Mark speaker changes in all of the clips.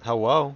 Speaker 1: Hello?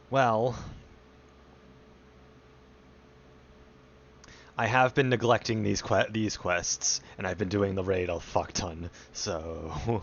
Speaker 1: Well, I have been neglecting these quests, and I've been doing the raid a fuck ton, so...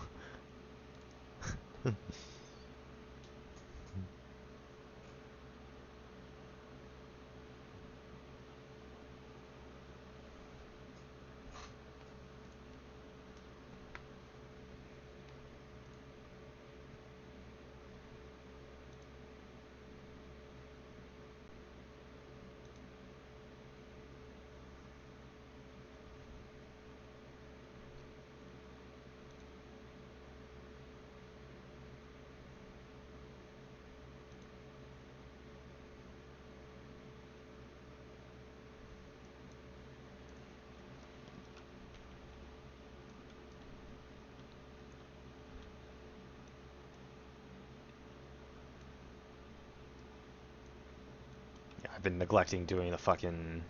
Speaker 1: Yeah, I've been neglecting doing the fucking...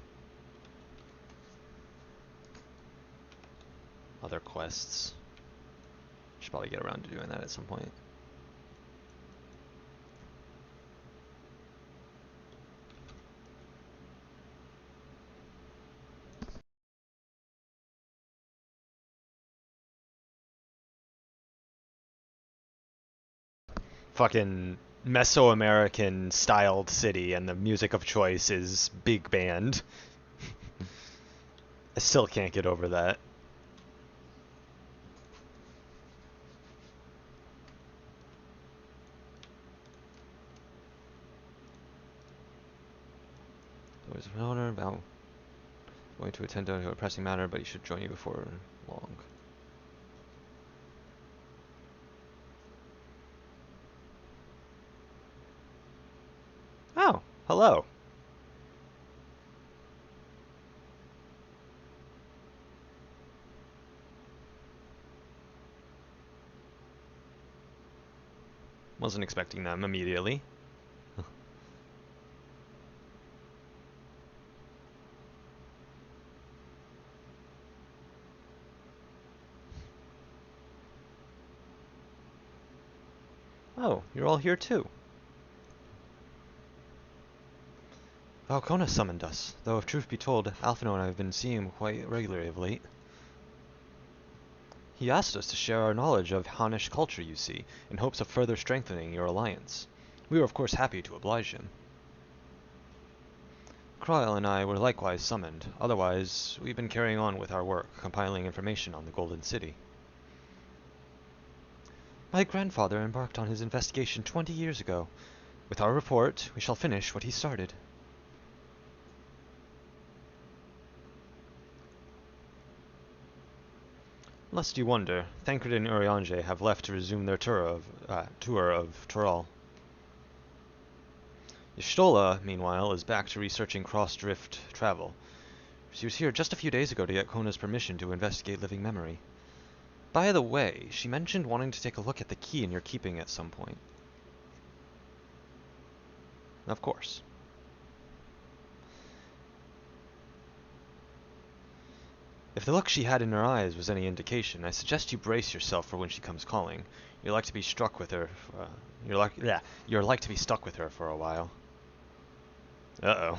Speaker 1: other quests. Should probably get around to doing that at some point. Fucking Mesoamerican styled city, and the music of choice is big band. I still can't get over that. There's an honor about going to attend to a pressing matter, but he should join you before long. Oh, hello. Wasn't expecting them immediately. Oh, you're all here too. Valkona summoned us, though if truth be told, Alphino and I have been seeing him quite regularly of late. He asked us to share our knowledge of Hannish culture, you see, in hopes of further strengthening your alliance. We were of course happy to oblige him. Kryl and I were likewise summoned, otherwise we've been carrying on with our work, compiling information on the Golden City. My grandfather embarked on his investigation 20 years ago. With our report, we shall finish what he started. Lest you wonder, Thancred and Urianger have left to resume their tour of Tural. Y'shtola, meanwhile, is back to researching cross-drift travel. She was here just a few days ago to get Kona's permission to investigate living memory. By the way, she mentioned wanting to take a look at the key in your keeping at some point. Of course. If the look she had in her eyes was any indication, I suggest you brace yourself for when she comes calling. You're like to be struck with her. You're like to be stuck with her for a while. Uh-oh.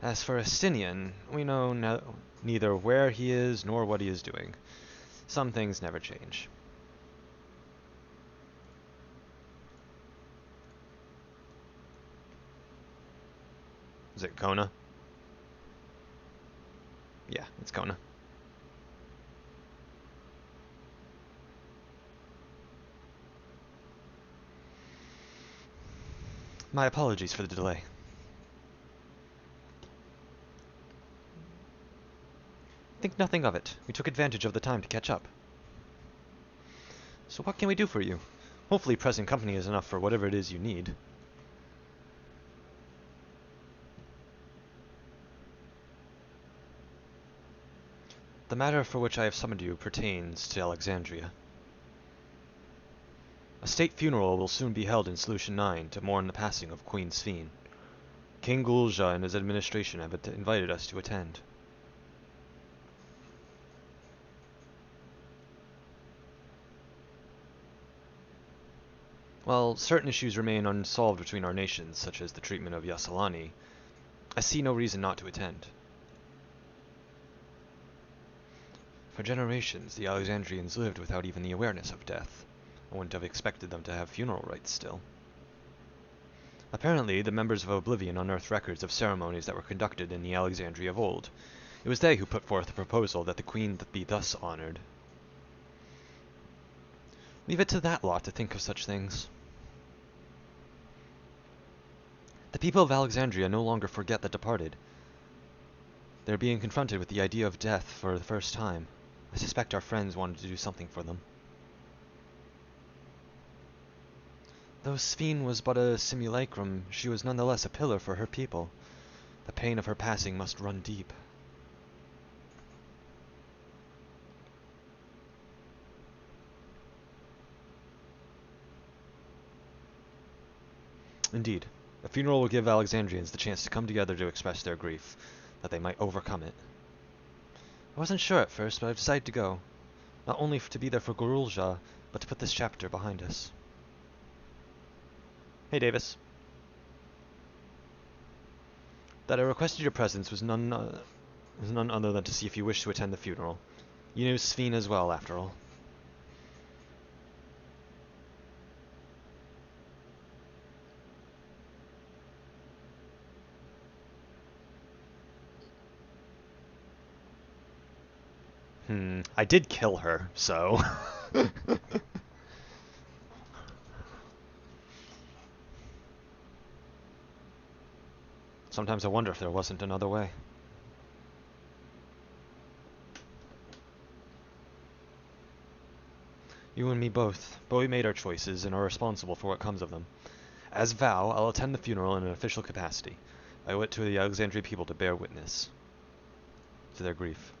Speaker 1: As for Estinian, we know neither where he is nor what he is doing. Some things never change. Is it Kona? Yeah, it's Kona. My apologies for the delay. Think nothing of it. We took advantage of the time to catch up. So what can we do for you? Hopefully present company is enough for whatever it is you need. The matter for which I have summoned you pertains to Alexandria. A state funeral will soon be held in Solution 9 to mourn the passing of Queen Sphene. King Gulja and his administration have invited us to attend. While certain issues remain unsolved between our nations, such as the treatment of Yasselani, I see no reason not to attend. For generations, the Alexandrians lived without even the awareness of death. I wouldn't have expected them to have funeral rites still. Apparently, the members of Oblivion unearthed records of ceremonies that were conducted in the Alexandria of old. It was they who put forth the proposal that the queen be thus honored. Leave it to that lot to think of such things. The people of Alexandria no longer forget the departed. They're being confronted with the idea of death for the first time. I suspect our friends wanted to do something for them. Though Sphene was but a simulacrum, she was nonetheless a pillar for her people. The pain of her passing must run deep. Indeed, a funeral will give Alexandrians the chance to come together to express their grief, that they might overcome it. I wasn't sure at first, but I've decided to go. Not only to be there for Gurulja, but to put this chapter behind us. Hey, Davis. That I requested your presence was none other than to see if you wish to attend the funeral. You knew Sphene as well, after all. I did kill her, so... Sometimes I wonder if there wasn't another way. You and me both. But we made our choices and are responsible for what comes of them. As vow, I'll attend the funeral in an official capacity. I owe it to the Alexandria people to bear witness to their grief.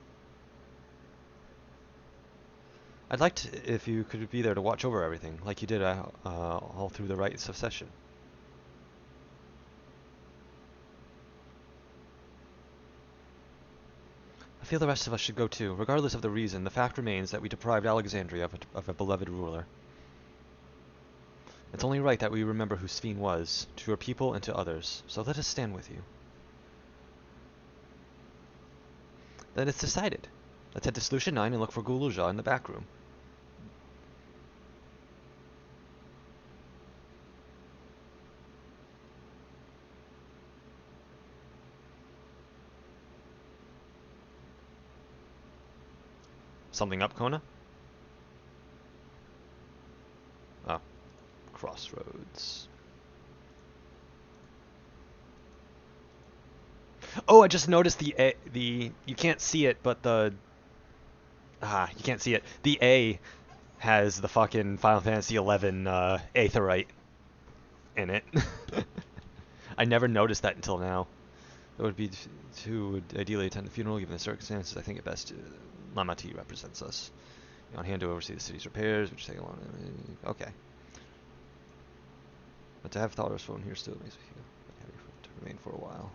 Speaker 1: I'd like to, if you could be there to watch over everything, like you did all through the rites of session. I feel the rest of us should go too. Regardless of the reason, the fact remains that we deprived Alexandria of a beloved ruler. It's only right that we remember who Sphene was, to your people and to others, so let us stand with you. Then it's decided. Let's head to Solution 9 and look for Guluzha in the back room. Something up, Kona? Oh, crossroads. Oh, I just noticed the you can't see it, but you can't see it. The A has the fucking Final Fantasy 11 Aetherite in it. I never noticed that until now. That would be who would ideally attend the funeral given the circumstances. I think it best Lama T represents us. On hand to oversee the city's repairs, which take a long time. Okay. But to have Thaller's phone here still makes me feel happy to remain for a while.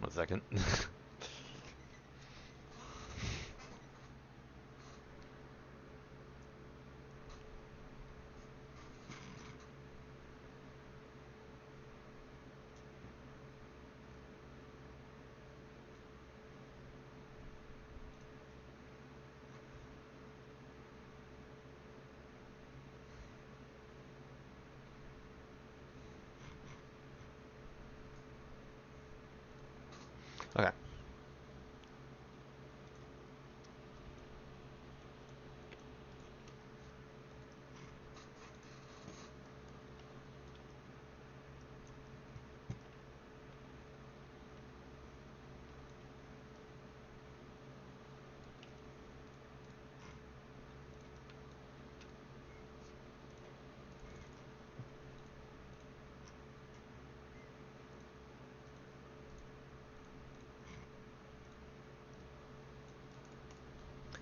Speaker 1: One second. Okay.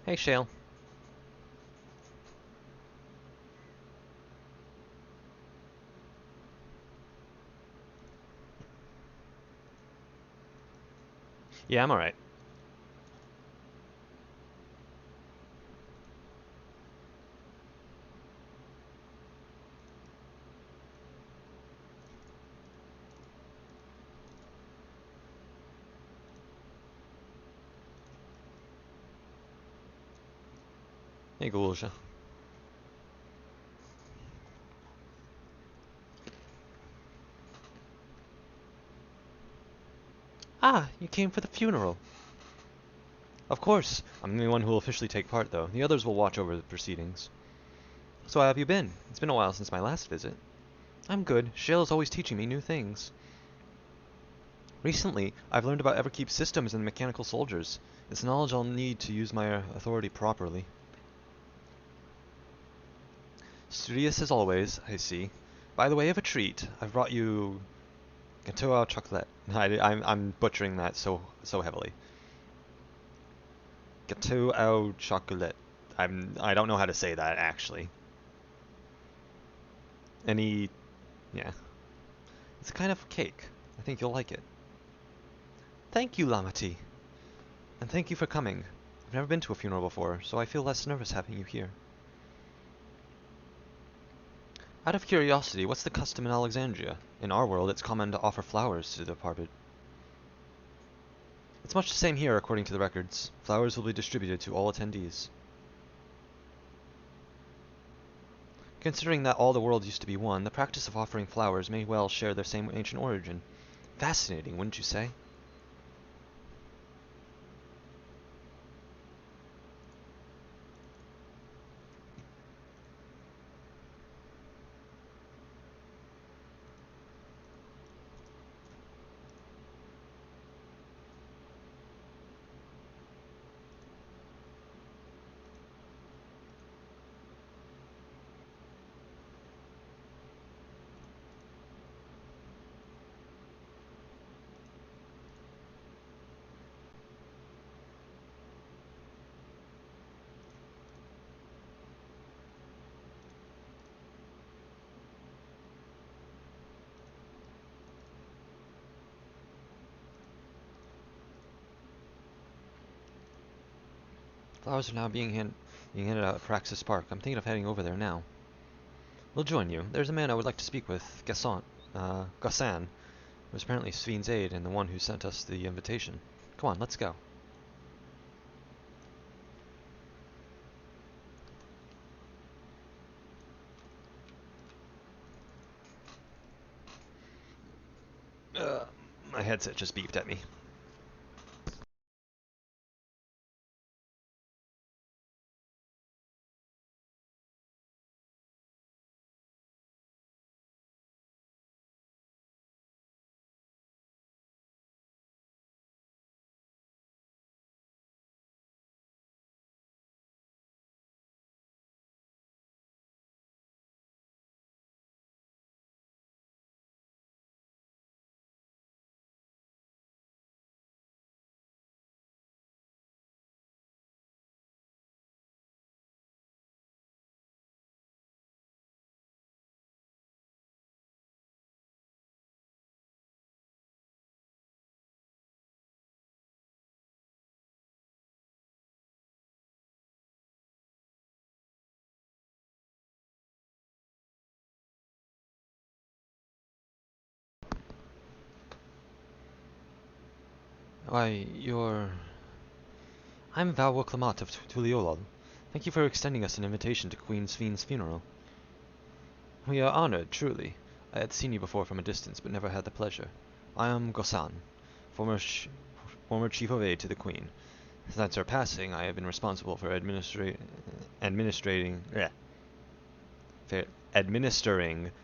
Speaker 1: Hey, Shale. Yeah, I'm alright. Hey, Guluzha. Ah, you came for the funeral. Of course. I'm the only one who will officially take part, though. The others will watch over the proceedings. So how have you been? It's been a while since my last visit. I'm good. Shale is always teaching me new things. Recently, I've learned about Everkeep's systems and mechanical soldiers. It's knowledge I'll need to use my authority properly. Studious as always, I see. By the way of a treat, I've brought you gâteau au chocolat. I'm butchering that so heavily. Gâteau au chocolat. I don't know how to say that actually. Yeah. It's a kind of cake. I think you'll like it. Thank you, Lamati. And thank you for coming. I've never been to a funeral before, so I feel less nervous having you here. Out of curiosity, what's the custom in Alexandria? In our world, it's common to offer flowers to the departed. It's much the same here, according to the records. Flowers will be distributed to all attendees. Considering that all the world used to be one, the practice of offering flowers may well share their same ancient origin. Fascinating, wouldn't you say? Flowers are now being handed out at Praxis Park. I'm thinking of heading over there now. We'll join you. There's a man I would like to speak with, Gassan, who was apparently Sven's aide and the one who sent us the invitation. Come on, let's go. My headset just beeped at me. Why, I'm Val Clamat of Tuliolol. Thank you for extending us an invitation to Queen Sven's funeral. We are honored, truly. I had seen you before from a distance, but never had the pleasure. I am Gosan, former chief of aide to the Queen. Since her passing, I have been responsible for administering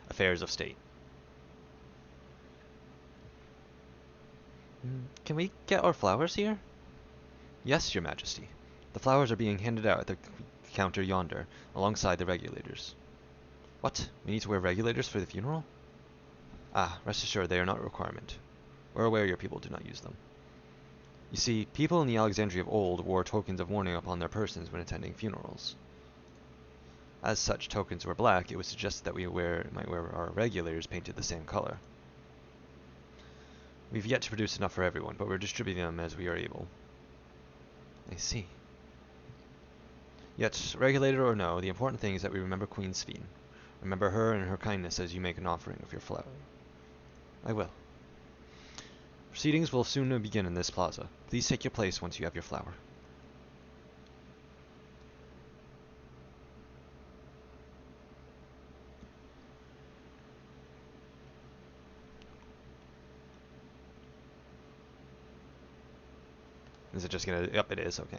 Speaker 1: affairs of state. Can we get our flowers here? Yes, Your Majesty. The flowers are being handed out at the counter yonder, alongside the regulators. What? We need to wear regulators for the funeral? Ah, rest assured they are not a requirement. We're aware your people do not use them. You see, people in the Alexandria of old wore tokens of mourning upon their persons when attending funerals. As such tokens were black, it was suggested that we might wear our regulators painted the same color. We've yet to produce enough for everyone, but we're distributing them as we are able. I see. Yet, regulator or no, the important thing is that we remember Queen Sven. Remember her and her kindness as you make an offering of your flower. I will. Proceedings will soon begin in this plaza. Please take your place once you have your flower. Is it just gonna... Yep, it is. Okay.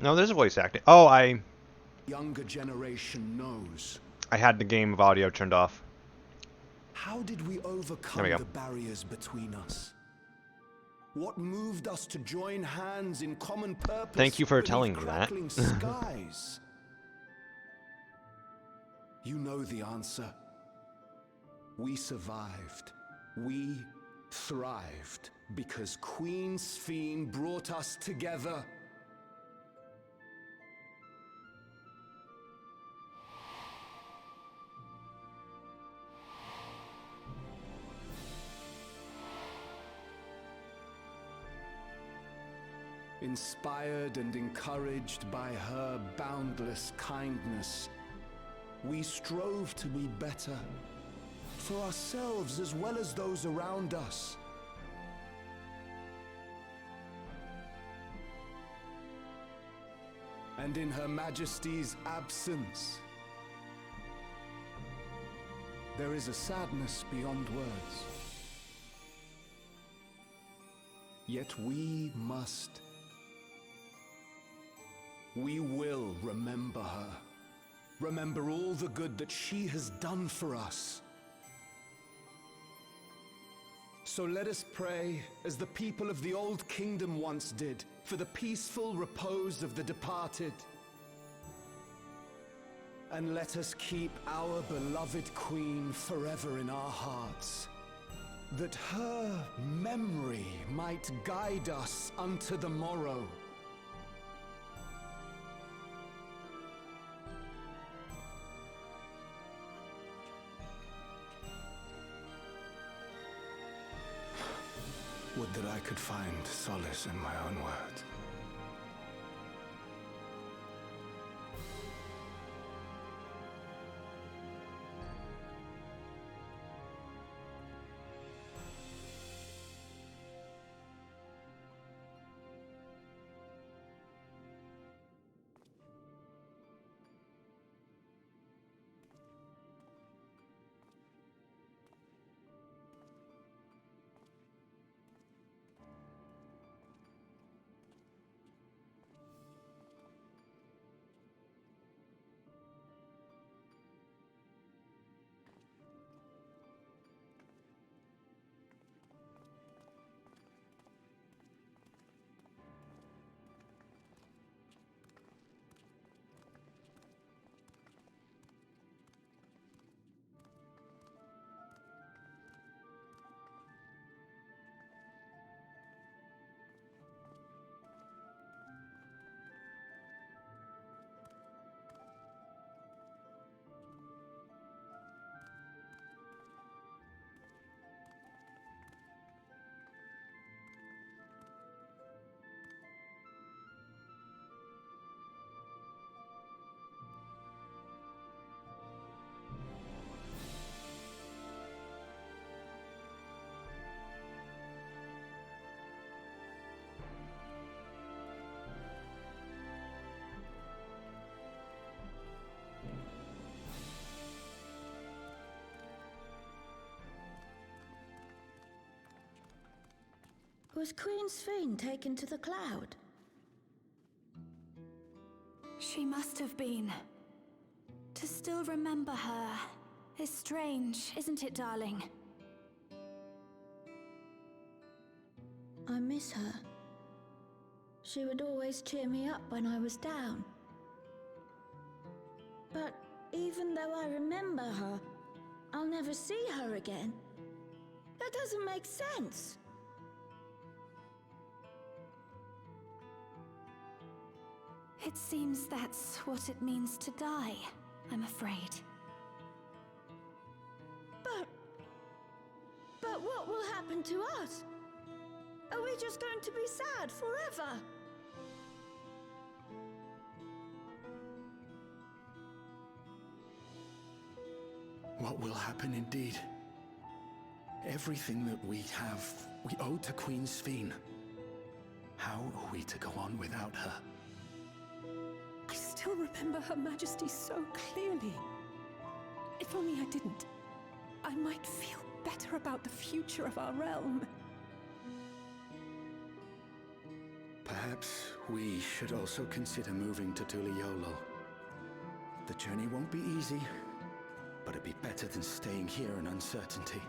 Speaker 1: No, there's a voice acting. Oh,
Speaker 2: Younger generation knows.
Speaker 1: I had the game of audio turned off.
Speaker 2: How did we overcome the barriers between us? What moved us to join hands in common purpose?
Speaker 1: Thank you for telling me that.
Speaker 2: Skies? You know the answer. We survived. We thrived because Queen Sven brought us together. Inspired and encouraged by her boundless kindness, we strove to be better, for ourselves as well as those around us. And in Her Majesty's absence, there is a sadness beyond words. Yet we will remember her. Remember all the good that she has done for us. So let us pray, as the people of the Old Kingdom once did, for the peaceful repose of the departed. And let us keep our beloved Queen forever in our hearts, that her memory might guide us unto the morrow. Would that I could find solace in my own words.
Speaker 3: Was Queen Sphene taken to the cloud?
Speaker 4: She must have been. To still remember her is strange, isn't it, darling?
Speaker 3: I miss her. She would always cheer me up when I was down. But even though I remember her, I'll never see her again. That doesn't make sense.
Speaker 4: It seems that's what it means to die, I'm afraid.
Speaker 3: But what will happen to us? Are we just going to be sad forever?
Speaker 2: What will happen indeed? Everything that we have, we owe to Queen Sphene. How are we to go on without her?
Speaker 5: I still remember Her Majesty so clearly. If only I didn't, I might feel better about the future of our realm.
Speaker 2: Perhaps we should also consider moving to Tuliolo. The journey won't be easy, but it'd be better than staying here in uncertainty.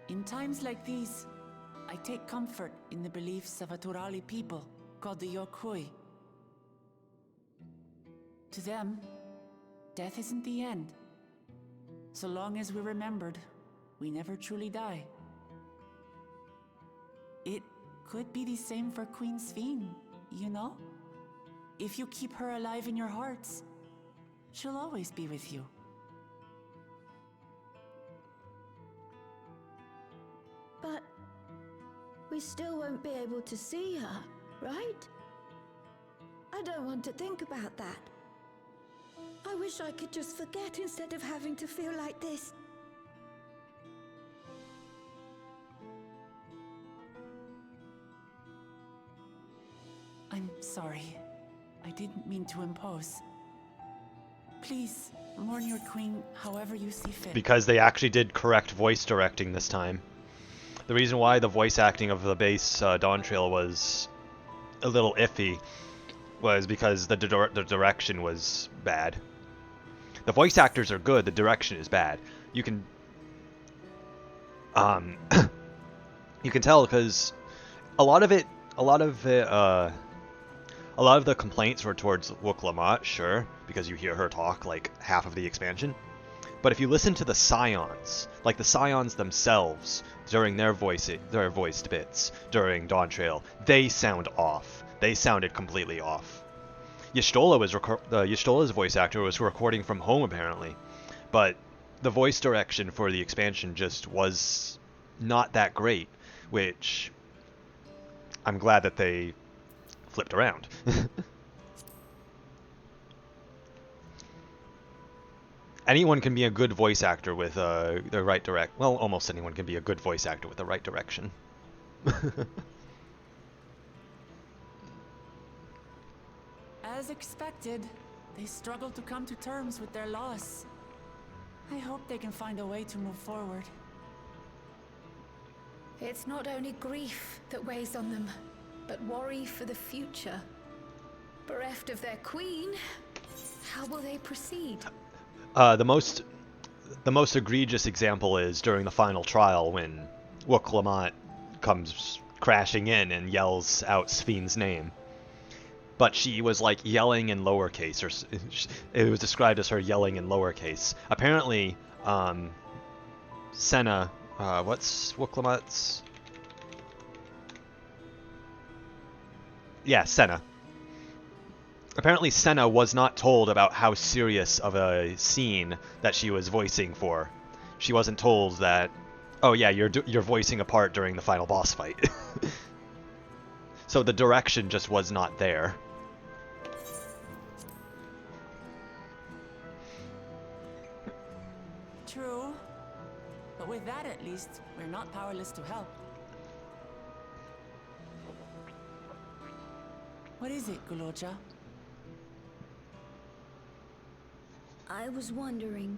Speaker 6: In times like these, I take comfort in the beliefs of a Turali people called the Yorkui. To them, death isn't the end. So long as we're remembered, we never truly die. It could be the same for Queen Sphene, you know? If you keep her alive in your hearts, she'll always be with you.
Speaker 3: But we still won't be able to see her, right? I don't want to think about that. I wish I could just forget instead of having to feel like this.
Speaker 6: I'm sorry. I didn't mean to impose. Please, mourn your queen however you see fit.
Speaker 1: Because they actually did correct voice directing this time. The reason why the voice acting of the base Dawntrail was a little iffy was because the direction was bad. The voice actors are good, the direction is bad. You can you can tell because a lot of the complaints were towards Wook-Lamont, sure, because you hear her talk like half of the expansion. But if you listen to the Scions, like the Scions themselves, during their voiced bits during Dawntrail, they sound off. They sounded completely off. Y'shtola's voice actor was recording from home apparently, but the voice direction for the expansion just was not that great, which I'm glad that they flipped around. Anyone can be a good voice actor with the right well, almost anyone can be a good voice actor with the right direction.
Speaker 6: As expected, they struggle to come to terms with their loss. I hope they can find a way to move forward.
Speaker 5: It's not only grief that weighs on them, but worry for the future. Bereft of their queen, how will they proceed?
Speaker 1: The most egregious example is during the final trial when Wook-Lamont comes crashing in and yells out Spheen's name. But she was like yelling in lowercase, or it was described as her yelling in lowercase. Apparently, Senna, what's Wook-Lamont's? Yeah, Senna. Apparently Senna was not told about how serious of a scene that she was voicing for. She wasn't told that, oh yeah, you're voicing a part during the final boss fight. So the direction just was not there.
Speaker 6: True. But with that at least, we're not powerless to help. What is it, Guloja?
Speaker 3: I was wondering,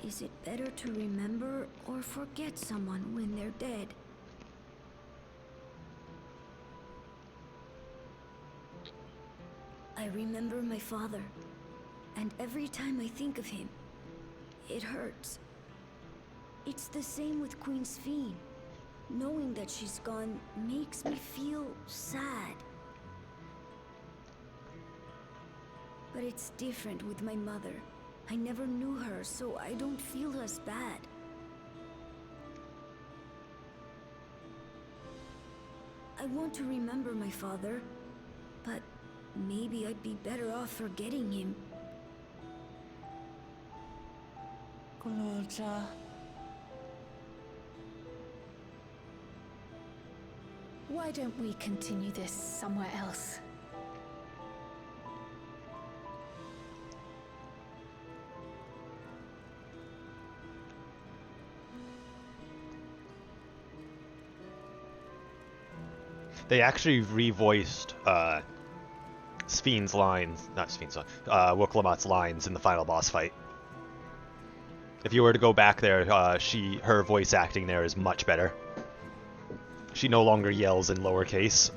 Speaker 3: is it better to remember or forget someone when they're dead? I remember my father, and every time I think of him, it hurts. It's the same with Queen Spheen. Knowing that she's gone makes me feel sad. But it's different with my mother. I never knew her, so I don't feel as bad. I want to remember my father, but maybe I'd be better off forgetting him.
Speaker 6: Guloja.
Speaker 5: Why don't we continue this somewhere else?
Speaker 1: They actually revoiced Spheen's lines, not Spheen's lines, Wook-Lamont's lines in the final boss fight. If you were to go back there, her voice acting there is much better. She no longer yells in lowercase.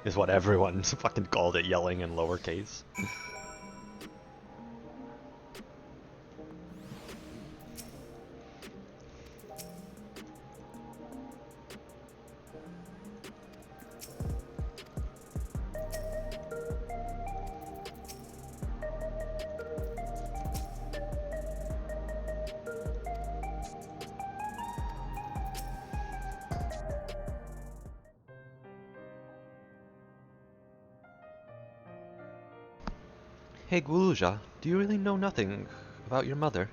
Speaker 1: Is what everyone fucking called it, yelling in lowercase. Hey Guluja, do you really know nothing about your mother?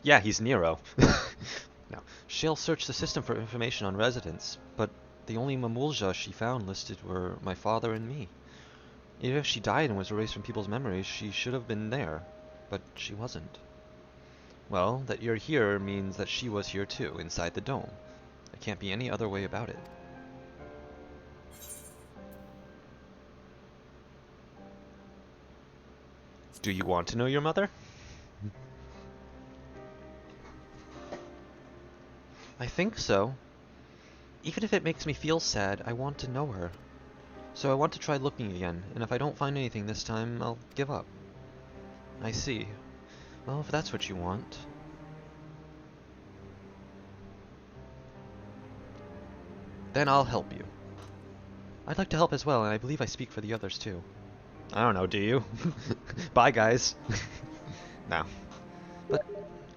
Speaker 1: Yeah, he's Nero. Now, Shale searched the system for information on residents, but the only Mamulja she found listed were my father and me. Even if she died and was erased from people's memories, she should have been there, but she wasn't. Well, that you're here means that she was here too, inside the dome. There can't be any other way about it. Do you want to know your mother? I think so. Even if it makes me feel sad, I want to know her. So I want to try looking again, and if I don't find anything this time, I'll give up. I see. Well, if that's what you want. Then I'll help you. I'd like to help as well, and I believe I speak for the others too. I don't know, do you? Bye, guys. No. But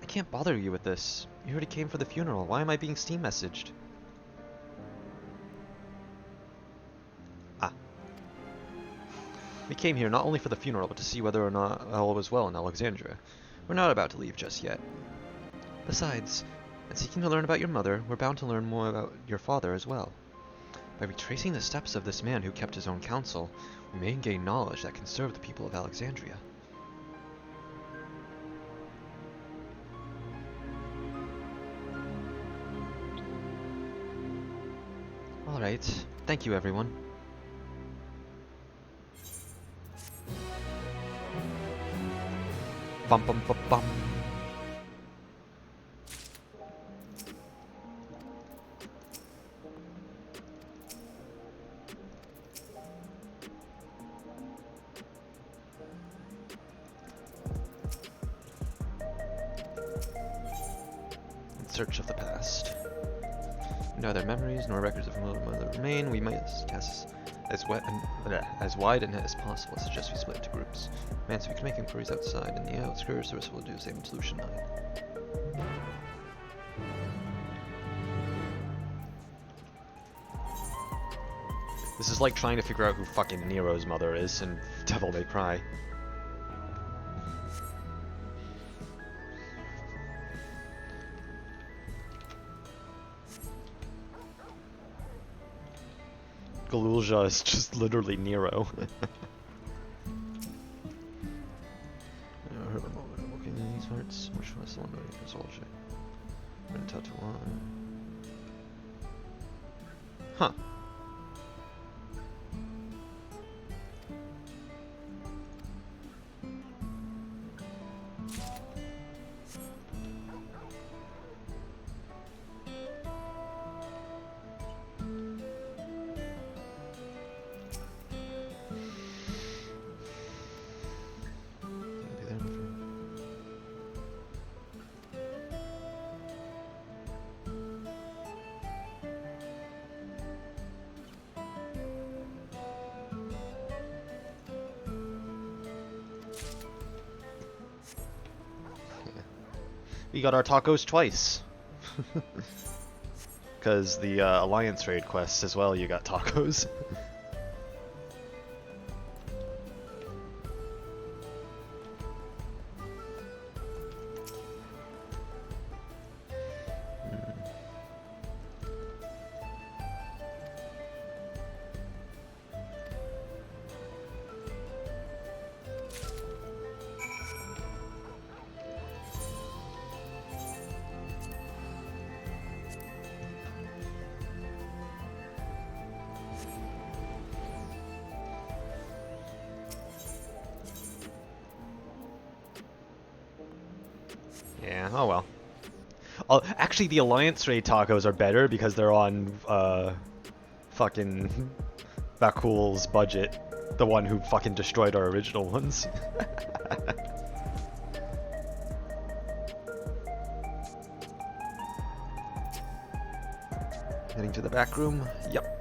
Speaker 1: I can't bother you with this. You already came for the funeral. Why am I being Steam messaged? Ah. We came here not only for the funeral, but to see whether or not all was well in Alexandria. We're not about to leave just yet. Besides, in seeking to learn about your mother, we're bound to learn more about your father as well. By retracing the steps of this man who kept his own counsel, we may gain knowledge that can serve the people of Alexandria. Alright, thank you everyone. Bum bum bum bum. In search of the past. Neither memories nor records of mother remain. We must cast as wide a net as possible. I suggest we split into groups. Man, so we can make inquiries outside in the outskirts. The rest will do the same in Solution 9. This is like trying to figure out who fucking Nero's mother is in Devil May Cry. Galulja is just literally Nero. I heard about walking in these hearts. Which was the one where it was all shit. Huh. We got our tacos twice. Because the Alliance raid quests as well, you got tacos. Yeah, oh well. Actually, the Alliance raid tacos are better because they're on fucking Bakul's budget, the one who fucking destroyed our original ones. Heading to the back room. Yep.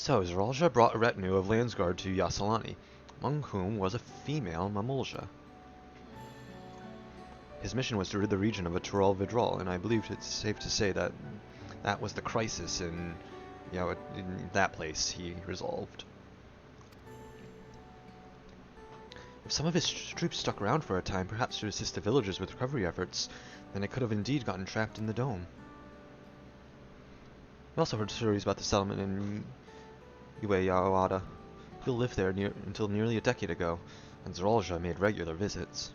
Speaker 1: So, Zeralja brought a retinue of Landsguard to Yasalani, among whom was a female Mamulja. His mission was to rid the region of a Tural Vidral, and I believe it's safe to say that that was the crisis in that place he resolved. If some of his troops stuck around for a time, perhaps to assist the villagers with recovery efforts, then they could have indeed gotten trapped in the dome. We also heard stories about the settlement in Ueyawada. Bill lived there until nearly a decade ago, and Zeralja made regular visits.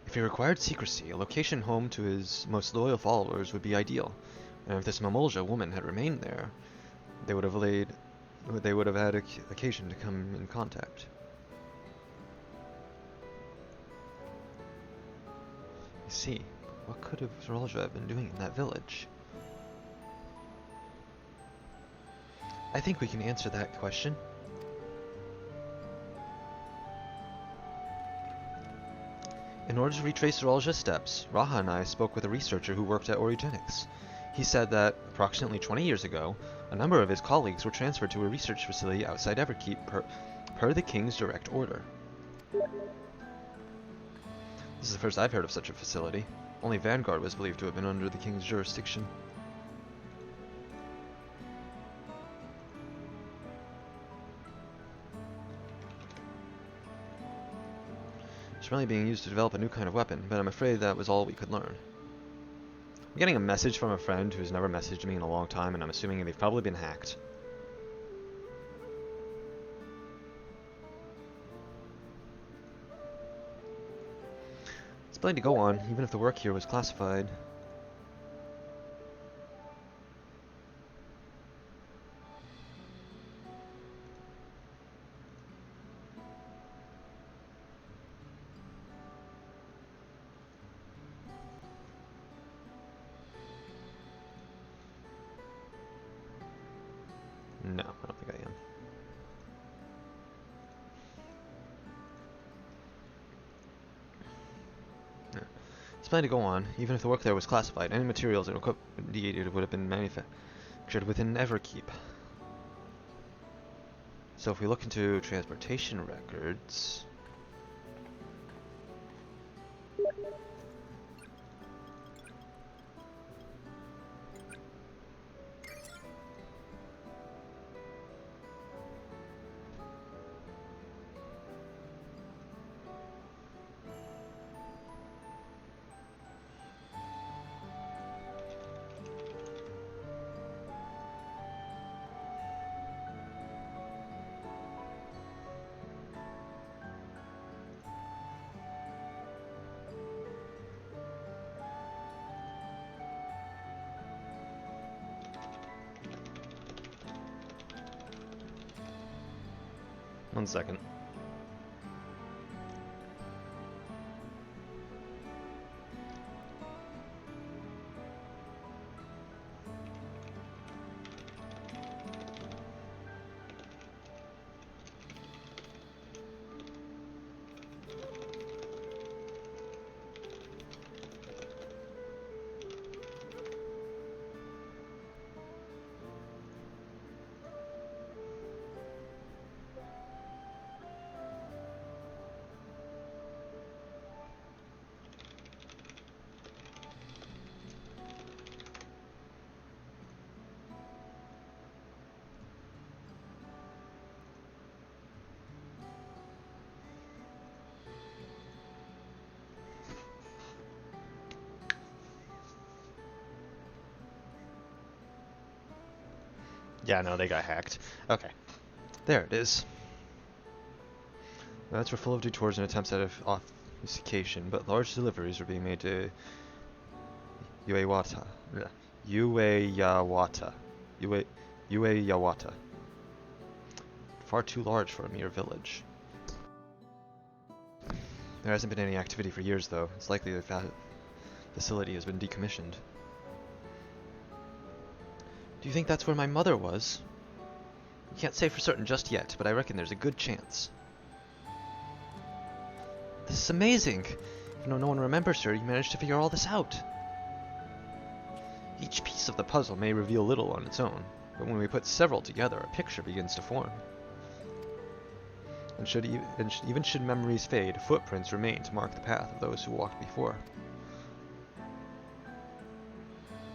Speaker 1: If he required secrecy, a location home to his most loyal followers would be ideal, and if this Mamulja woman had remained there, they would have had occasion to come in contact. You see, what could have Zeralja have been doing in that village? I think we can answer that question. In order to retrace Zeralja's steps, Raha and I spoke with a researcher who worked at Origenics. He said that, approximately 20 years ago, a number of his colleagues were transferred to a research facility outside Everkeep per the King's direct order. This is the first I've heard of such a facility. Only Vanguard was believed to have been under the King's jurisdiction. It's really being used to develop a new kind of weapon, but I'm afraid that was all we could learn. I'm getting a message from a friend who's never messaged me in a long time, and I'm assuming they've probably been hacked. It's plenty to go on, even if the work here was classified. No, I don't think I am. Yeah. It's planned to go on, even if the work there was classified. Any materials and equipment needed would have been manufactured within Everkeep. So if we look into transportation records... One second. Yeah, no, they got hacked. Okay. There it is. The routes were full of detours and attempts at obfuscation, but large deliveries were being made to Ueyawata. Ueyawata. Far too large for a mere village. There hasn't been any activity for years, though. It's likely that that facility has been decommissioned. Do you think that's where my mother was? I can't say for certain just yet, but I reckon there's a good chance. This is amazing! Even though no one remembers her, you managed to figure all this out. Each piece of the puzzle may reveal little on its own, But when we put several together, a picture begins to form. And even should memories fade, footprints remain to mark the path of those who walked before.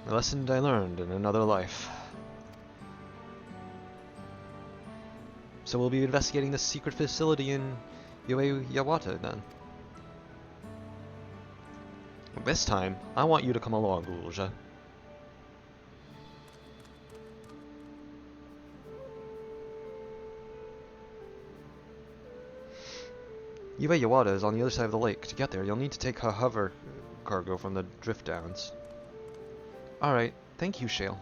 Speaker 1: A lesson I learned in another life. So we'll be investigating this secret facility in Yawata then. This time, I want you to come along, Gulja. Yawata is on the other side of the lake. To get there, you'll need to take a hover cargo from the drift downs. Alright, thank you, Shale.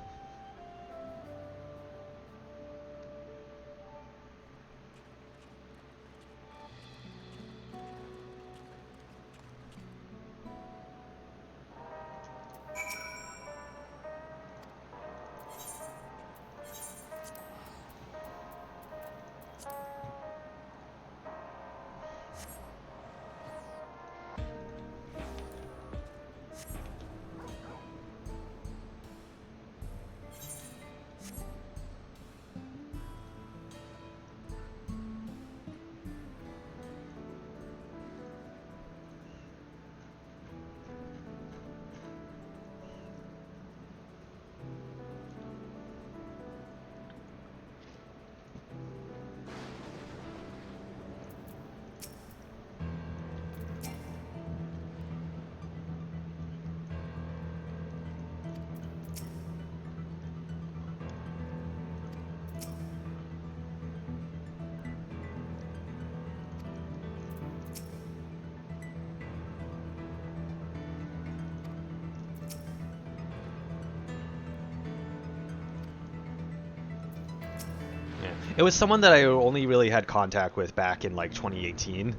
Speaker 1: It was someone that I only really had contact with back in like 2018.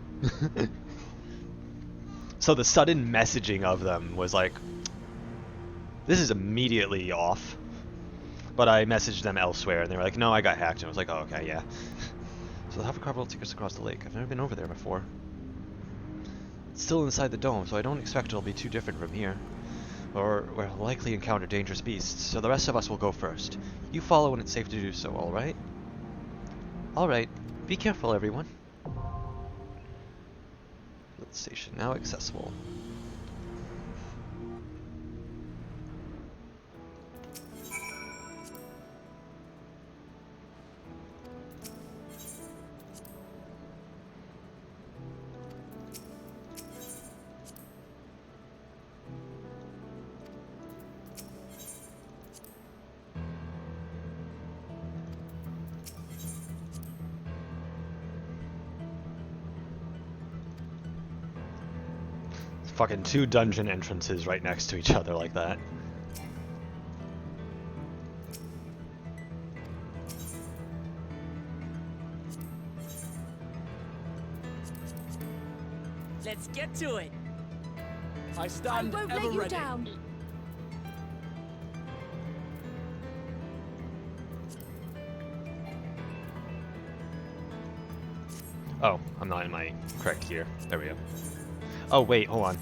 Speaker 1: So the sudden messaging of them was like, this is immediately off. But I messaged them elsewhere and they were like, no, I got hacked. And I was like, oh, okay, yeah. So the hovercraft will take us across the lake. I've never been over there before. It's still inside the dome, so I don't expect it'll be too different from here. Or we'll likely encounter dangerous beasts, so the rest of us will go first. You follow when it's safe to do so, alright? Alright, be careful everyone. The station now accessible. Fucking two dungeon entrances right next to each other like that.
Speaker 7: Let's get to it. I stand
Speaker 4: I won't
Speaker 7: ever
Speaker 4: let you
Speaker 7: ready.
Speaker 4: down.
Speaker 1: Oh, I'm not in my correct gear. There we go. Oh, wait, hold on.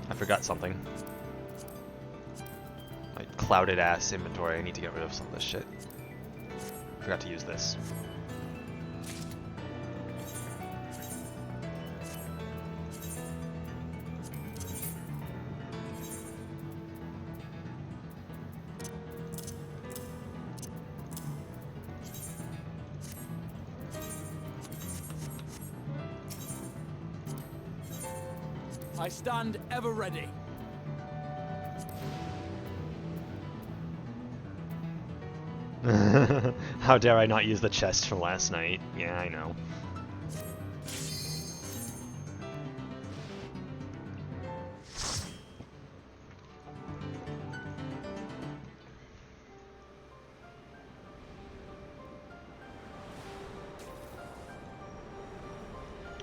Speaker 1: I forgot something. My clouded ass inventory. I need to get rid of some of this shit. Forgot to use this.
Speaker 7: I stand ever ready.
Speaker 1: How dare I not use the chest from last night? Yeah, I know.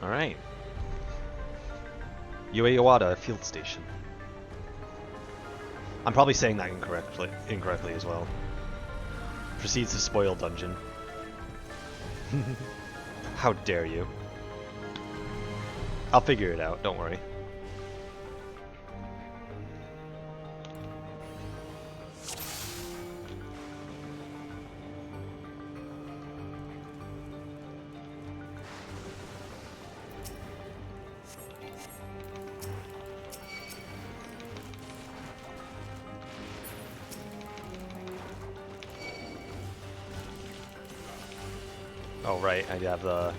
Speaker 1: All right. Yawata Field Station. I'm probably saying that incorrectly as well. Proceeds to spoil dungeon. How dare you? I'll figure it out, don't worry. Oh right, I have the.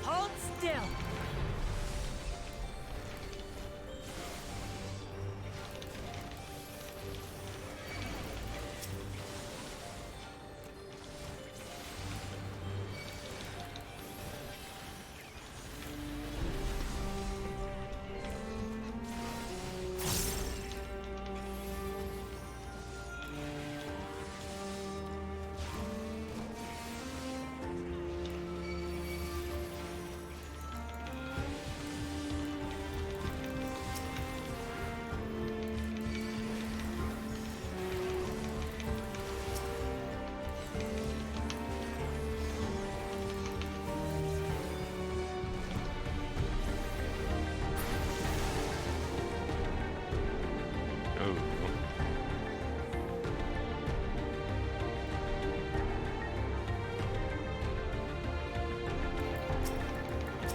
Speaker 7: Hold still.
Speaker 1: Ooh.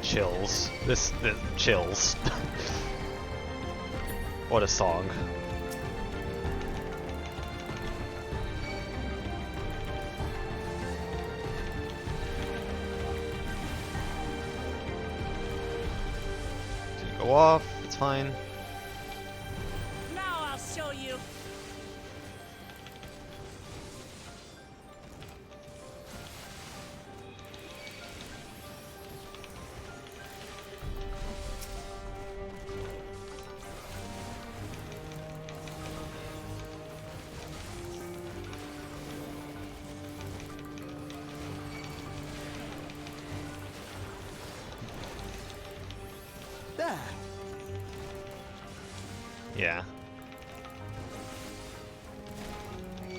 Speaker 1: Chills. This chills. What a song. It's gonna go off. It's fine.
Speaker 7: Now I'll show you.
Speaker 2: There.
Speaker 1: Yeah.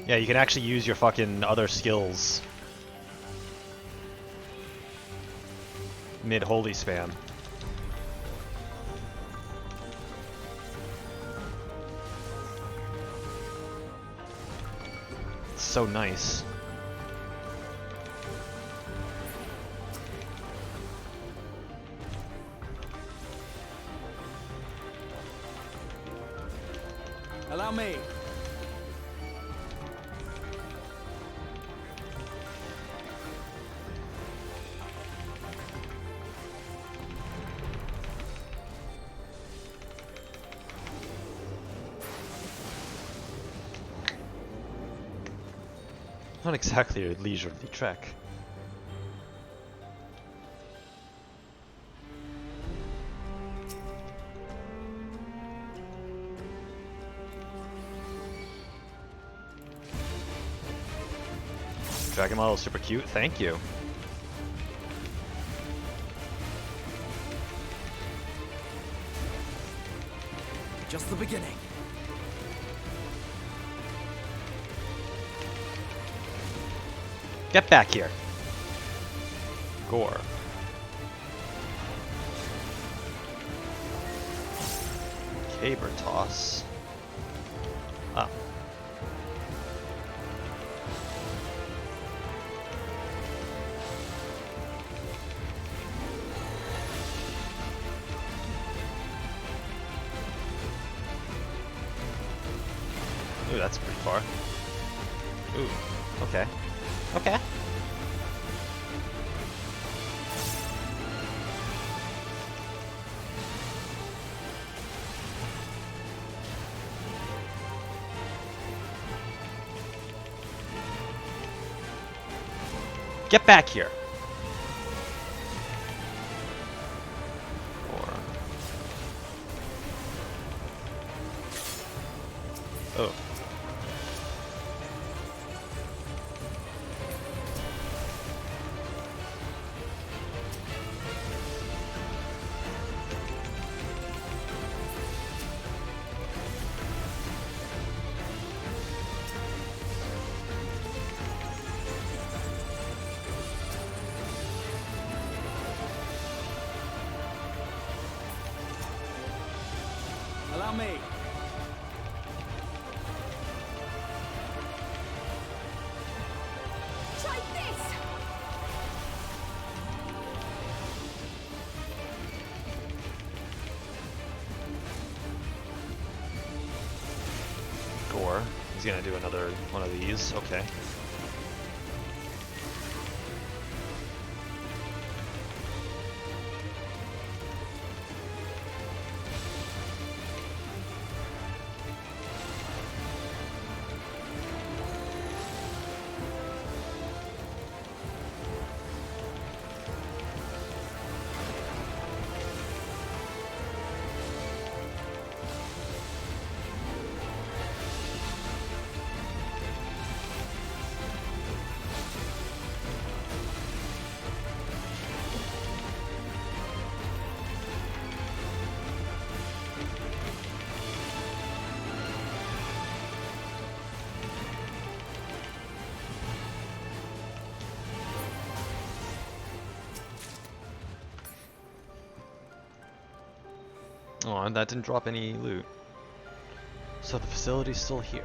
Speaker 1: Yeah, you can actually use your fucking other skills mid-holy spam. It's so nice.
Speaker 2: Allow me.
Speaker 1: Not exactly a leisurely trek. Dragon model is super cute, thank you.
Speaker 2: Just the beginning.
Speaker 1: Get back here. Gore. Caber toss. Ah. Ooh, that's pretty far. Ooh, okay. Okay. Get back here. Or... oh.
Speaker 7: on me.
Speaker 4: Try this!
Speaker 1: Gore. He's gonna do another one of these. Okay. Oh, and that didn't drop any loot. So the facility's still here.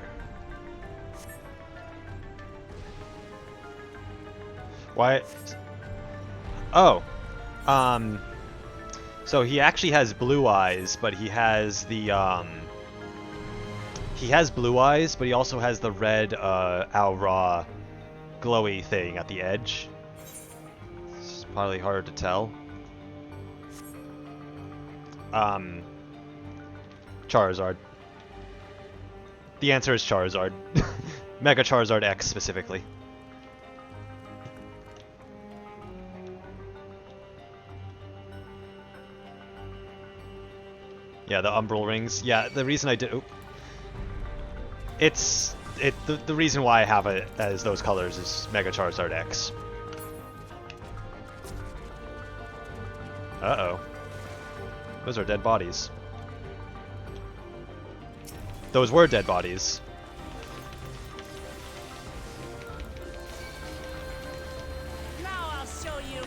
Speaker 1: Why? Oh. So he actually has blue eyes, but he has the, he has blue eyes, but he also has the red, Aura glowy thing at the edge. It's probably hard to tell. Charizard. The answer is Charizard. Mega Charizard X specifically. Yeah, the Umbral Rings. Yeah, the reason I do... The reason why I have it as those colors is Mega Charizard X. Uh-oh. Those are dead bodies. Those were dead bodies.
Speaker 7: Now I'll show you.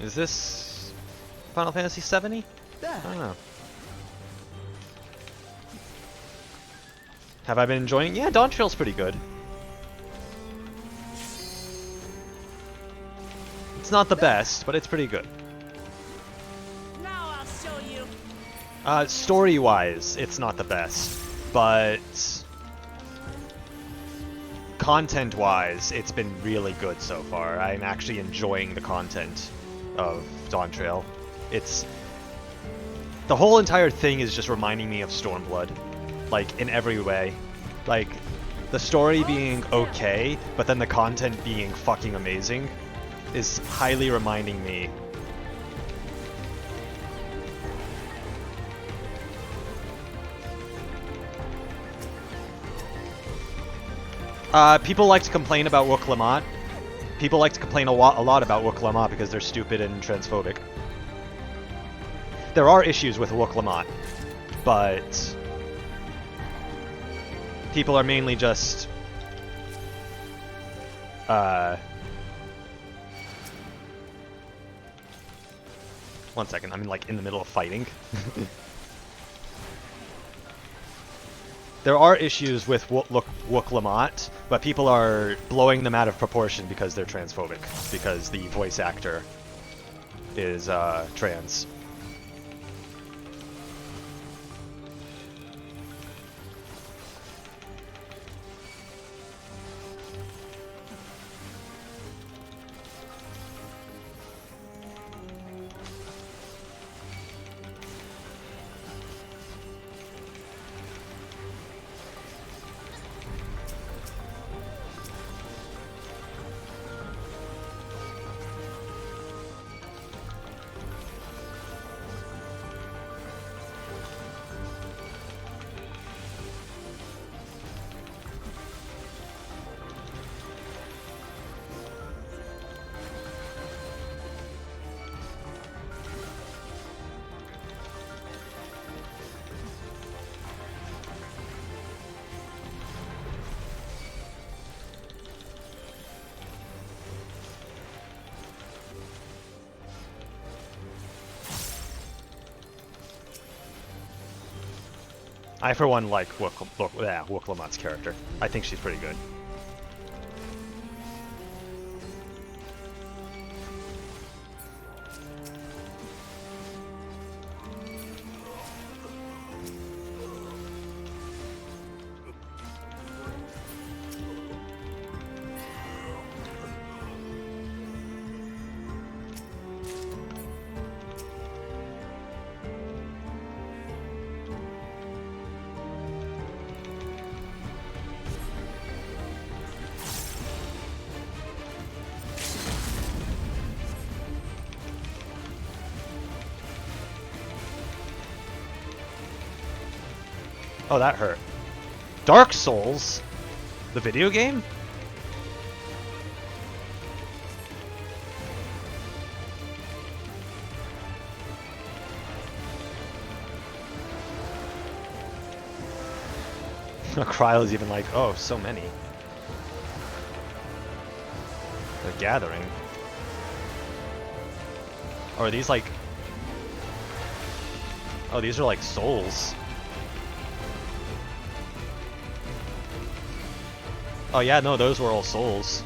Speaker 1: Is this Final Fantasy 70?
Speaker 7: There.
Speaker 1: I don't know. Have I been enjoying? Yeah, Dawntrail's pretty good. It's not the best, but it's pretty good.
Speaker 7: Now I'll show you.
Speaker 1: Story-wise, it's not the best, but content-wise, it's been really good so far. I'm actually enjoying the content of Dawntrail. It's... The whole entire thing is just reminding me of Stormblood. Like, in every way. Like, the story being okay, but then the content being fucking amazing is highly reminding me. People like to complain about Wook Lamont. People like to complain a lot about Wook Lamont because they're stupid and transphobic. There are issues with Wook Lamont, but people are mainly just one second, I'm like in the middle of fighting. There are issues with Wook Lamont, but people are blowing them out of proportion because they're transphobic, because the voice actor is trans. I, for one, like Wooklamot's character. I think she's pretty good. Oh, that hurt. Dark Souls? The video game? Kryle's even like, oh, so many. They're gathering. Or are these like... Oh, these are like souls. Oh yeah, no, those were all souls.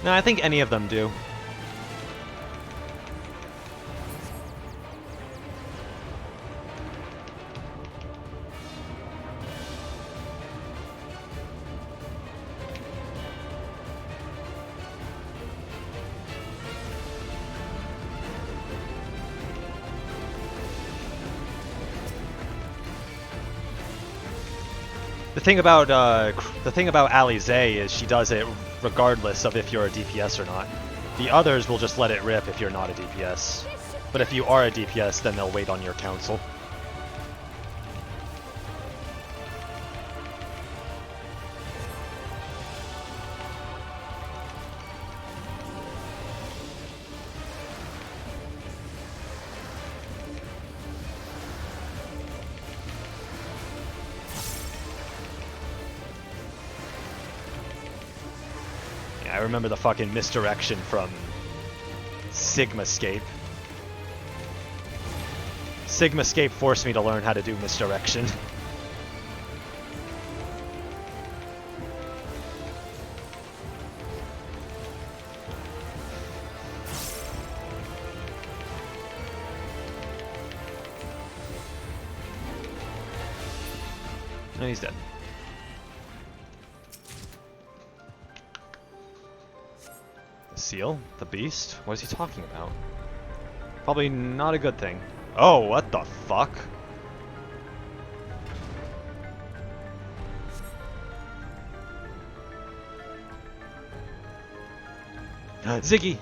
Speaker 1: No, I think any of them do. The thing about Alize is she does it regardless of if you're a DPS or not. The others will just let it rip if you're not a DPS. But if you are a DPS, then they'll wait on your counsel. I remember the fucking misdirection from Sigmascape. Sigmascape forced me to learn how to do misdirection. No, he's dead. Seal? The beast? What is he talking about? Probably not a good thing. Oh, what the fuck? Ziggy!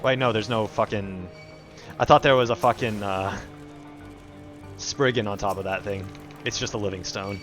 Speaker 1: Wait, no, there's no fucking... I thought there was a fucking, Spriggan on top of that thing. It's just a living stone.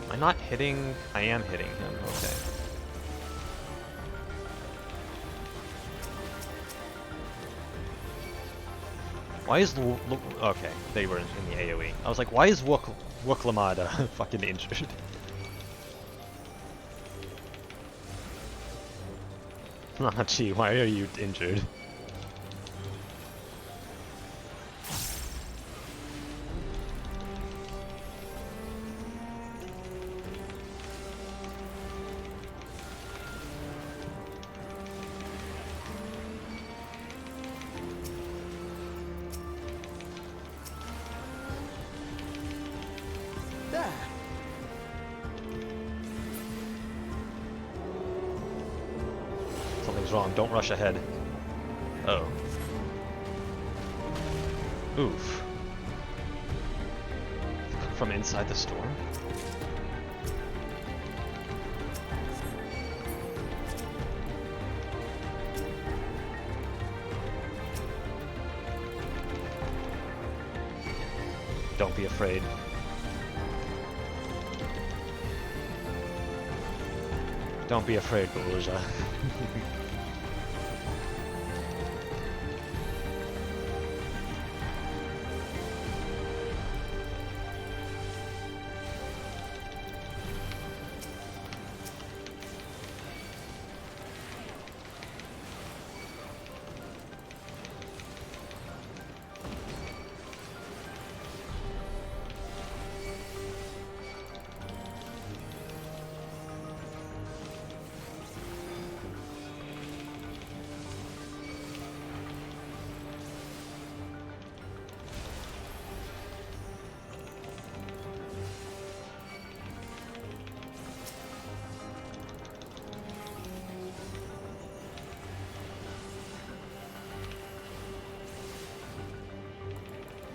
Speaker 1: Am I not hitting? I am hitting him, okay. Why is okay, they were in the AoE. I was like, why is Wooklamada fucking injured? Gee, why are you injured? wrong. Don't rush ahead. Oh. Oof. From inside the storm? Don't be afraid. Don't be afraid, Beluja.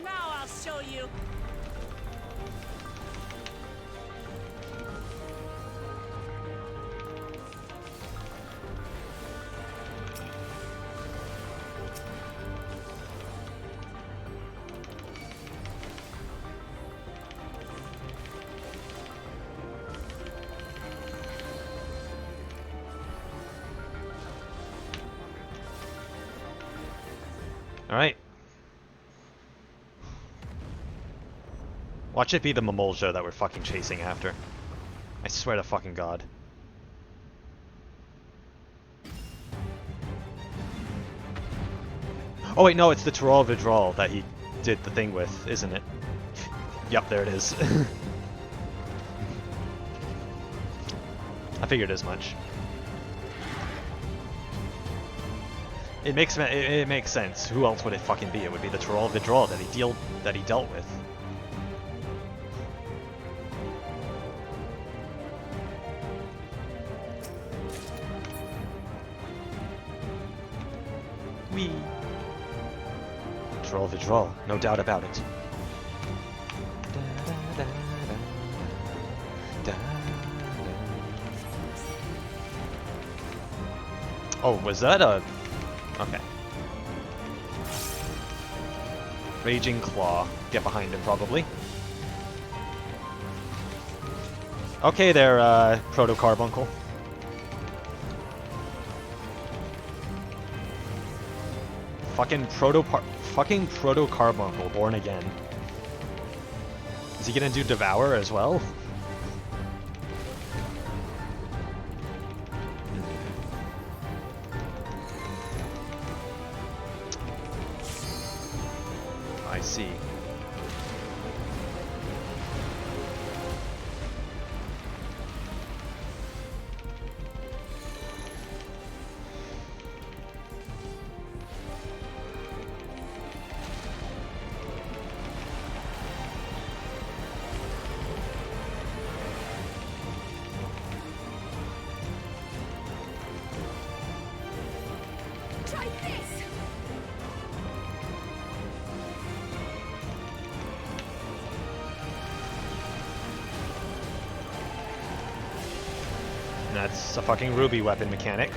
Speaker 7: Now I'll show you.
Speaker 1: Alright. Watch it be the Mamolja that we're fucking chasing after. I swear to fucking God. Oh wait, no, it's the Tyrol Vidral that he did the thing with, isn't it? Yup, there it is. I figured as much. It makes sense. Who else would it fucking be? It would be the Tyrol Vidral that he dealt with. Wee. Tyrol Vidral, no doubt about it. Oh, was that a... Okay. Raging Claw. Get behind him, probably. Okay there, Proto-Carbuncle. Fucking Proto-Carbuncle, born again. Is he gonna do Devour as well? I see.
Speaker 4: Try this!
Speaker 1: That's a fucking ruby weapon mechanic.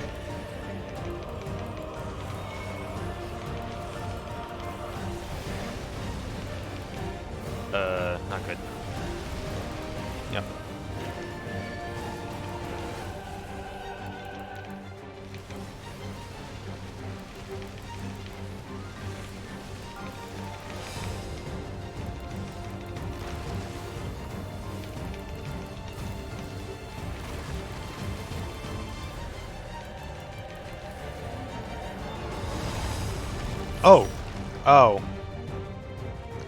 Speaker 1: Not good. Yep. Oh! Oh.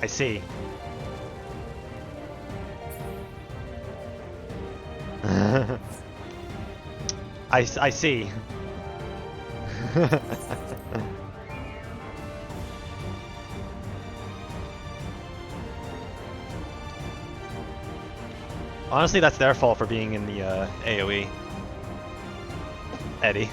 Speaker 1: I see. I see. Honestly, that's their fault for being in the AoE. Eddie.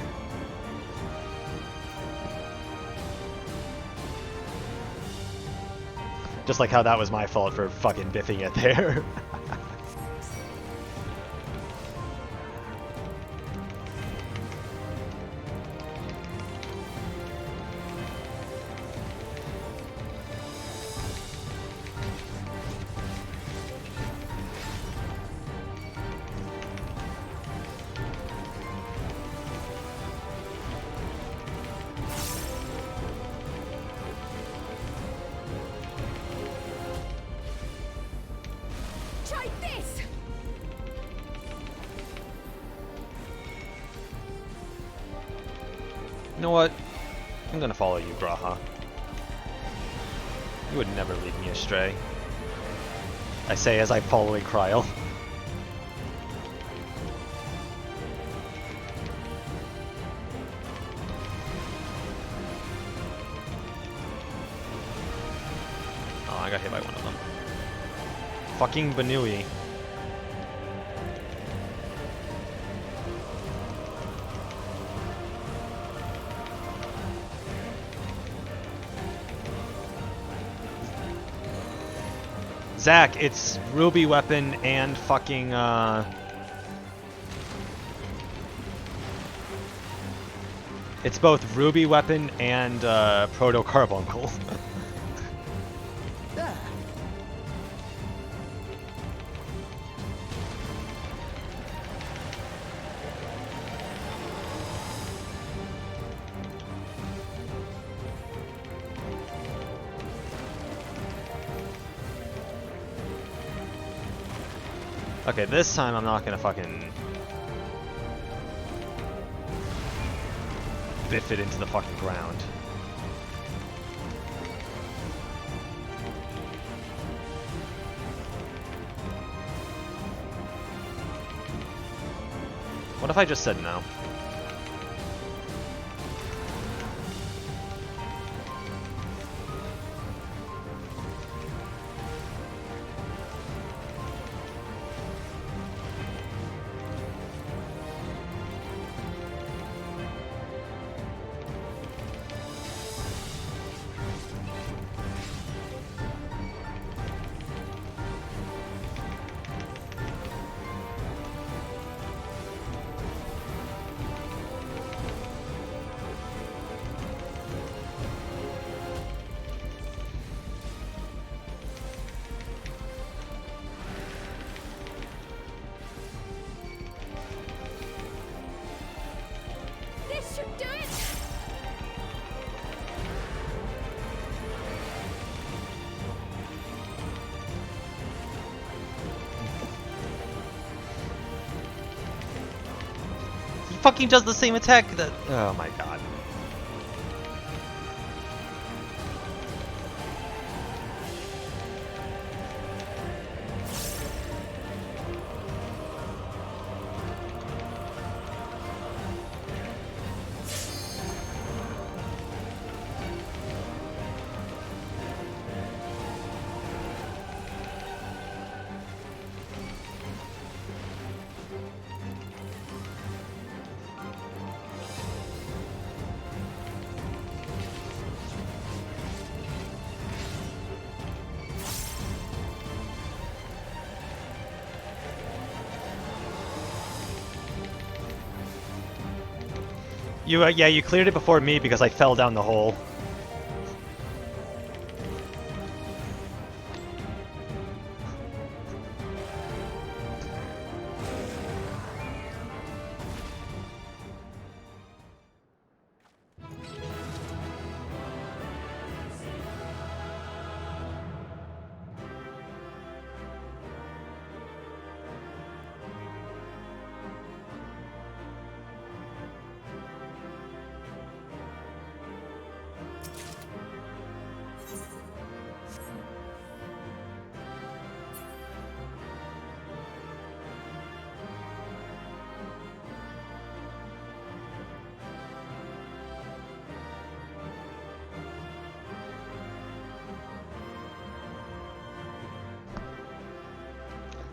Speaker 1: Just like how that was my fault for fucking biffing it there.
Speaker 5: Try this!
Speaker 1: You know what? I'm gonna follow you, Graha. You would never lead me astray. I say as I'm following Kryl. Oh, I got hit by one of them. Fucking Banui. Zach, it's Ruby Weapon and fucking, it's both Ruby Weapon and, Proto Carbuncle.
Speaker 2: There.
Speaker 1: Okay, this time I'm not gonna fucking biff it into the fucking ground. What if I just said no?
Speaker 5: This should do it!
Speaker 1: He fucking does the same attack that. Oh my god. You, yeah, you cleared it before me because I fell down the hole.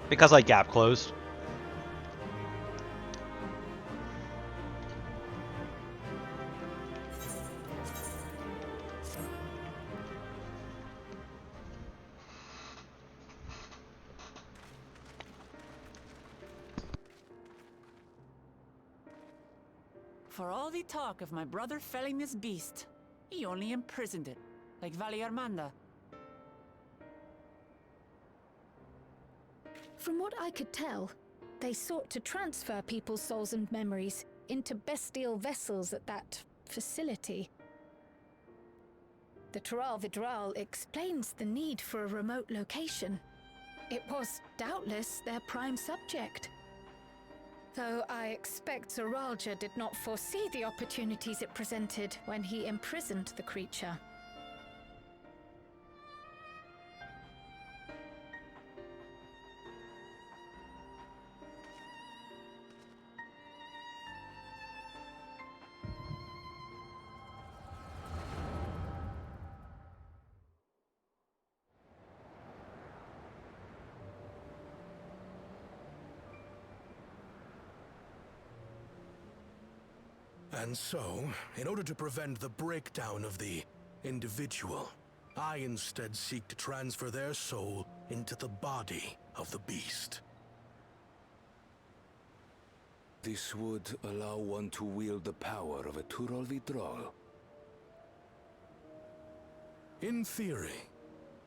Speaker 1: Because I gap closed.
Speaker 6: for all the talk of my brother felling this beast, he only imprisoned it, like Vali Armanda.
Speaker 8: From what I could tell, they sought to transfer people's souls and memories into bestial vessels at that facility. The Tural Vidral explains the need for a remote location. It was doubtless their prime subject. Though I expect Zoralja did not foresee the opportunities it presented when he imprisoned the creature.
Speaker 2: And so, in order to prevent the breakdown of the individual, I instead seek to transfer their soul into the body of the beast.
Speaker 9: This would allow one to wield the power of a Tural Vidral.
Speaker 2: In theory,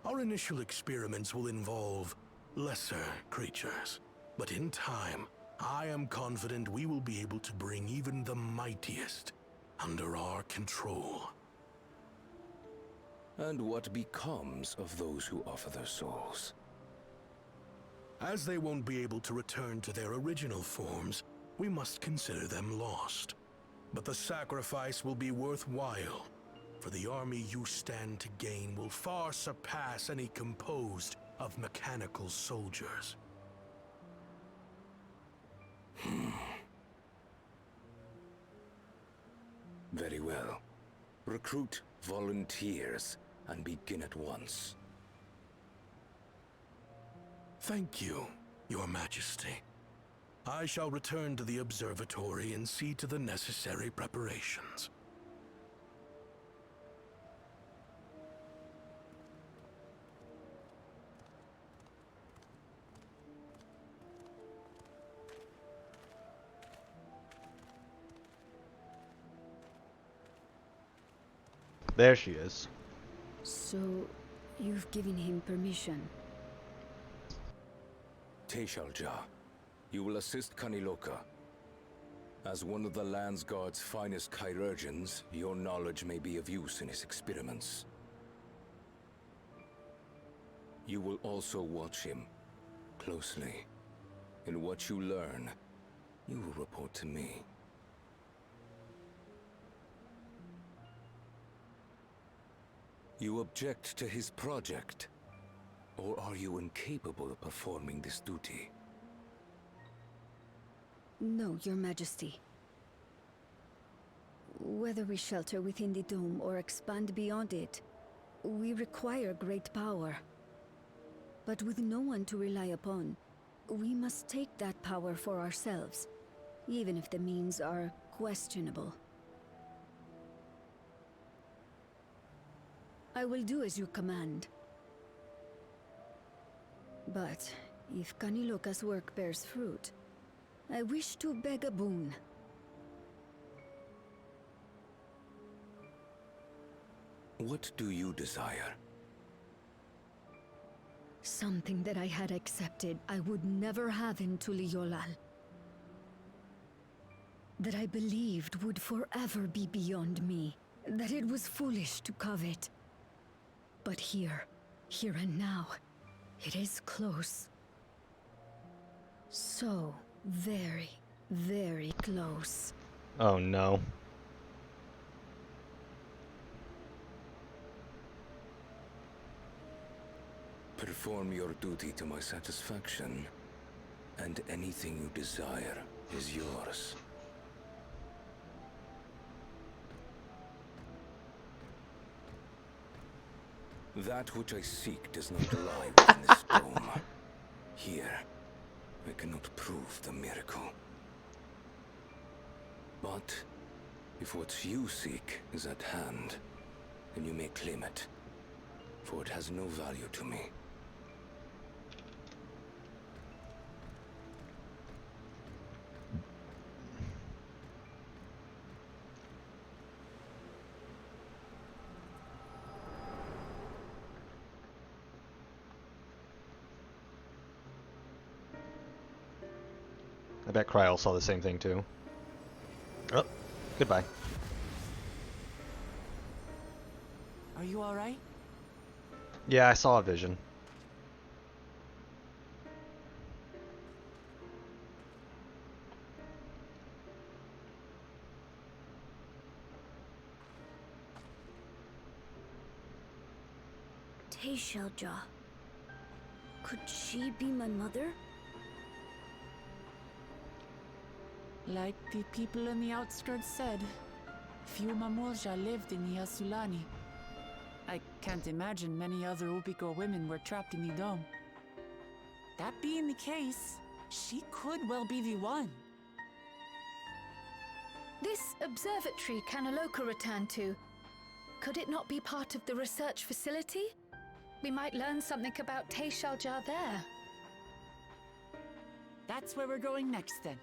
Speaker 2: our initial experiments will involve lesser creatures. But in time, I am confident we will be able to bring even the mightiest under our control.
Speaker 9: And what becomes of those who offer their souls?
Speaker 2: As they won't be able to return to their original forms, we must consider them lost. But the sacrifice will be worthwhile, for the army you stand to gain will far surpass any composed of mechanical soldiers.
Speaker 9: Very well. Recruit volunteers and begin at once.
Speaker 2: Thank you, Your Majesty. I shall return to the observatory and see to the necessary preparations.
Speaker 1: There she is.
Speaker 10: So, you've given him permission?
Speaker 9: Teshalja, you will assist Kaniloka. As one of the Lands Guard's finest chirurgeons, your knowledge may be of use in his experiments. You will also watch him closely. In what you learn, you will report to me. You object to his project? Or are you incapable of performing this duty?
Speaker 10: No, Your Majesty. Whether we shelter within the dome or expand beyond it, we require great power. But with no one to rely upon, we must take that power for ourselves, even if the means are questionable. I will do as you command. But if Kaniloka's work bears fruit, I wish to beg a boon.
Speaker 9: What do you desire?
Speaker 10: Something that I had accepted I would never have in Tuliolal. That I believed would forever be beyond me. That it was foolish to covet. But here and now, it is close. So very, very close.
Speaker 1: Oh no.
Speaker 9: Perform your duty to my satisfaction, and anything you desire is yours. That which I seek does not lie within this dome. Here, I cannot prove the miracle. But if what you seek is at hand, then you may claim it, for it has no value to me.
Speaker 1: I bet Kryl saw the same thing too. Oh, goodbye.
Speaker 6: Are you alright?
Speaker 1: Yeah, I saw a vision.
Speaker 10: Teishelja. Could she be my mother?
Speaker 6: Like the people in the outskirts said, few Mamulja lived in the Yasulani. I can't imagine many other Ubigo women were trapped in the dome. That being the case, she could well be the one.
Speaker 8: This observatory Kanaloka returned to, could it not be part of the research facility? We might learn something about Teishelja there.
Speaker 6: That's where we're going next then.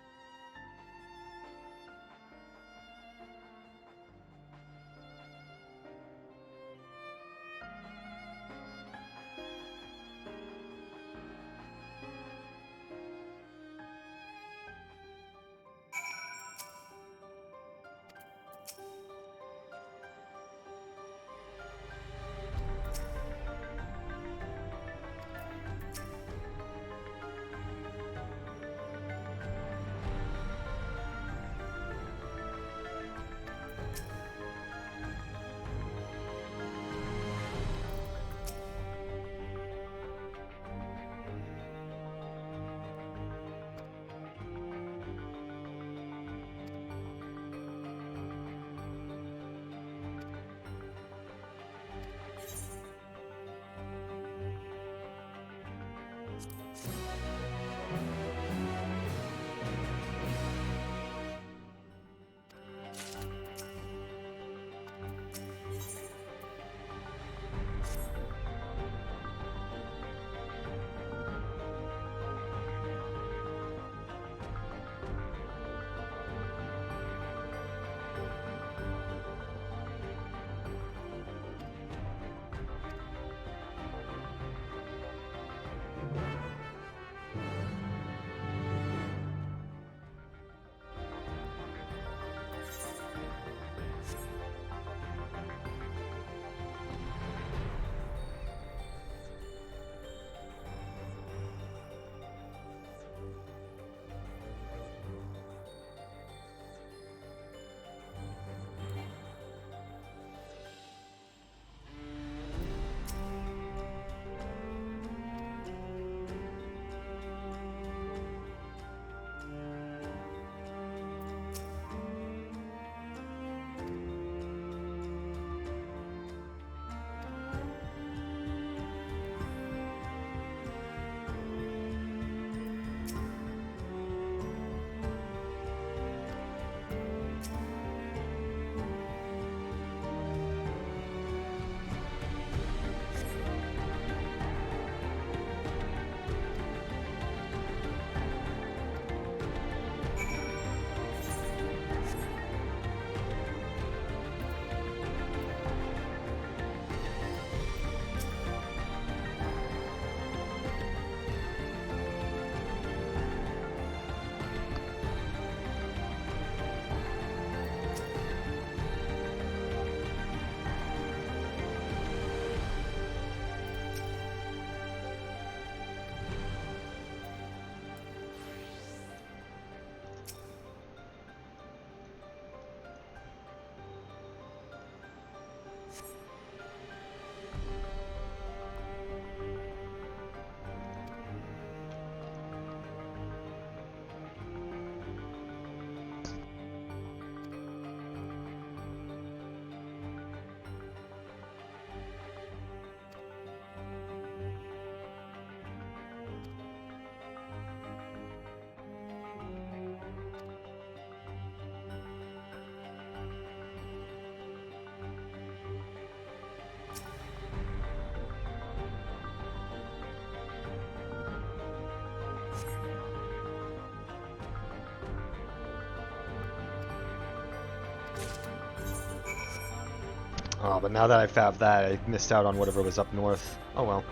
Speaker 1: Oh, but now that I found that, I missed out on whatever was up north. Oh well.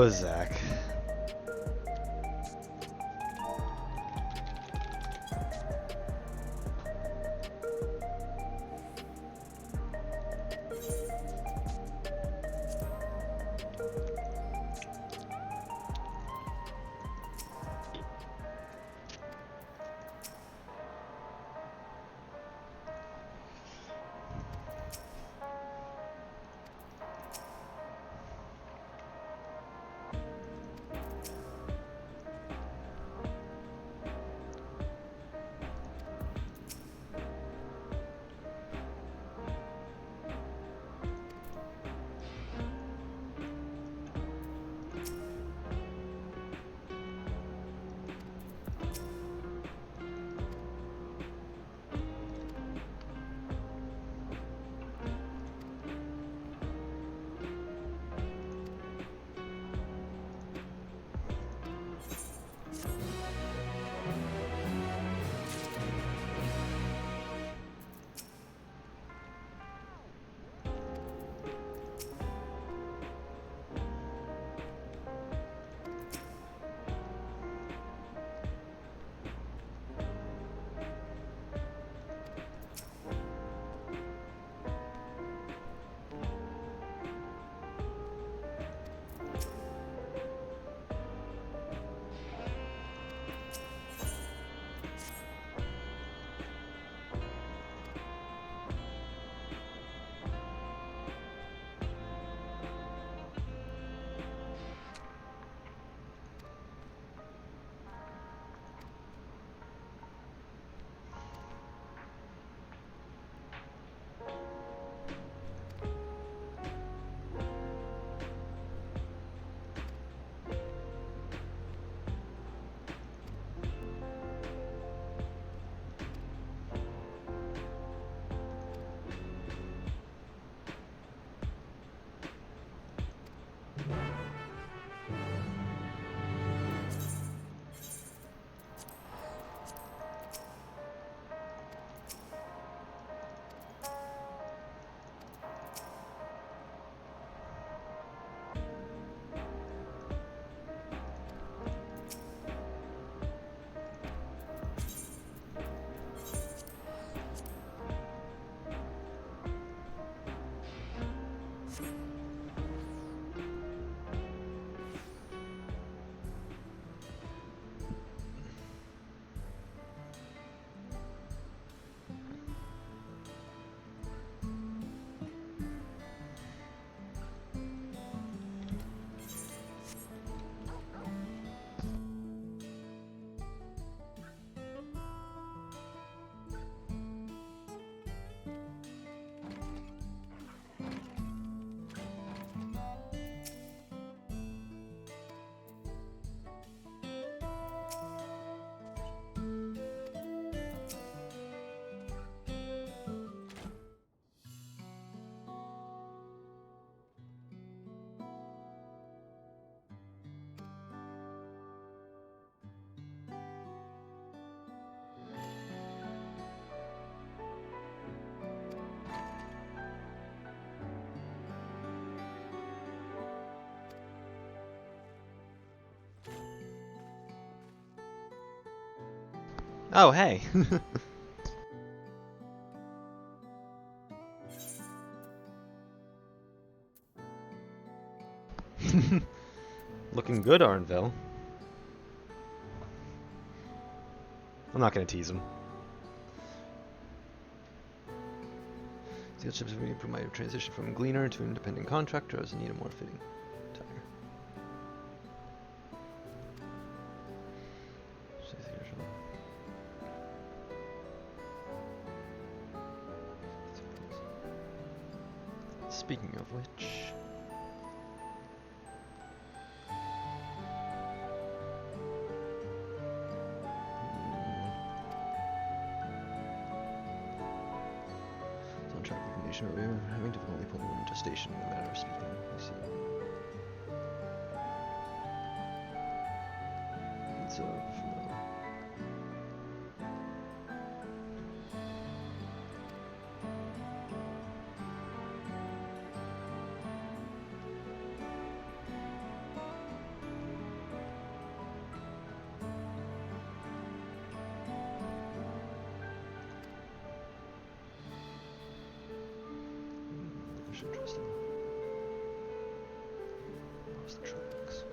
Speaker 1: Oh, Zach. Oh, hey. Looking good, Arnville. I'm not gonna tease him. Steel ships will provide a transition from gleaner to independent contractor as need a more fitting tire. Speaking of which... Soundtrack recommendation earlier. Having difficulty pulling them into station in a matter of speaking. I see. It's much interest in most of the tropics.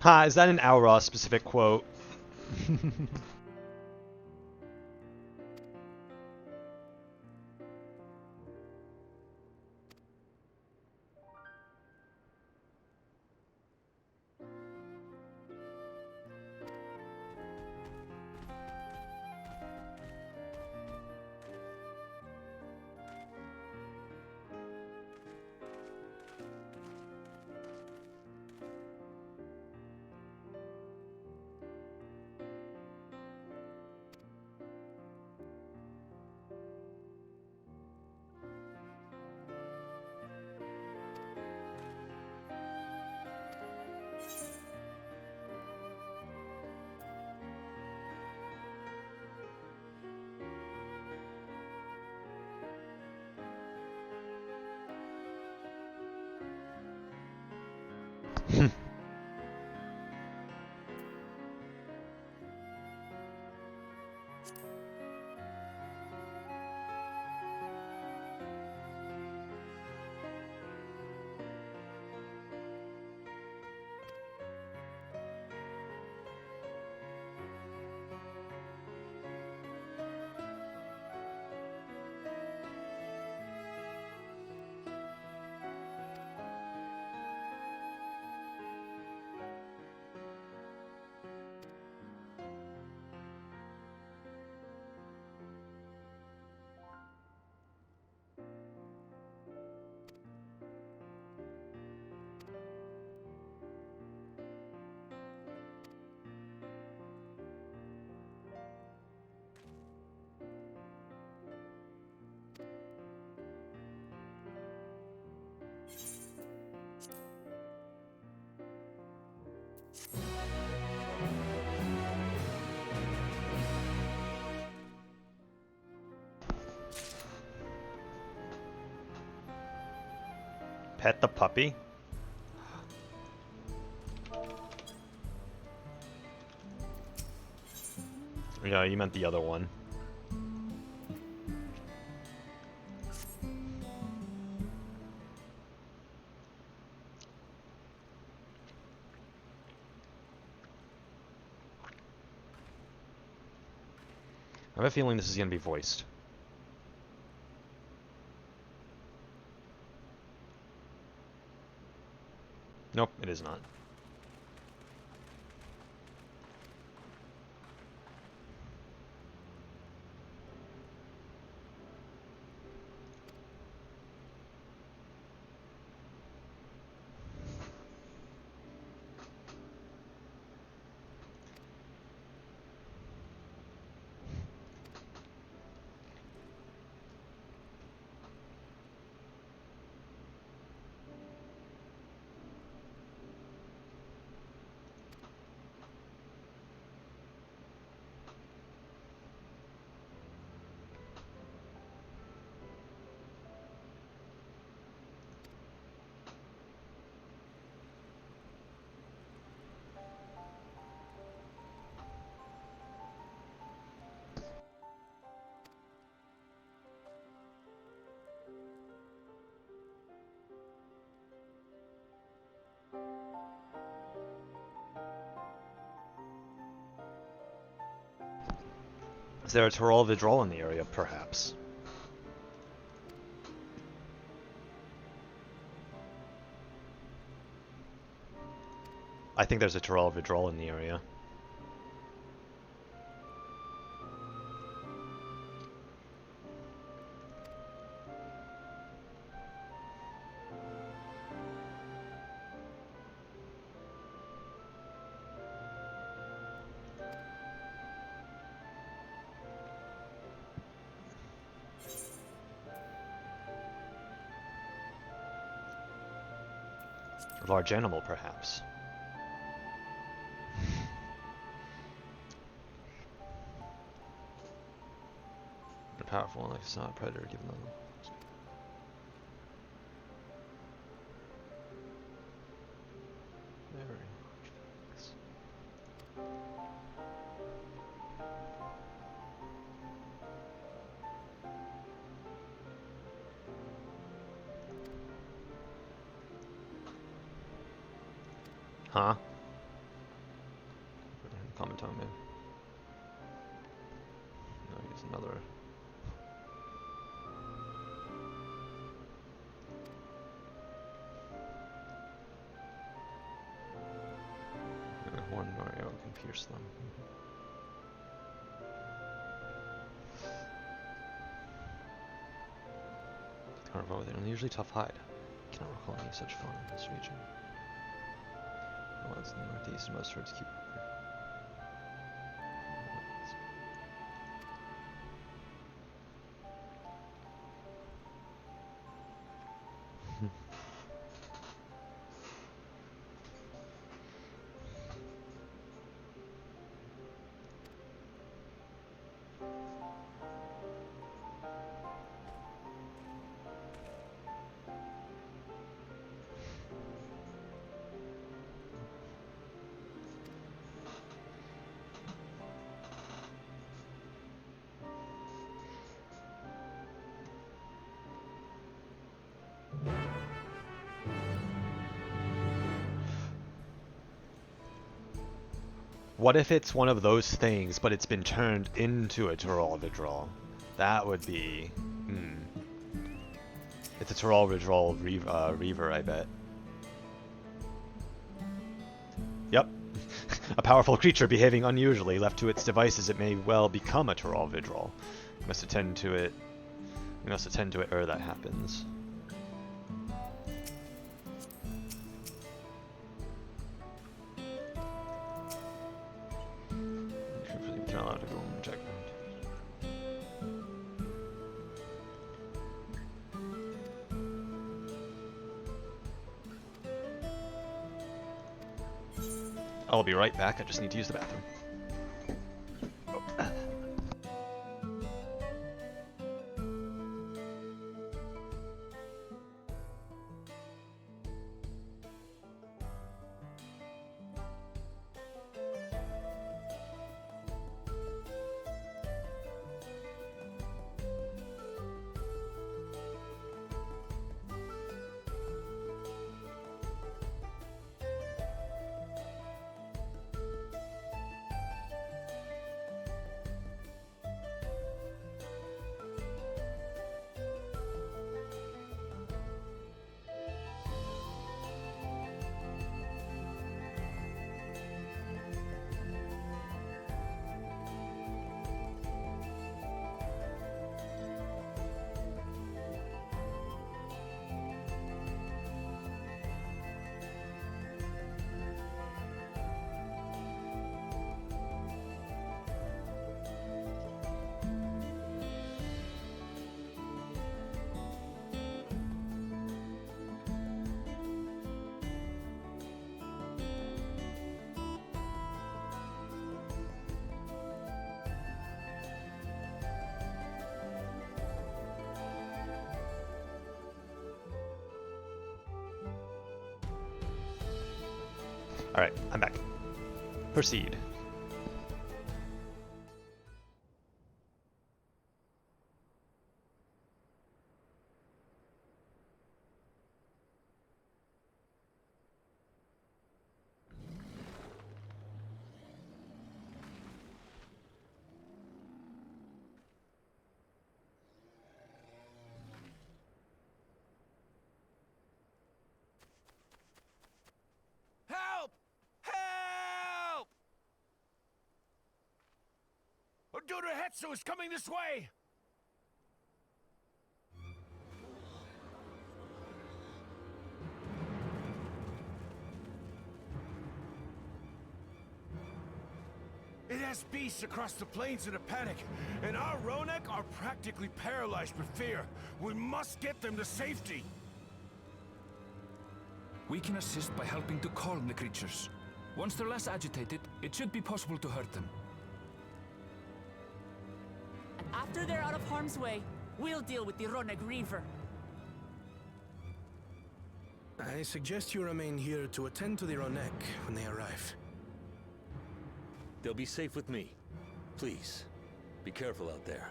Speaker 1: Ha, is that an Aura specific quote? Pet the puppy? Yeah, you meant the other one. I have a feeling this is going to be voiced. Nope, it is not. Is there a Tyrol Vidrol in the area, perhaps? I think there's a Tyrol Vidrol in the area. A large animal, perhaps. A powerful one, like it's not a predator, given the... Very large fangs. Huh? Comment on maybe. No, he's another. One arrow can pierce them. Carnival with an unusually tough hide. Cannot recall any such fauna in this region. Well, it's in the northeast, and most herds keep. What if it's one of those things, but it's been turned into a Tyrol Vidrol? That would be... It's a Tyrol Vidrol Reaver, I bet. Yep. A powerful creature behaving unusually. Left to its devices, it may well become a Tyrol Vidrol. We must attend to it. We must attend to it ere that happens. You're not allowed to go and check. I'll be right back. I just need to use the bathroom. Alright, I'm back. Proceed.
Speaker 2: Help! Help! Odorahetsu is coming this way! It has beasts across the plains in a panic, and our Ronek are practically paralyzed with fear. We must get them to safety.
Speaker 11: We can assist by helping to calm the creatures. Once they're less agitated, it should be possible to hurt them.
Speaker 6: And after they're out of harm's way, we'll deal with the Ronek Reaver.
Speaker 2: I suggest you remain here to attend to the Ronek when they arrive.
Speaker 9: They'll be safe with me. Please, be careful out there.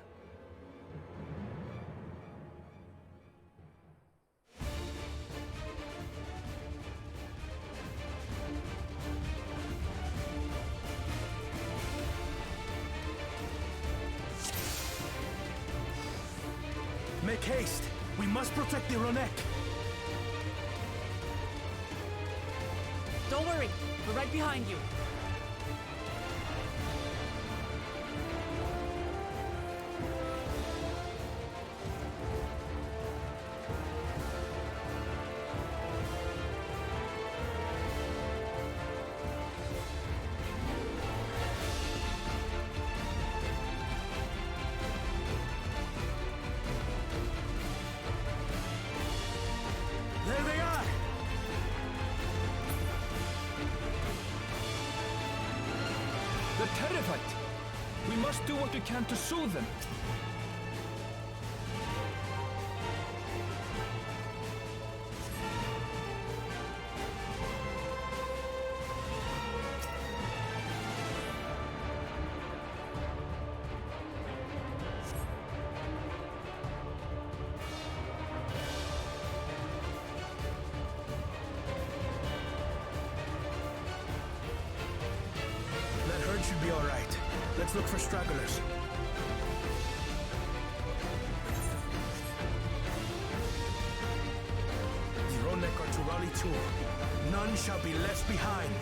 Speaker 2: Make haste! We must protect the Ronek!
Speaker 6: Don't worry, we're right behind you.
Speaker 2: There they are!
Speaker 11: They're terrified. We must do what we can to soothe them.
Speaker 2: That herd should be all right. Let's look for stragglers. The Ronek are to rally too. None shall be left behind.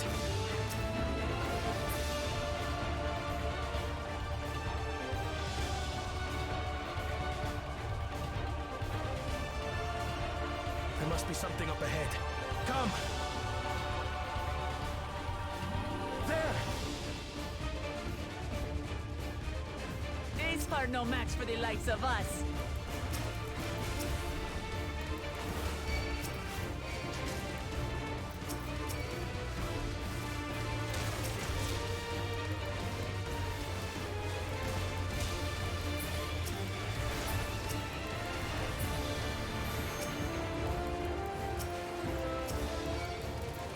Speaker 2: There must be something up ahead. Come! There!
Speaker 6: These are no match for the likes of us.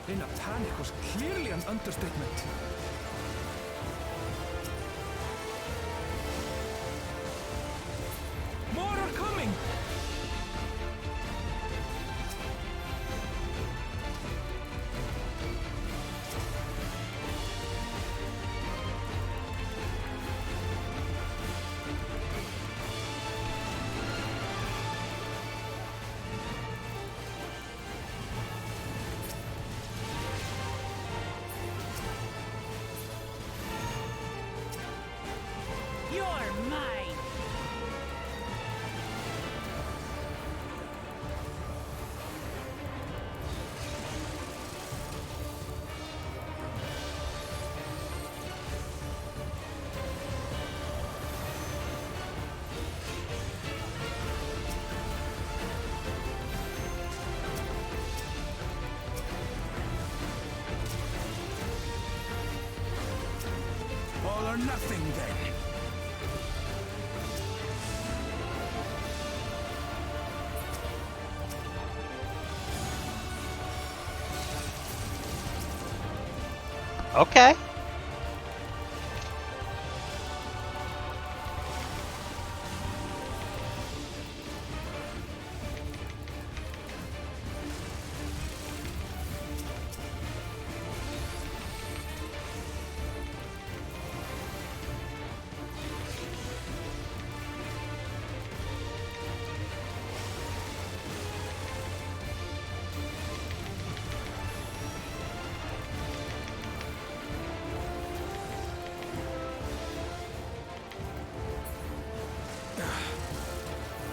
Speaker 11: In a panic was clearly an understatement. More are coming!
Speaker 6: You're mine!
Speaker 2: All or nothing, then.
Speaker 1: Okay.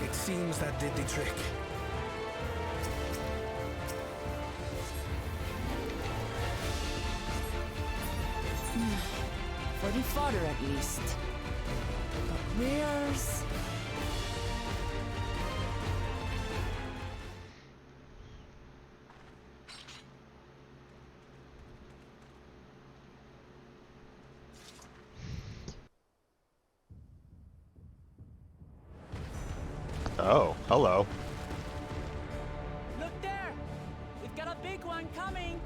Speaker 2: It seems that did the trick.
Speaker 6: For the fodder, at least. But where's...
Speaker 1: Oh, hello.
Speaker 7: Look there! We've got a big one coming!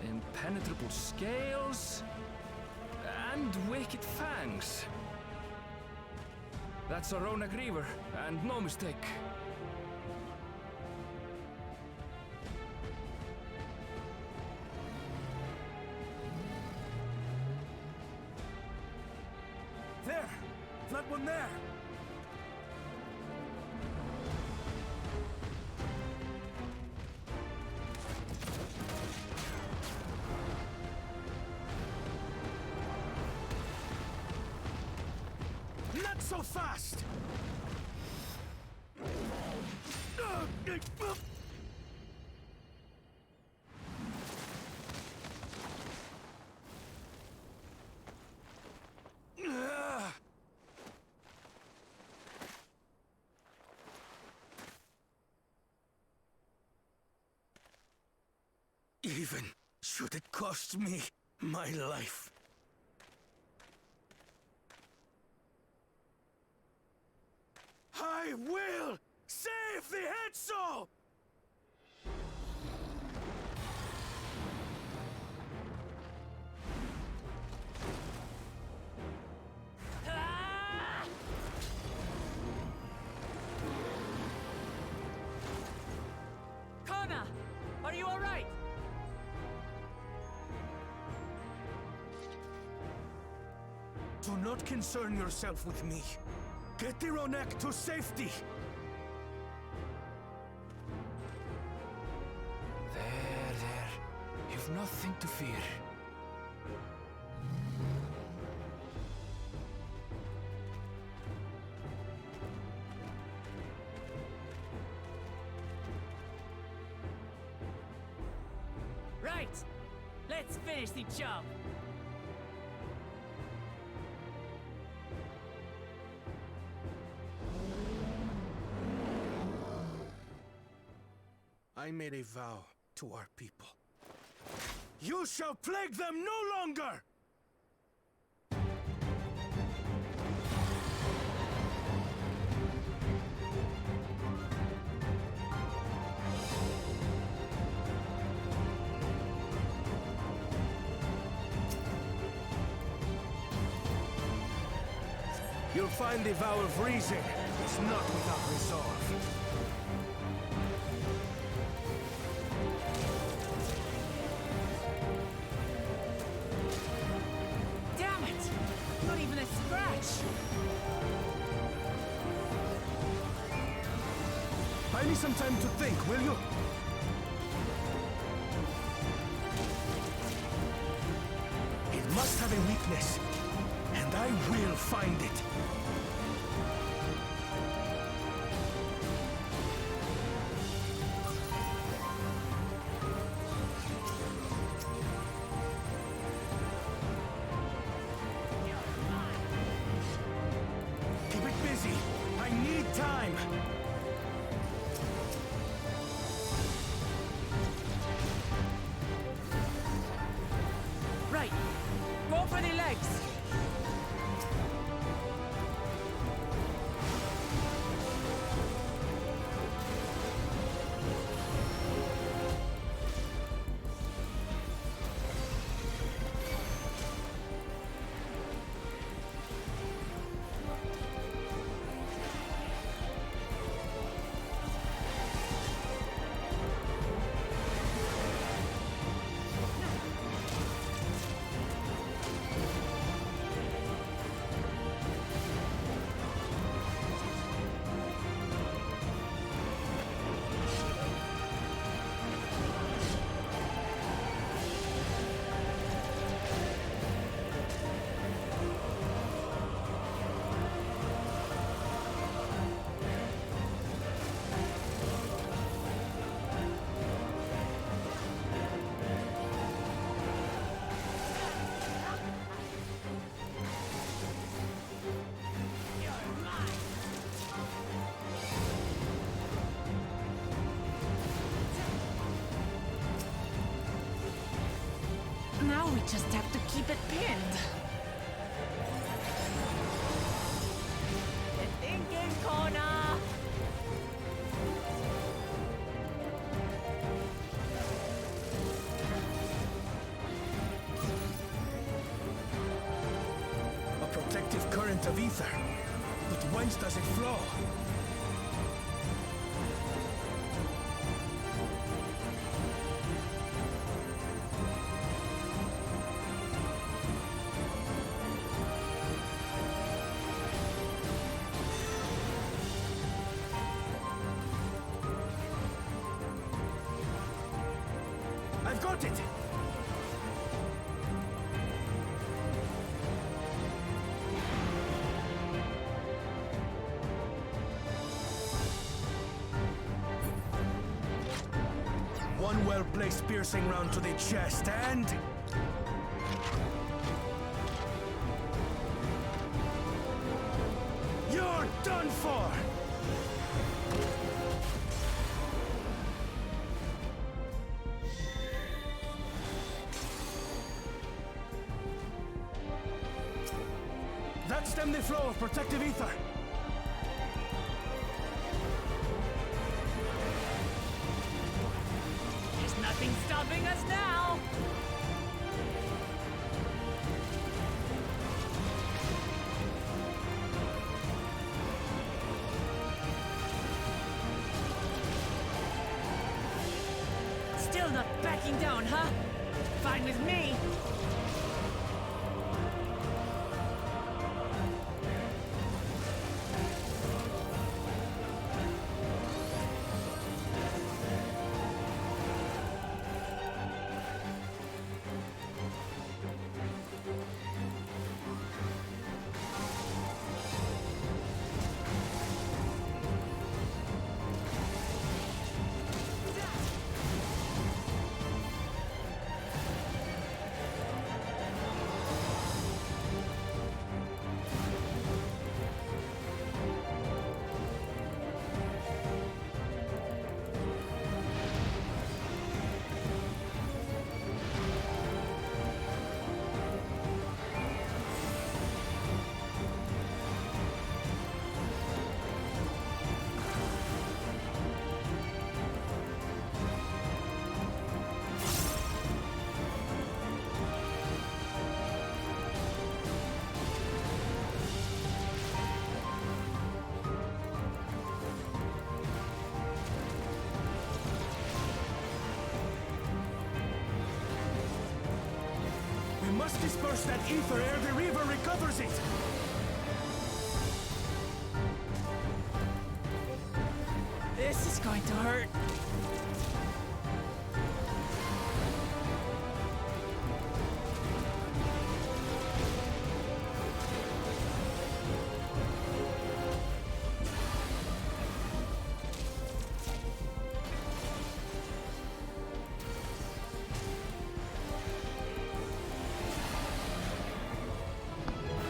Speaker 11: Impenetrable scales and wicked fangs. That's a Ronak Reaver, and no mistake.
Speaker 2: There! That one there! Not so fast! Even should it cost me my life. I will save the Hetzel!
Speaker 7: Kona! Are you alright?
Speaker 2: Do not concern yourself with me. Get the Ronak to safety!
Speaker 11: There. You've nothing to fear.
Speaker 7: Right! Let's finish the job!
Speaker 2: I made a vow to our people. You shall plague them no longer! You'll find the vow of reason is not without resolve.
Speaker 7: Damn it! Not even a scratch!
Speaker 2: Buy me some time to think, will you? It must have a weakness, and I will find it. Keep it busy. I need time.
Speaker 7: Right! Go for the legs!
Speaker 6: Now we just have to keep it pinned.
Speaker 7: Thinking corner!
Speaker 2: A protective current of ether. But whence does it flow? I've got it! One well-placed piercing round to the chest, and... you're done for! That stemmed the flow of protective ether.
Speaker 7: There's nothing stopping us now! Still not backing down, huh? Fine with me!
Speaker 2: We must disperse that ether ere the river recovers it!
Speaker 7: This is going to hurt.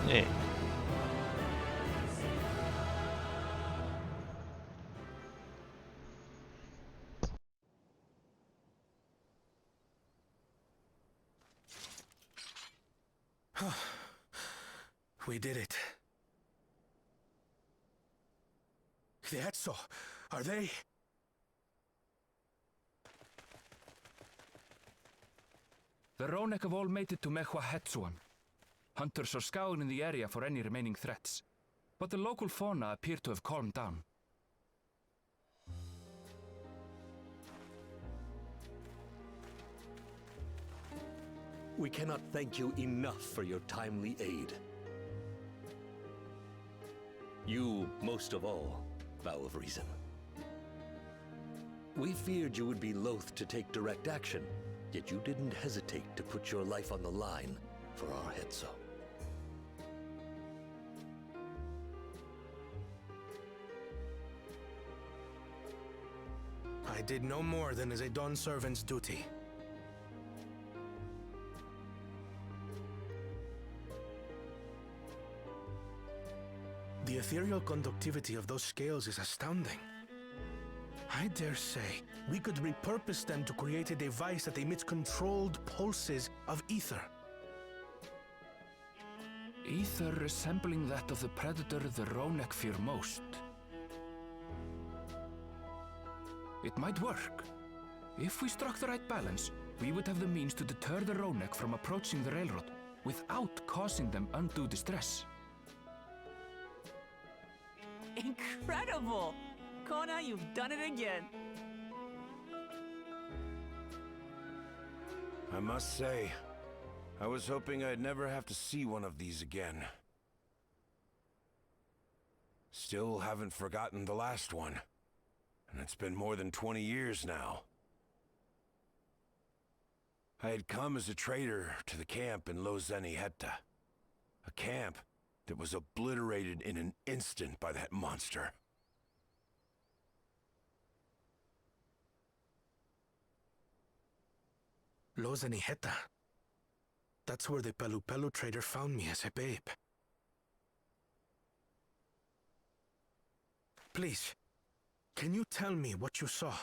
Speaker 1: Yeah.
Speaker 2: We did it. The Etso, are they?
Speaker 11: The Ronek have all made it to Mehua Hetsuan. Hunters are scouring the area for any remaining threats, but the local fauna appear to have calmed down.
Speaker 12: We cannot thank you enough for your timely aid. You, most of all, Vow of Reason. We feared you would be loath to take direct action, yet you didn't hesitate to put your life on the line for our Hetso.
Speaker 2: I did no more than is a Dawn servant's duty. The ethereal conductivity of those scales is astounding.
Speaker 13: I dare say we could repurpose them to create a device that emits controlled pulses of ether.
Speaker 11: Ether resembling that of the predator the Ronek fear most. It might work. If we struck the right balance, we would have the means to deter the Ronek from approaching the railroad without causing them undue distress.
Speaker 7: Incredible! Kona, you've done it again.
Speaker 14: I must say, I was hoping I'd never have to see one of these again. Still haven't forgotten the last one. And it's been more than 20 years now. I had come as a trader to the camp in Lozeni-Hetta. A camp that was obliterated in an instant by that monster.
Speaker 13: Lozeni-Hetta. That's where the Pelu trader found me as a babe. Please, can you tell me what you saw?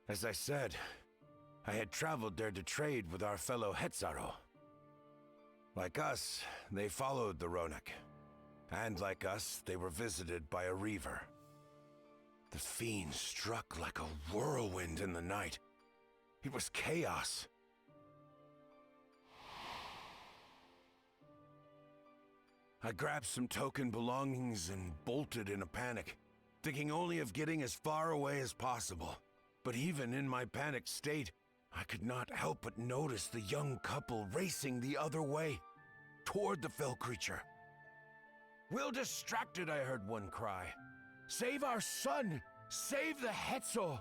Speaker 14: As I said, I had traveled there to trade with our fellow Hetzaro. Like us, they followed the Ronek. And like us, they were visited by a reaver. The fiend struck like a whirlwind in the night. It was chaos. I grabbed some token belongings and bolted in a panic, thinking only of getting as far away as possible. But even in my panicked state, I could not help but notice the young couple racing the other way, toward the fell creature. "We're distracted," I heard one cry. "Save our son! Save the Hetzo!"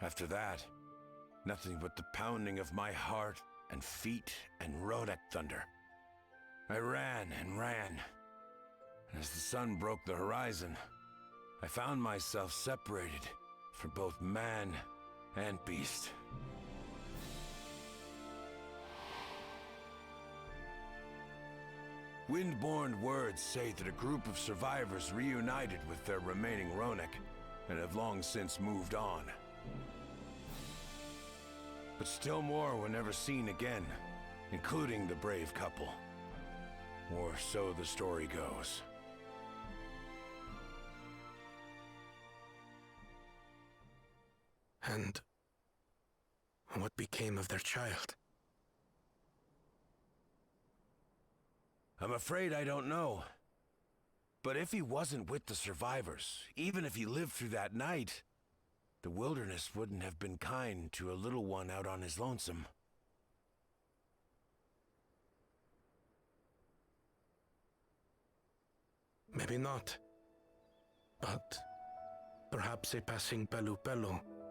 Speaker 14: After that, nothing but the pounding of my heart and feet and Ronek thunder. I ran and ran, and as the sun broke the horizon, I found myself separated from both man and beast. Windborne words say that a group of survivors reunited with their remaining Ronek and have long since moved on. But still more were never seen again, including the brave couple. Or so the story goes.
Speaker 13: And what became of their child?
Speaker 14: I'm afraid I don't know. But if he wasn't with the survivors, even if he lived through that night, the wilderness wouldn't have been kind to a little one out on his lonesome.
Speaker 13: Maybe not. But perhaps a passing Pelu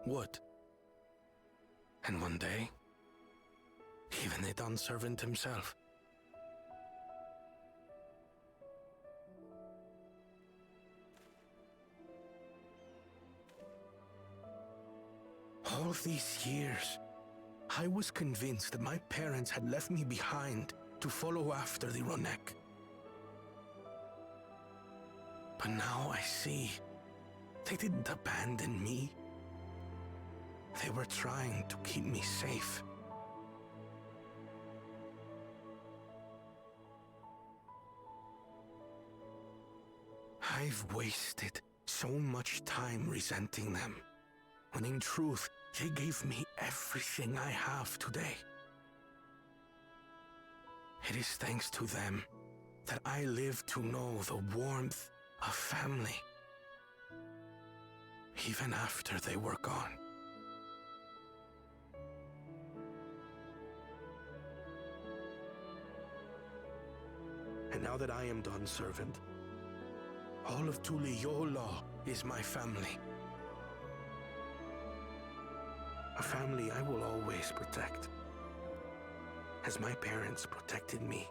Speaker 13: would. And one day, even a Dawn servant himself. All these years, I was convinced that my parents had left me behind to follow after the Ronek. But now I see, they didn't abandon me. They were trying to keep me safe. I've wasted so much time resenting them, when in truth, they gave me everything I have today. It is thanks to them that I live to know the warmth of family, even after they were gone. And now that I am Dawn servant, all of Tuliyola is my family. A family I will always protect, as my parents protected me.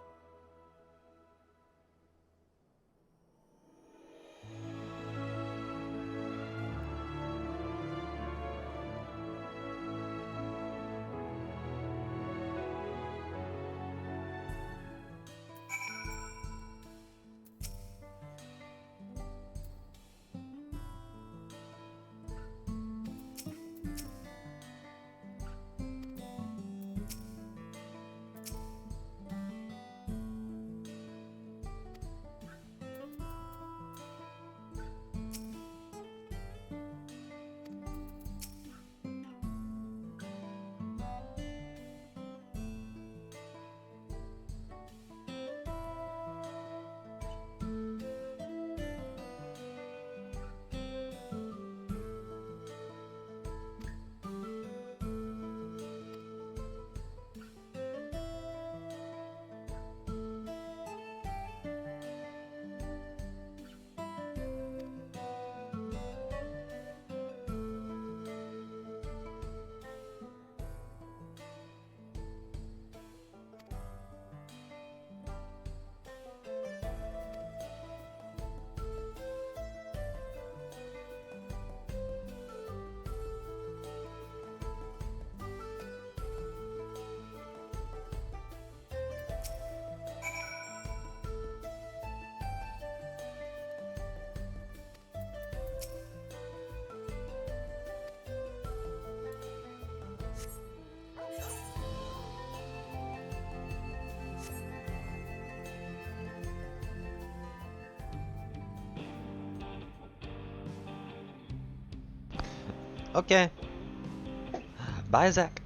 Speaker 1: Okay. Bye, Zach.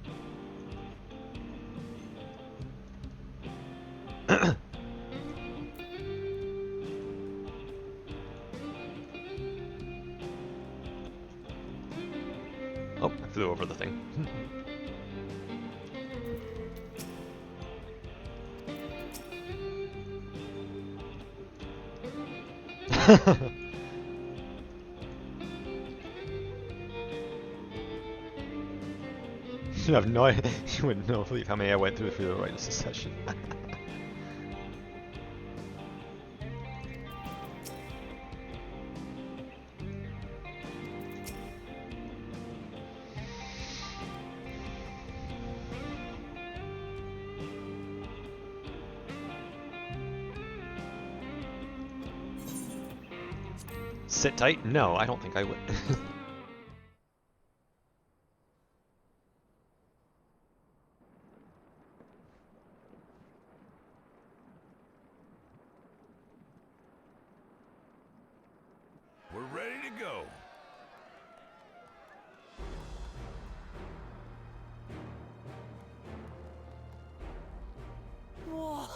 Speaker 1: Oh, I flew over the thing. You have no idea. You wouldn't know believe how many I went through the right in succession. Sit tight? No, I don't think I would.
Speaker 14: We're ready to go.
Speaker 7: Whoa!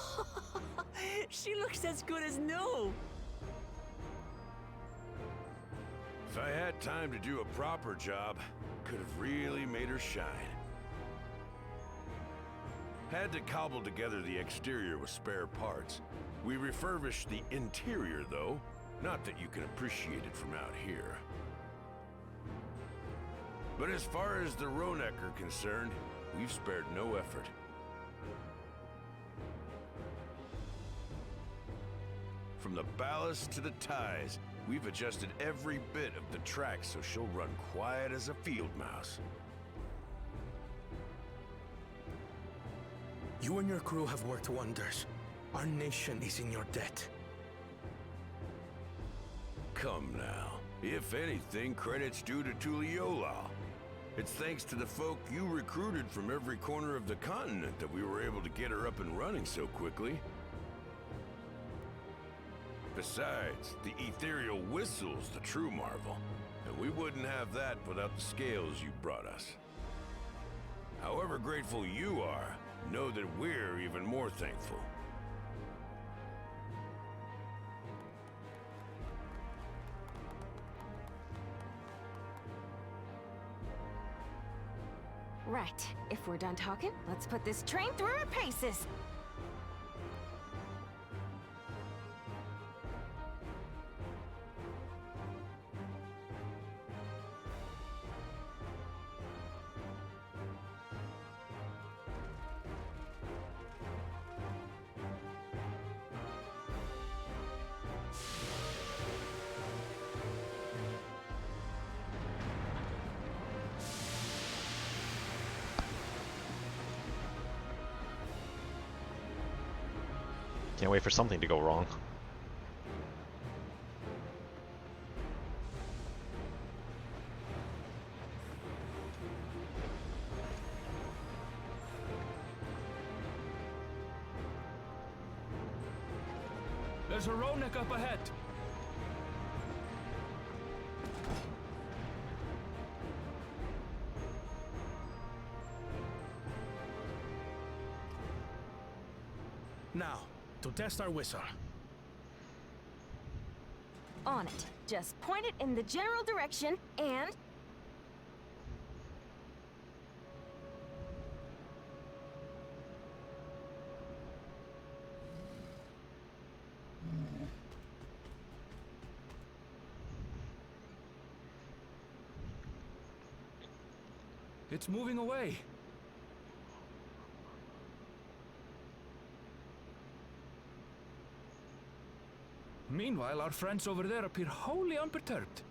Speaker 7: She looks as good as new!
Speaker 14: If I had time to do a proper job, could have really made her shine. Had to cobble together the exterior with spare parts. We refurbished the interior, though. Not that you can appreciate it from out here. But as far as the Ronek are concerned, we've spared no effort. From the ballast to the ties, we've adjusted every bit of the track so she'll run quiet as a field mouse.
Speaker 13: You and your crew have worked wonders. Our nation is in your debt.
Speaker 14: Come now. If anything, credit's due to Tuliyola. It's thanks to the folk you recruited from every corner of the continent that we were able to get her up and running so quickly. Besides, the ethereal whistle's the true marvel, and we wouldn't have that without the scales you brought us. However grateful you are, know that we're even more thankful.
Speaker 15: Right. If we're done talking, let's put this train through her paces.
Speaker 1: Can't wait for something to go wrong.
Speaker 11: There's a Ronek up ahead. Now, to test our whistle.
Speaker 15: On it. Just point it in the general direction and...
Speaker 11: It's moving away. Meanwhile, our friends over there appear wholly unperturbed.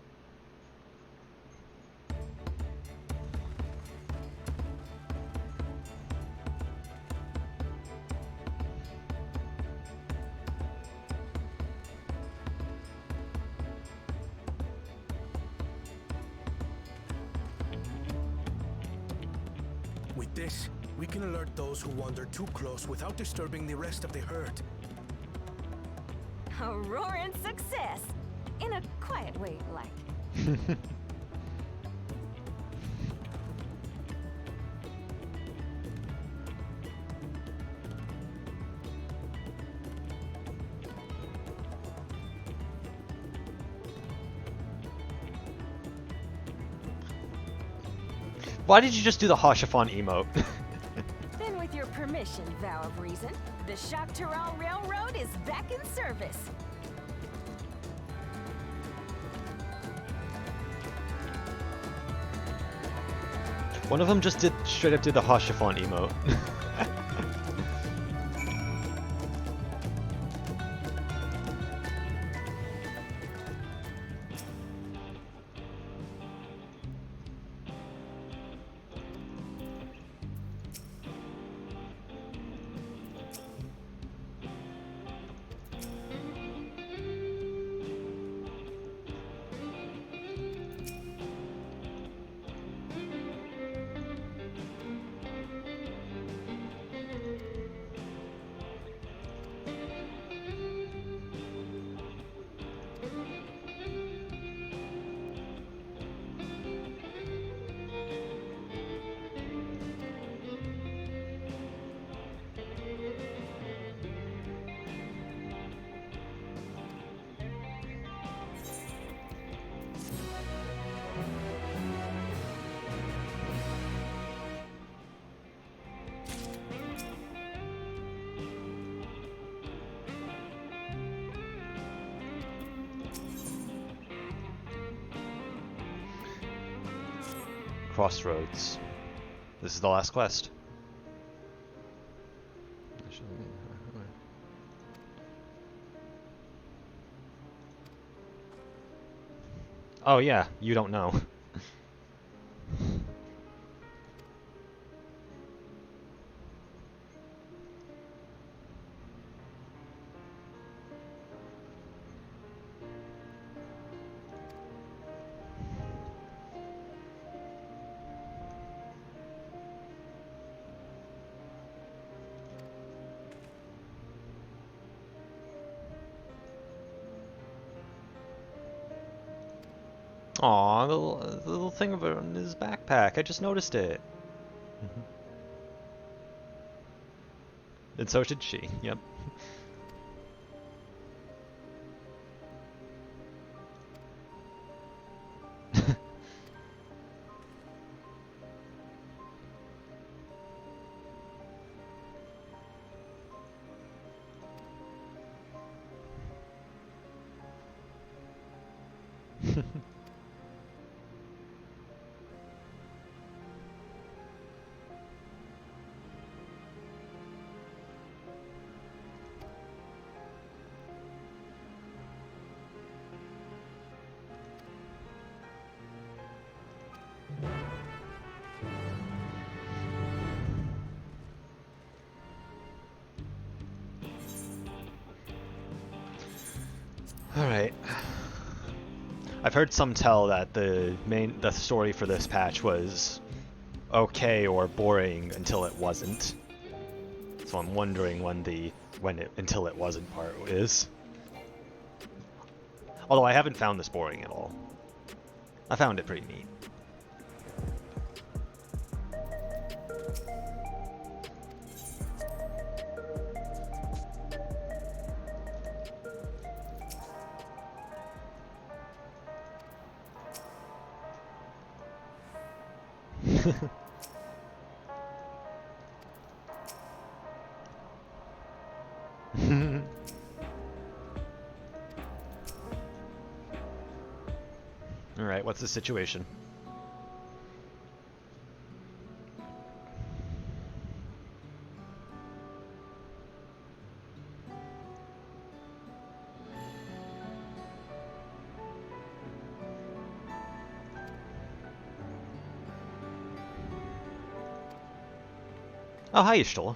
Speaker 13: With this, we can alert those who wander too close without disturbing the rest of the herd.
Speaker 15: A roaring success! In a quiet way, like.
Speaker 1: Why did you just do the Hashafon emote?
Speaker 15: Then with your permission, Vow of Reason, the Shaktaral Railroad is back in service.
Speaker 1: One of them just did straight up did the Hashafon emote. Crossroads. This is the last quest. Oh yeah, you don't know. Aw, the little thing of it in his backpack. I just noticed it. And so did she. Yep. Alright. I've heard some tell that the story for this patch was okay or boring until it wasn't. So I'm wondering when until it wasn't part is. Although I haven't found this boring at all. I found it pretty neat. Alright, what's the situation? Oh, hi, Ishtola.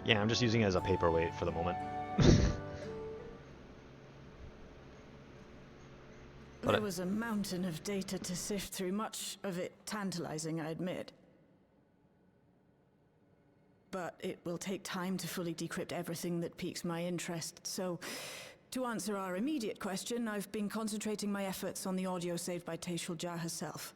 Speaker 1: Yeah, I'm just using it as a paperweight for the moment.
Speaker 16: There was a mountain of data to sift through, much of it tantalizing, I admit. But it will take time to fully decrypt everything that piques my interest, so to answer our immediate question, I've been concentrating my efforts on the audio saved by Teishulja herself.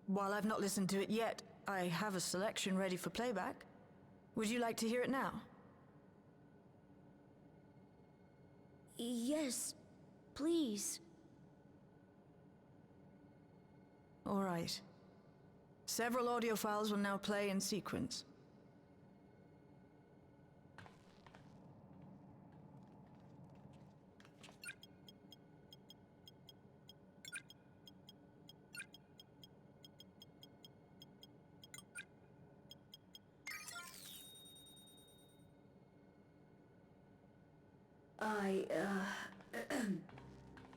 Speaker 16: While I've not listened to it yet, I have a selection ready for playback. Would you like to hear it now?
Speaker 3: Yes, please.
Speaker 16: All right. Several audio files will now play in sequence.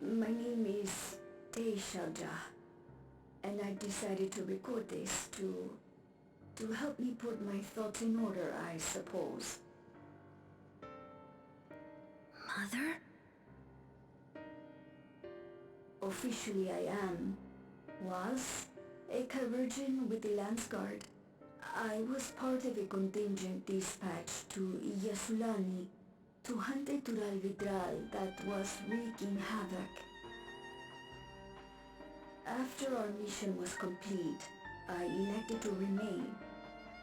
Speaker 3: My name is Teishulja, and I decided to record this to help me put my thoughts in order, I suppose.
Speaker 10: Mother?
Speaker 3: Officially I was a Chirurgeon with the Lance Guard. I was part of a contingent dispatched to Yasulani to hunt a Tural Vidral that was wreaking havoc. After our mission was complete, I elected to remain.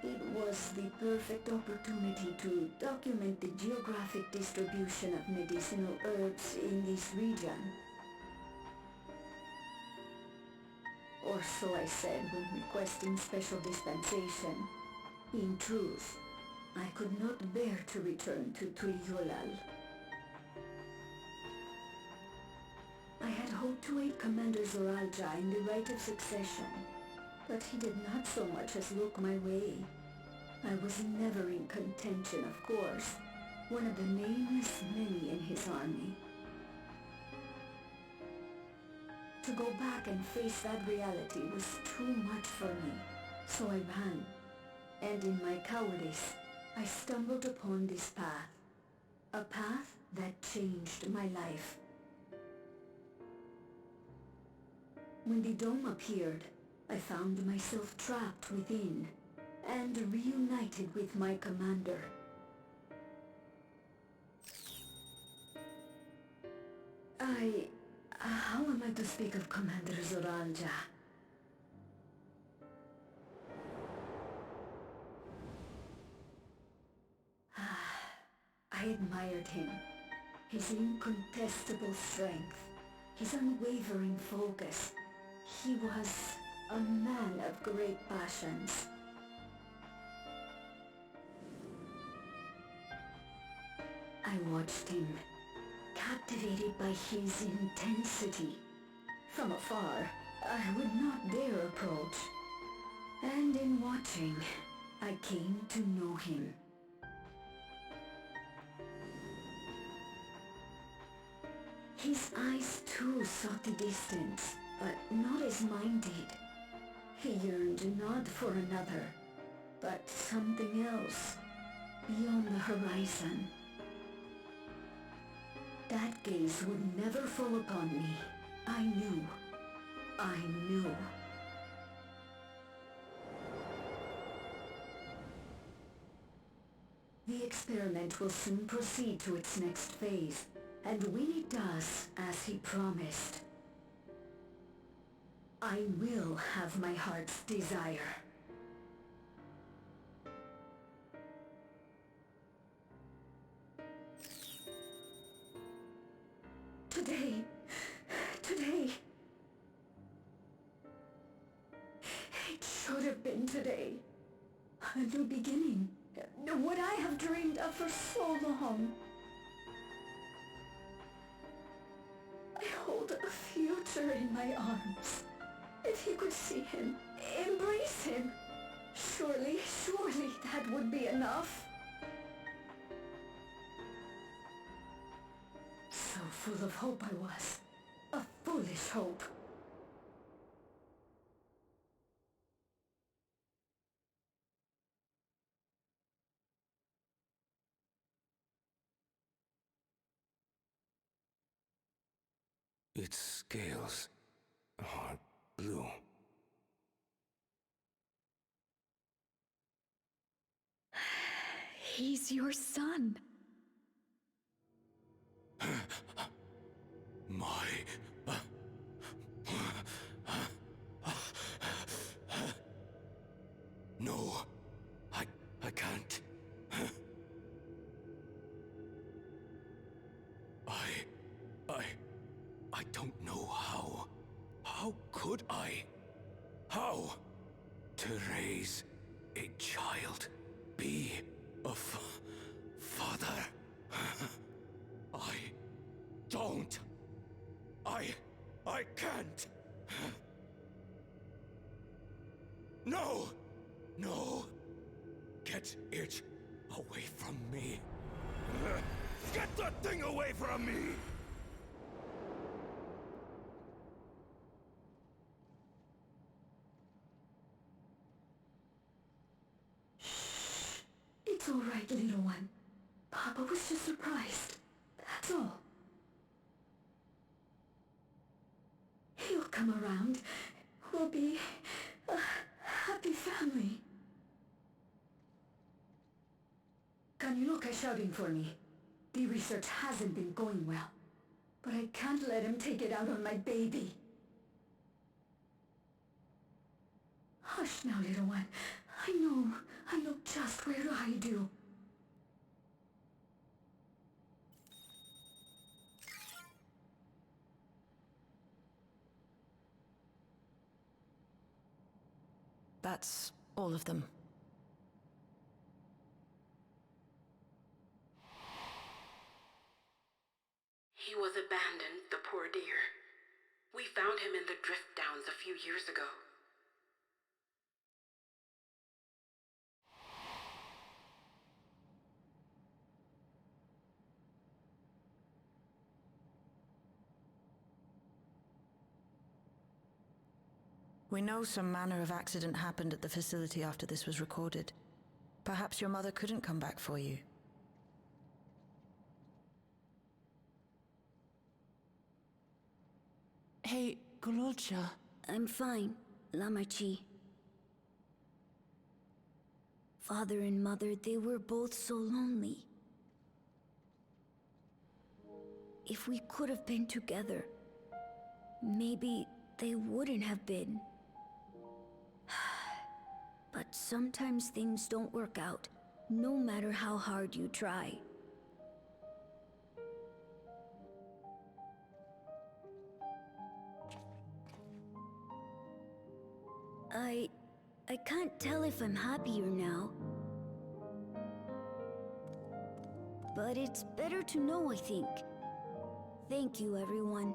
Speaker 3: It was the perfect opportunity to document the geographic distribution of medicinal herbs in this region. Or so I said when requesting special dispensation. In truth, I could not bear to return to Turyulal. I had hoped to aid Commander Zoralja in the right of succession, but he did not so much as look my way. I was never in contention, of course, one of the nameless many in his army. To go back and face that reality was too much for me, so I ran, and in my cowardice, I stumbled upon this path, a path that changed my life. When the dome appeared, I found myself trapped within, and reunited with my commander. How am I to speak of Commander Zoralja? I admired him. His incontestable strength, his unwavering focus. He was a man of great passions. I watched him, captivated by his intensity. From afar, I would not dare approach. And in watching, I came to know him. His eyes too sought the distance, but not as mine did. He yearned not for another, but something else, beyond the horizon. That gaze would never fall upon me. I knew. The experiment will soon proceed to its next phase, and when it does, as he promised, I will have my heart's desire. Today. It should have been today. A new beginning. What I have dreamed of for so long. I hold a future in my arms. If he could see him, embrace him, surely that would be enough.
Speaker 5: So full of hope I was. A foolish hope.
Speaker 9: Its scales are blue.
Speaker 10: He's your son.
Speaker 9: My... No, I can't. I don't know how. How could I? How? To raise a child, be a father. I don't. I can't. No! No! Get it away from me. Get that thing away from me!
Speaker 5: It's all right, little one. Papa was just surprised. That's all. He'll come around. We'll be a happy family. Kaniloka's shouting for me. The research hasn't been going well. But I can't let him take it out on my baby. Hush now, little one. I know just where to hide you.
Speaker 16: That's all of them.
Speaker 17: He was abandoned, the poor dear. We found him in the drift downs a few years ago.
Speaker 16: We know some manner of accident happened at the facility after this was recorded. Perhaps your mother couldn't come back for you.
Speaker 6: Hey, Gololcha.
Speaker 10: I'm fine, Lamarchi. Father and mother, they were both so lonely. If we could have been together, maybe they wouldn't have been. But sometimes things don't work out, no matter how hard you try. I can't tell if I'm happier now. But it's better to know, I think. Thank you, everyone.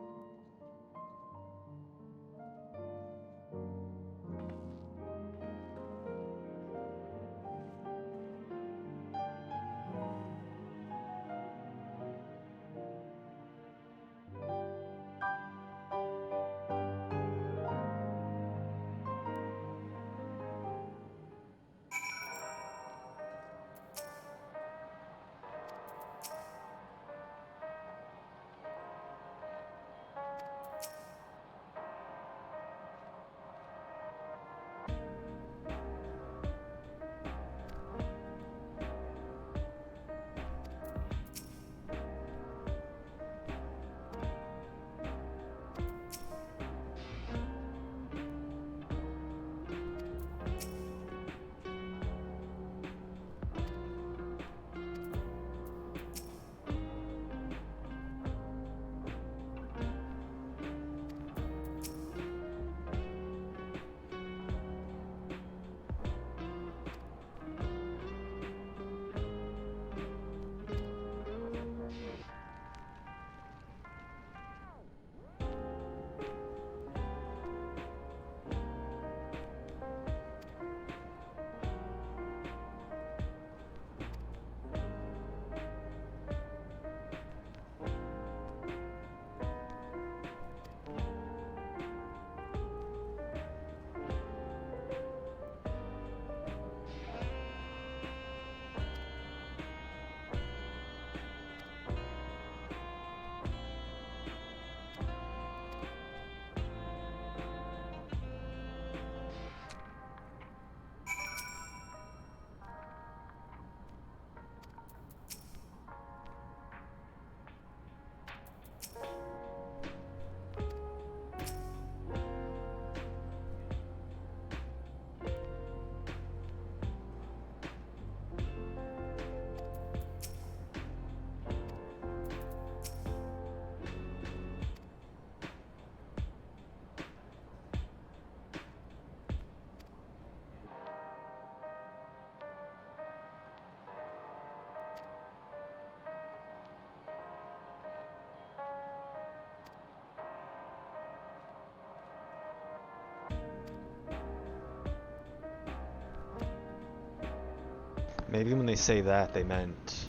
Speaker 1: Maybe when they say that, they meant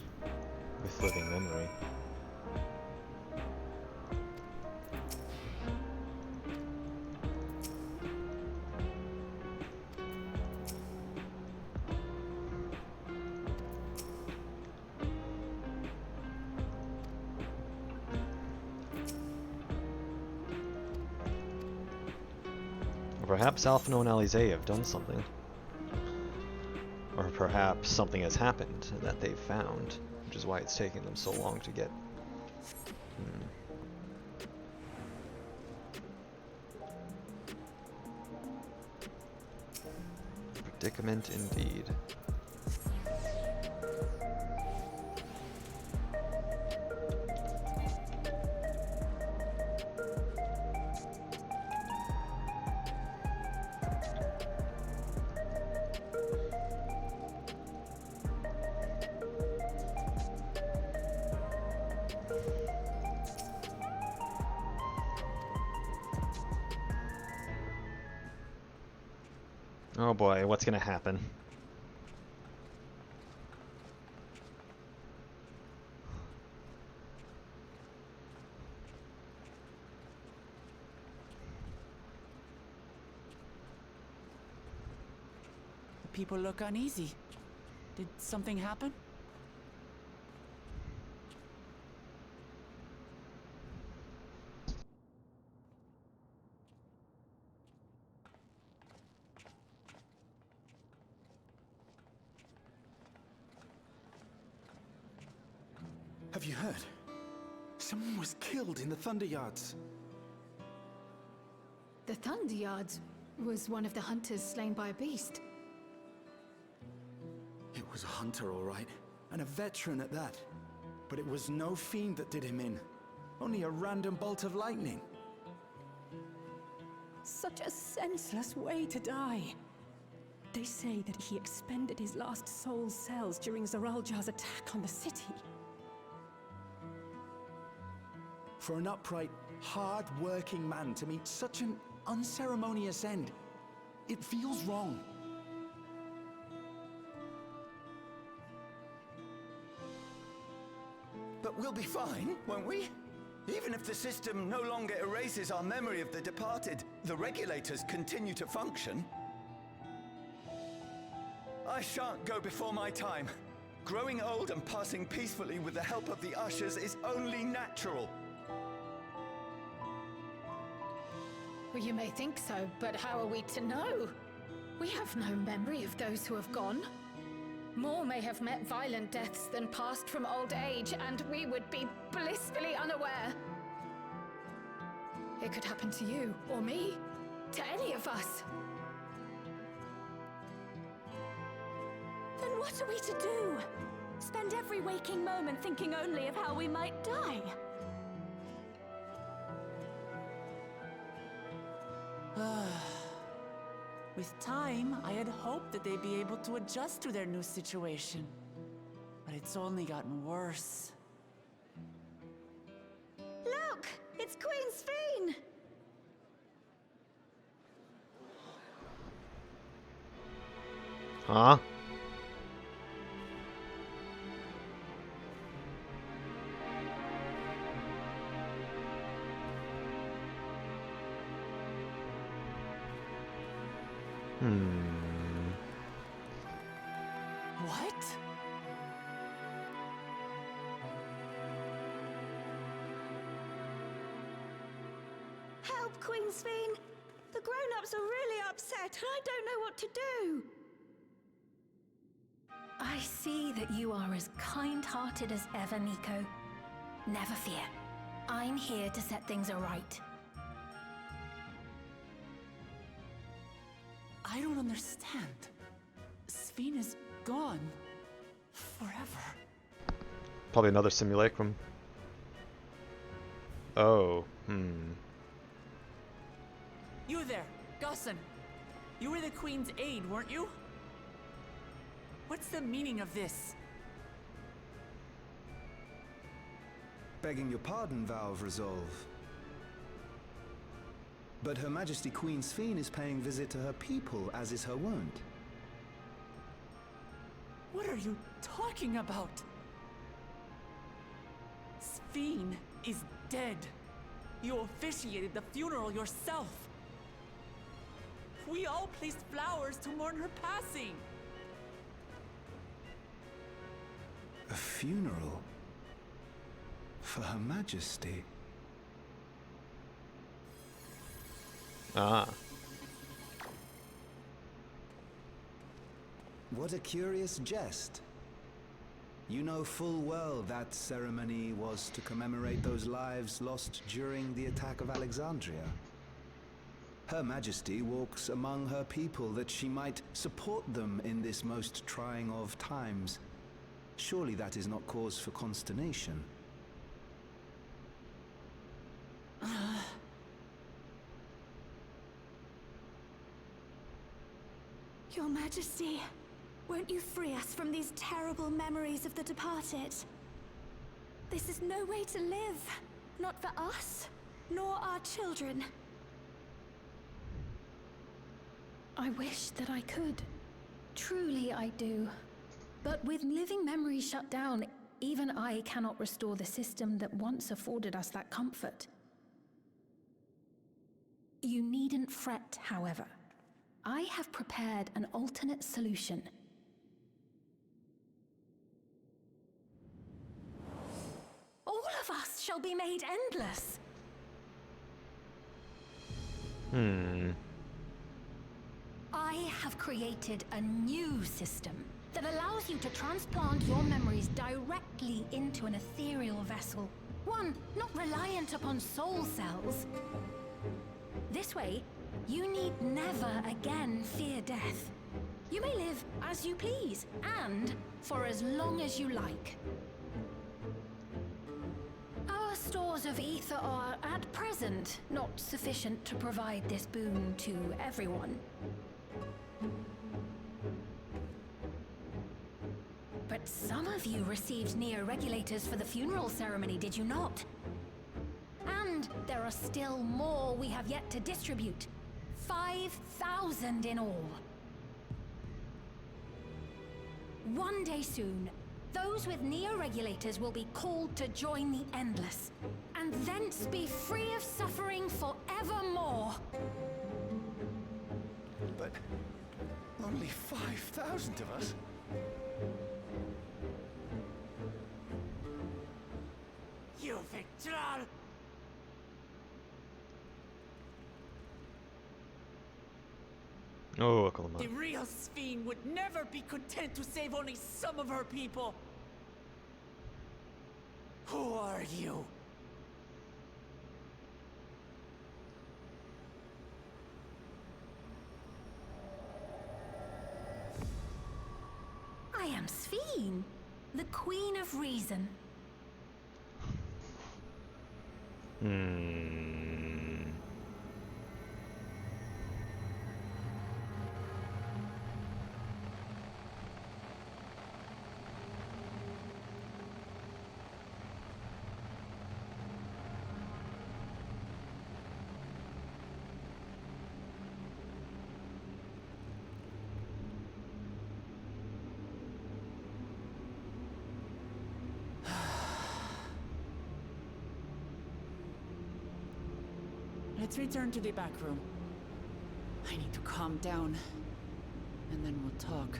Speaker 1: with living memory. Or perhaps Alphino and Alizé have done something. Or perhaps something has happened that they've found, which is why it's taking them so long to get. Predicament indeed. Oh boy, what's gonna happen?
Speaker 6: People look uneasy. Did something happen?
Speaker 18: Have you heard? Someone was killed in the Thunder Yards.
Speaker 8: The Thunder Yards was one of the hunters slain by a beast.
Speaker 18: It was a hunter, all right, and a veteran at that. But it was no fiend that did him in. Only a random bolt of lightning.
Speaker 5: Such a senseless way to die. They say that he expended his last soul cells during Zoraljar's attack on the city.
Speaker 18: For an upright, hard-working man to meet such an unceremonious end, it feels wrong.
Speaker 19: But we'll be fine, won't we? Even if the system no longer erases our memory of the departed, the regulators continue to function. I shan't go before my time. Growing old and passing peacefully with the help of the ushers is only natural.
Speaker 8: Well, you may think so, but how are we to know? We have no memory of those who have gone. More may have met violent deaths than passed from old age, and we would be blissfully unaware. It could happen to you, or me, to any of us.
Speaker 4: Then what are we to do? Spend every waking moment thinking only of how we might die?
Speaker 6: With time, I had hoped that they'd be able to adjust to their new situation. But it's only gotten worse.
Speaker 3: Look! It's Queen Sphene!
Speaker 1: Huh?
Speaker 6: What?
Speaker 3: Help, Queen Sphene! The grown-ups are really upset, and I don't know what to do!
Speaker 8: I see that you are as kind-hearted as ever, Nico. Never fear. I'm here to set things aright.
Speaker 6: I don't understand. Sphene is gone. Forever.
Speaker 1: Probably another simulacrum. Oh,
Speaker 6: You there, Gusson. You were the Queen's aide, weren't you? What's the meaning of this?
Speaker 18: Begging your pardon, Vow of Resolve. But Her Majesty Queen Sphene is paying visit to her people, as is her wont.
Speaker 6: What are you talking about? Sphene is dead. You officiated the funeral yourself. We all placed flowers to mourn her passing.
Speaker 18: A funeral? For Her Majesty?
Speaker 1: Ah.
Speaker 18: What a curious jest. You know full well that ceremony was to commemorate those lives lost during the attack of Alexandria. Her Majesty walks among her people that she might support them in this most trying of times. Surely that is not cause for consternation.
Speaker 4: Your Majesty, won't you free us from these terrible memories of the departed? This is no way to live. Not for us, nor our children.
Speaker 8: I wish that I could. Truly I do. But with living memories shut down, even I cannot restore the system that once afforded us that comfort. You needn't fret, however. I have prepared an alternate solution. All of us shall be made endless. I have created a new system that allows you to transplant your memories directly into an ethereal vessel. One not reliant upon soul cells. This way, you need never again fear death. You may live as you please, and for as long as you like. Our stores of ether are, at present, not sufficient to provide this boon to everyone. But some of you received neo-regulators for the funeral ceremony, did you not? And there are still more we have yet to distribute. 5,000 in all. One day soon, those with neo-regulators will be called to join the Endless, and thence be free of suffering forevermore.
Speaker 19: But only 5,000 of us?
Speaker 7: You Victral!
Speaker 1: Oh, come on.
Speaker 7: The real Sphene would never be content to save only some of her people. Who are you?
Speaker 8: I am Sphene, the Queen of Reason.
Speaker 6: Let's return to the back room. I need to calm down, and then we'll talk.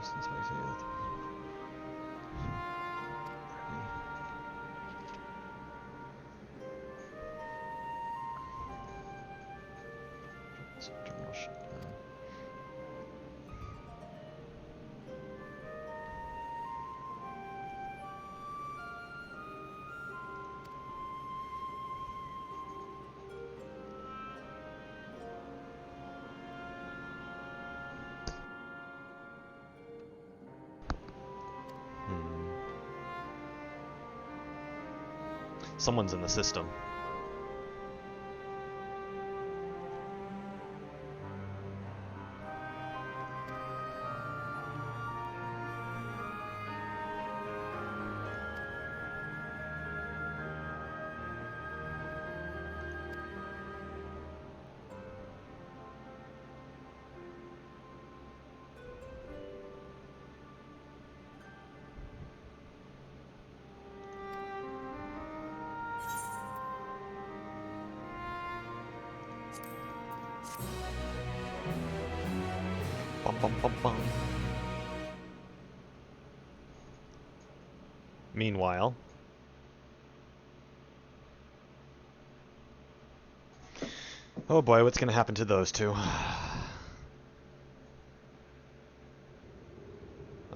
Speaker 1: Distance by field. Terminal shutdown. Someone's in the system. Bum, bum, bum, bum. Meanwhile, oh boy, what's gonna happen to those two?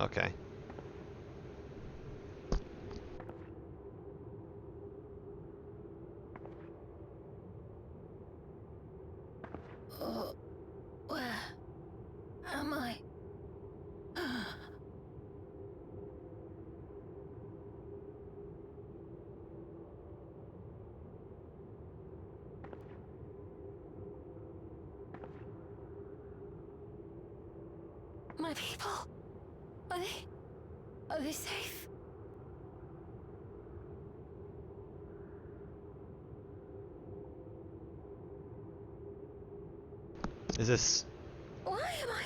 Speaker 1: Okay.
Speaker 3: Oh, where am I?
Speaker 8: My people? Are they safe?
Speaker 1: Is this...
Speaker 8: Why am I...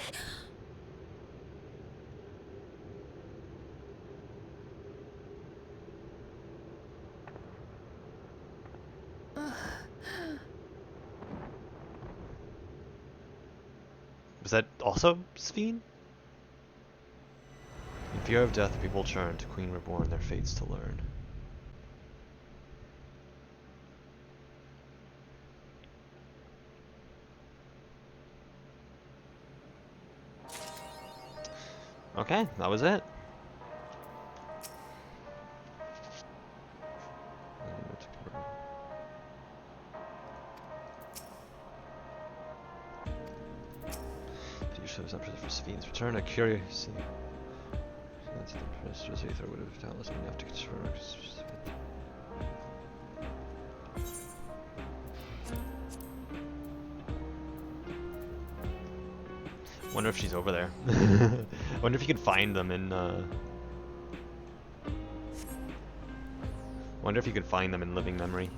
Speaker 1: Was that also Sphene? In fear of death, people turn to Queen Reborn, their fates to learn. Okay, that was it. Shows up for Sphene's return. A curiosity. That's the impressed with Aether would have doubtless been enough to consider. Wonder if she's over there. Wonder if you could find them in. Wonder if you could find them in living memory.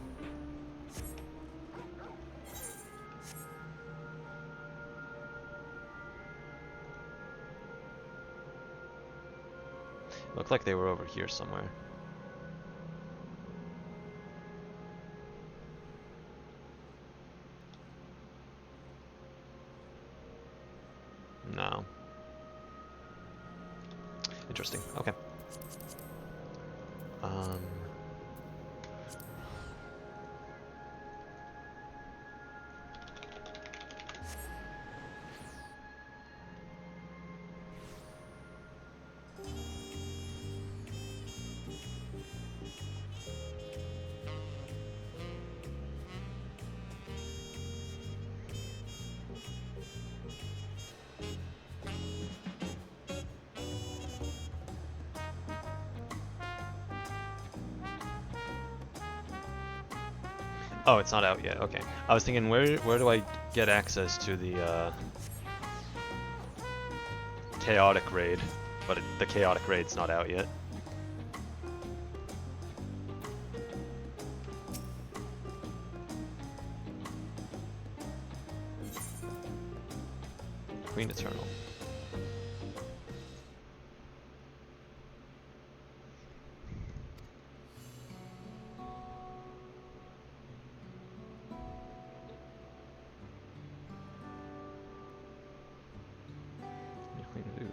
Speaker 1: Looked like they were over here somewhere. No. Interesting. Okay. Oh, it's not out yet. Okay. I was thinking, where do I get access to the chaotic raid? But the chaotic raid's not out yet. Queen Eternal. Queen of Ooze.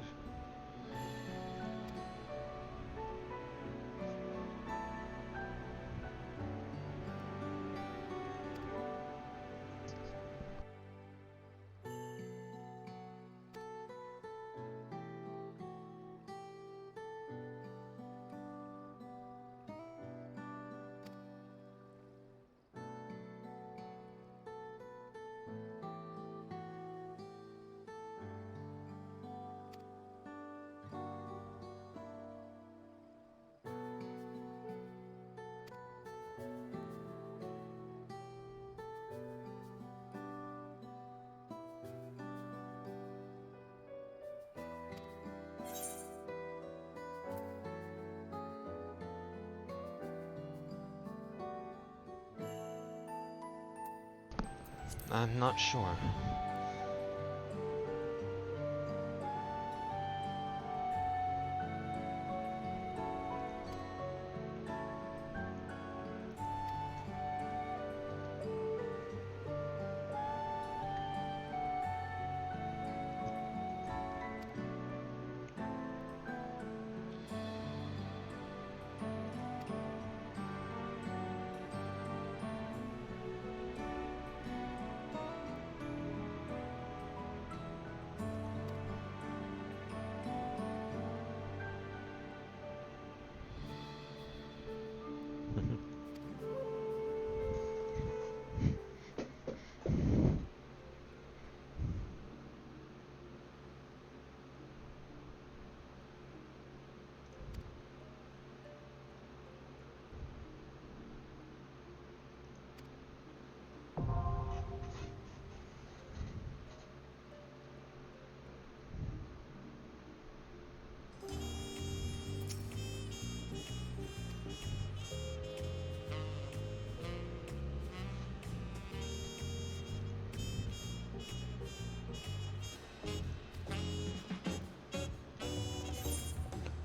Speaker 1: I'm not sure.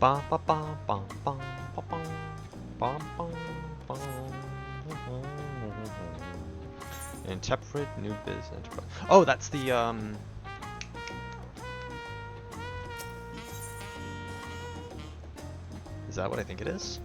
Speaker 1: Ba ba ba ba ba ba ba ba ba ba. Interpret new biz enterprise. Oh, that's the Is that what I think it is?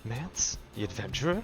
Speaker 1: Mance? The adventurer?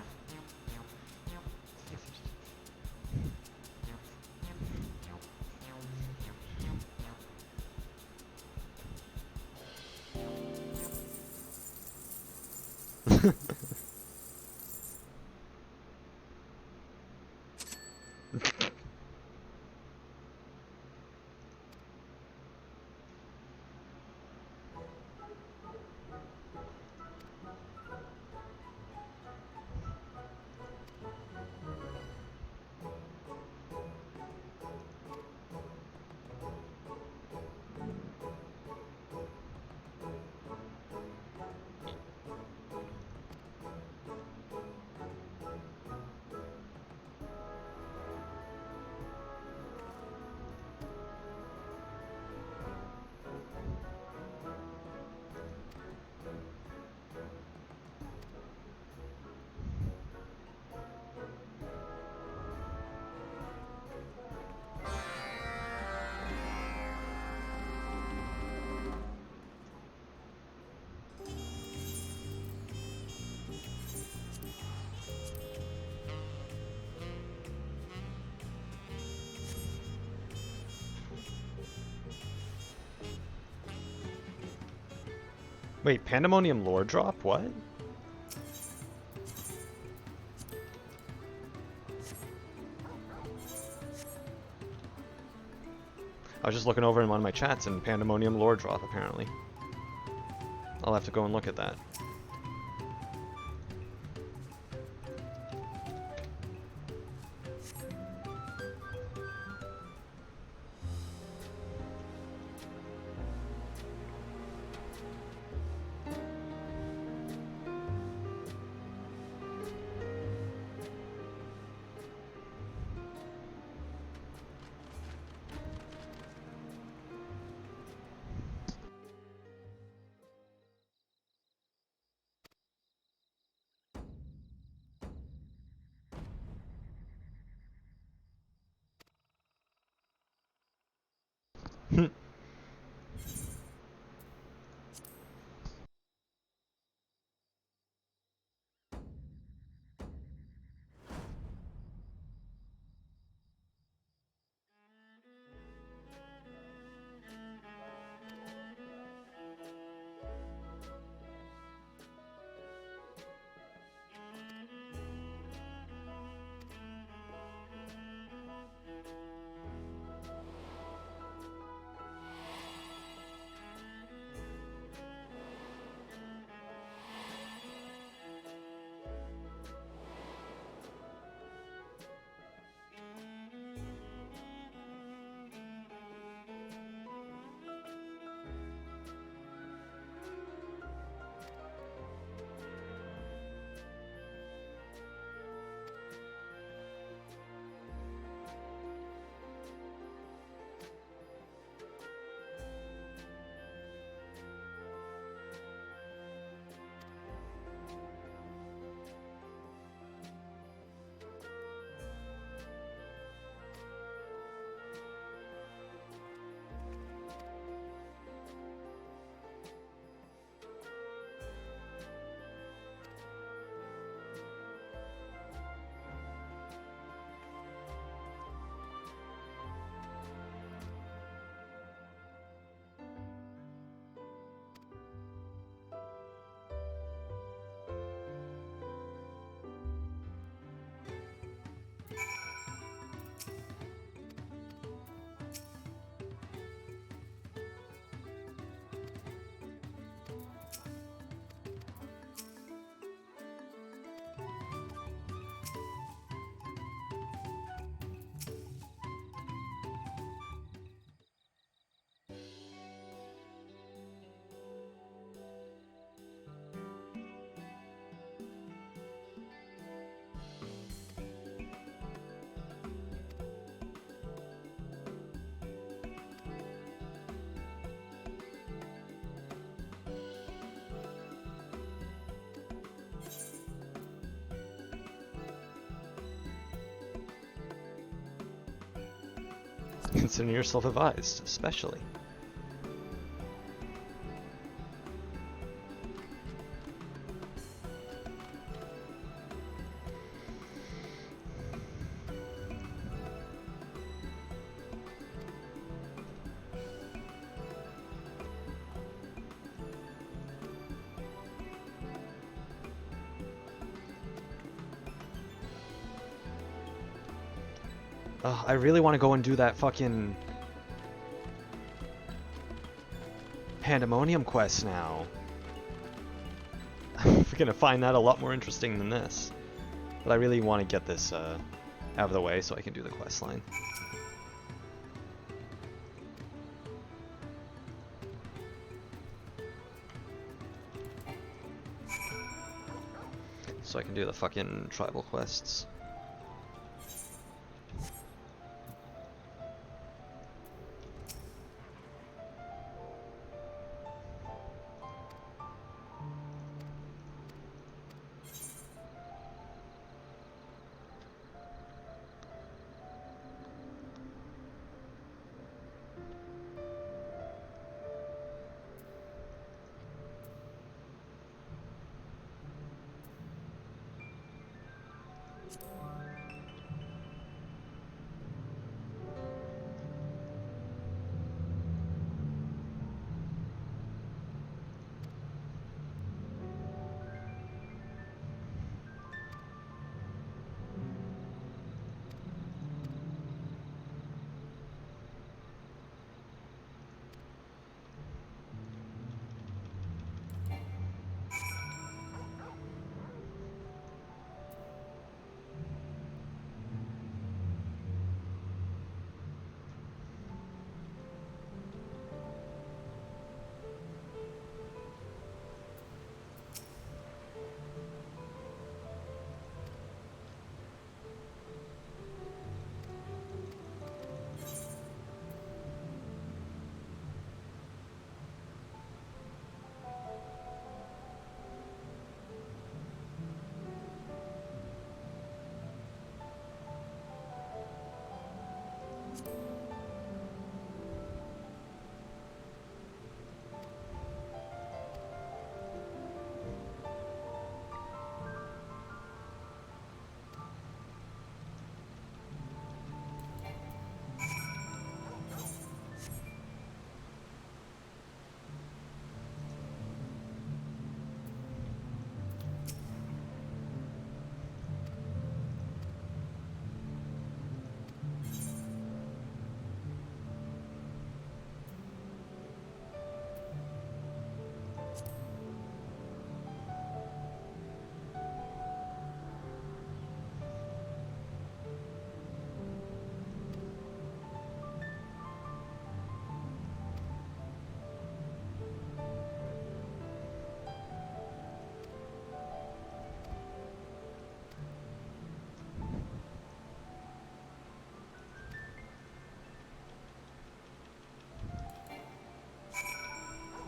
Speaker 1: Wait, Pandemonium lore drop? What? I was just looking over in one of my chats and Pandemonium lore drop apparently. I'll have to go and look at that. consider yourself advised, especially. I really want to go and do that fucking Pandemonium quest now. I'm gonna find that a lot more interesting than this. But I really want to get this out of the way so I can do the quest line. So I can do the fucking tribal quests.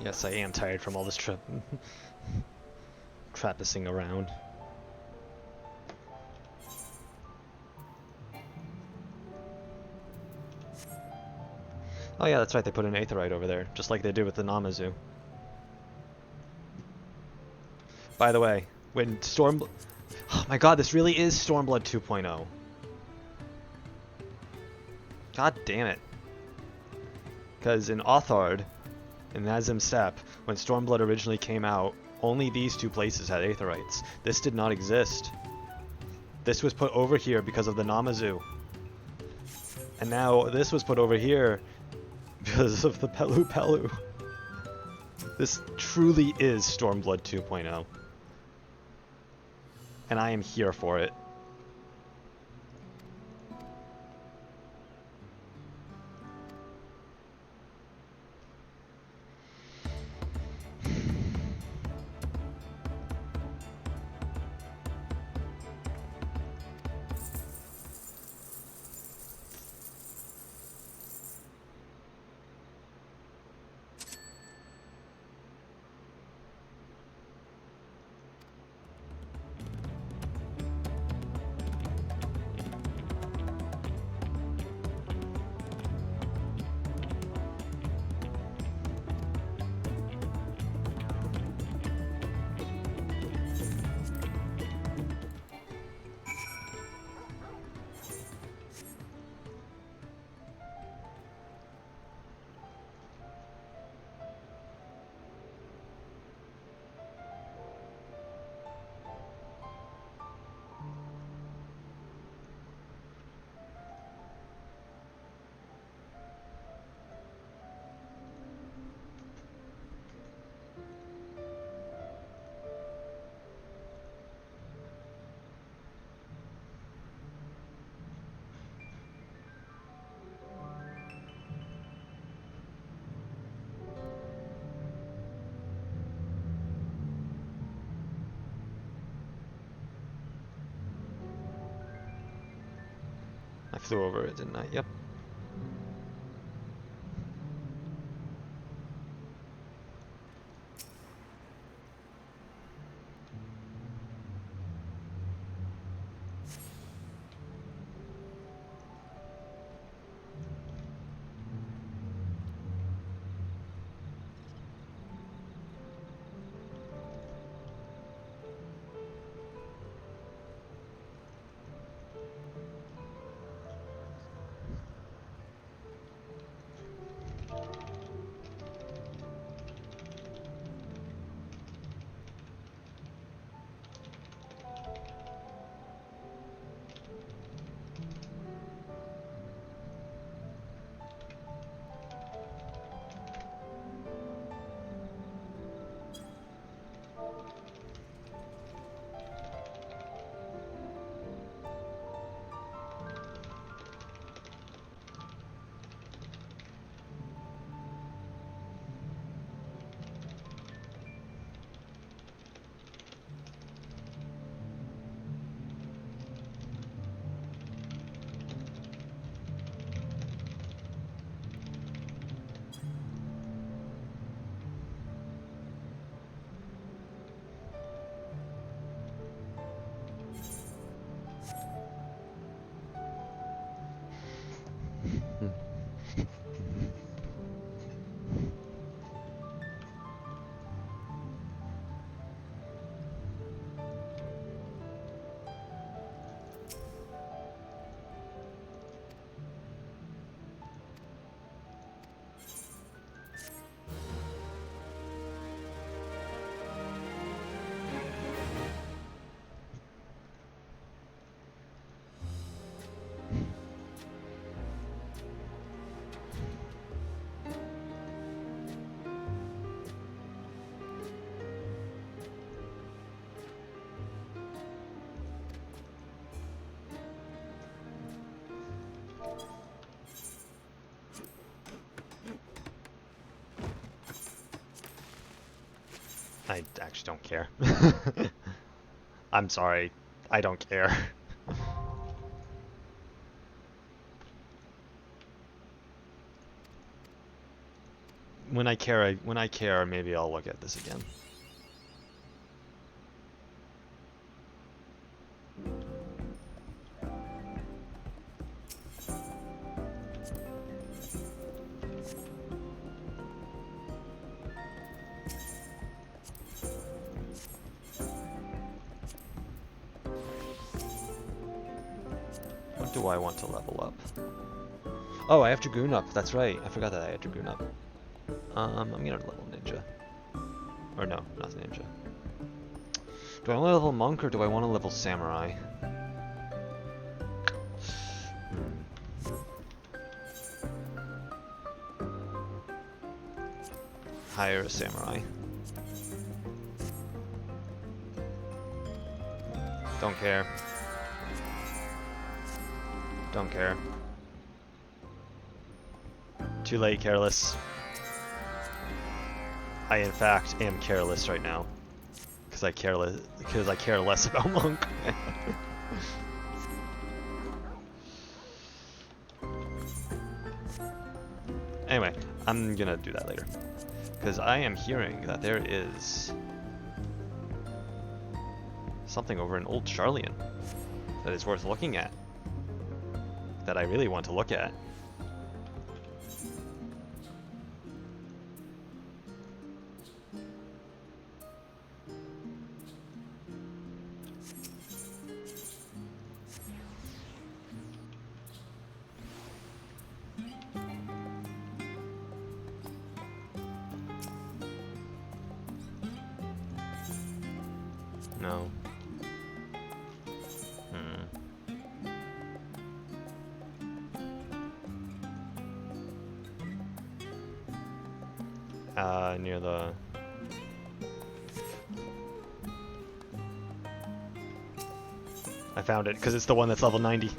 Speaker 1: Yes, I am tired from all this trappicing around. Oh yeah, that's right, they put an aetheryte over there, just like they did with the Namazu. By the way, when oh my god, this really is Stormblood 2.0. God damn it. Because in Authard, in Nazim Steppe, when Stormblood originally came out, only these two places had aetherytes. This did not exist. This was put over here because of the Namazu. And now this was put over here because of the Pelu Pelu. This truly is Stormblood 2.0. And I am here for it. flew over it, didn't I? Yep. I actually don't care. I'm sorry. I don't care. When I care, maybe I'll look at this again. What do I want to level up? Oh, I have Dragoon up. That's right. I forgot that I had Dragoon up. I'm gonna level Ninja. Or no, not Ninja. Do I want to level Monk or do I want to level Samurai? Hire a Samurai. Don't care. Don't care. Too late, careless. I in fact am careless right now. Because I care less about Monk. Anyway, I'm gonna do that later. Because I am hearing that there is something over in Old Charlian that is worth looking at. That I really want to look at. No. Near the... I found it, because it's the one that's level 90.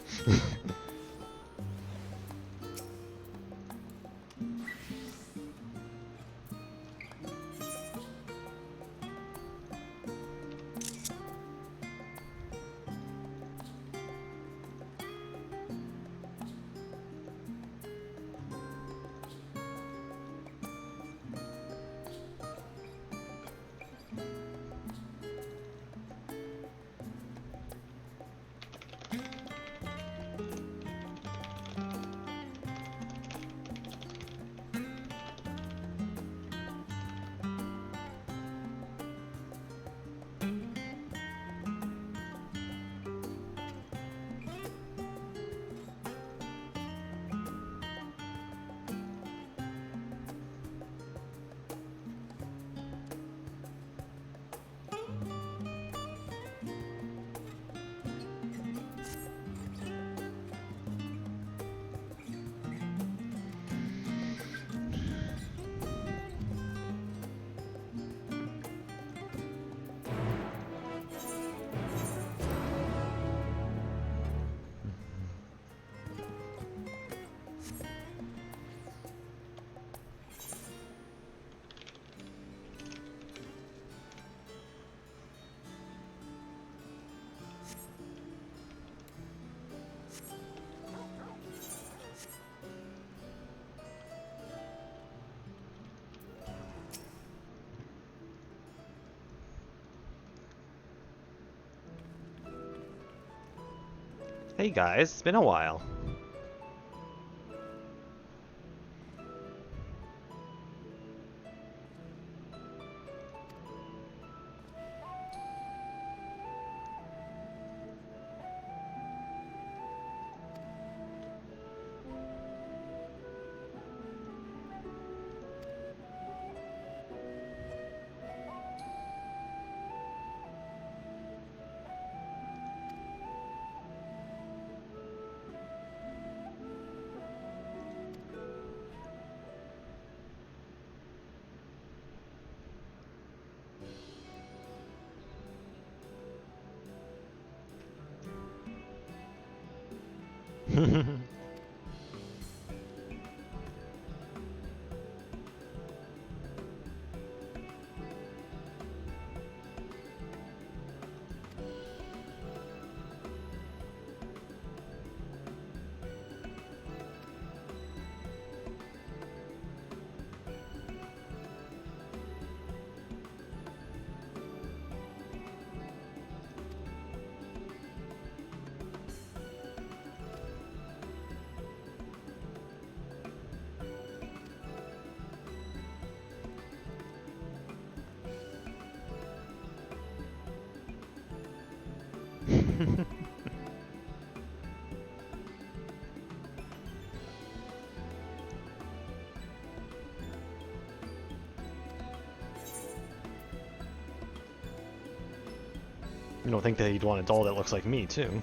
Speaker 1: Hey guys, it's been a while. You don't think that you'd want a doll that looks like me, too?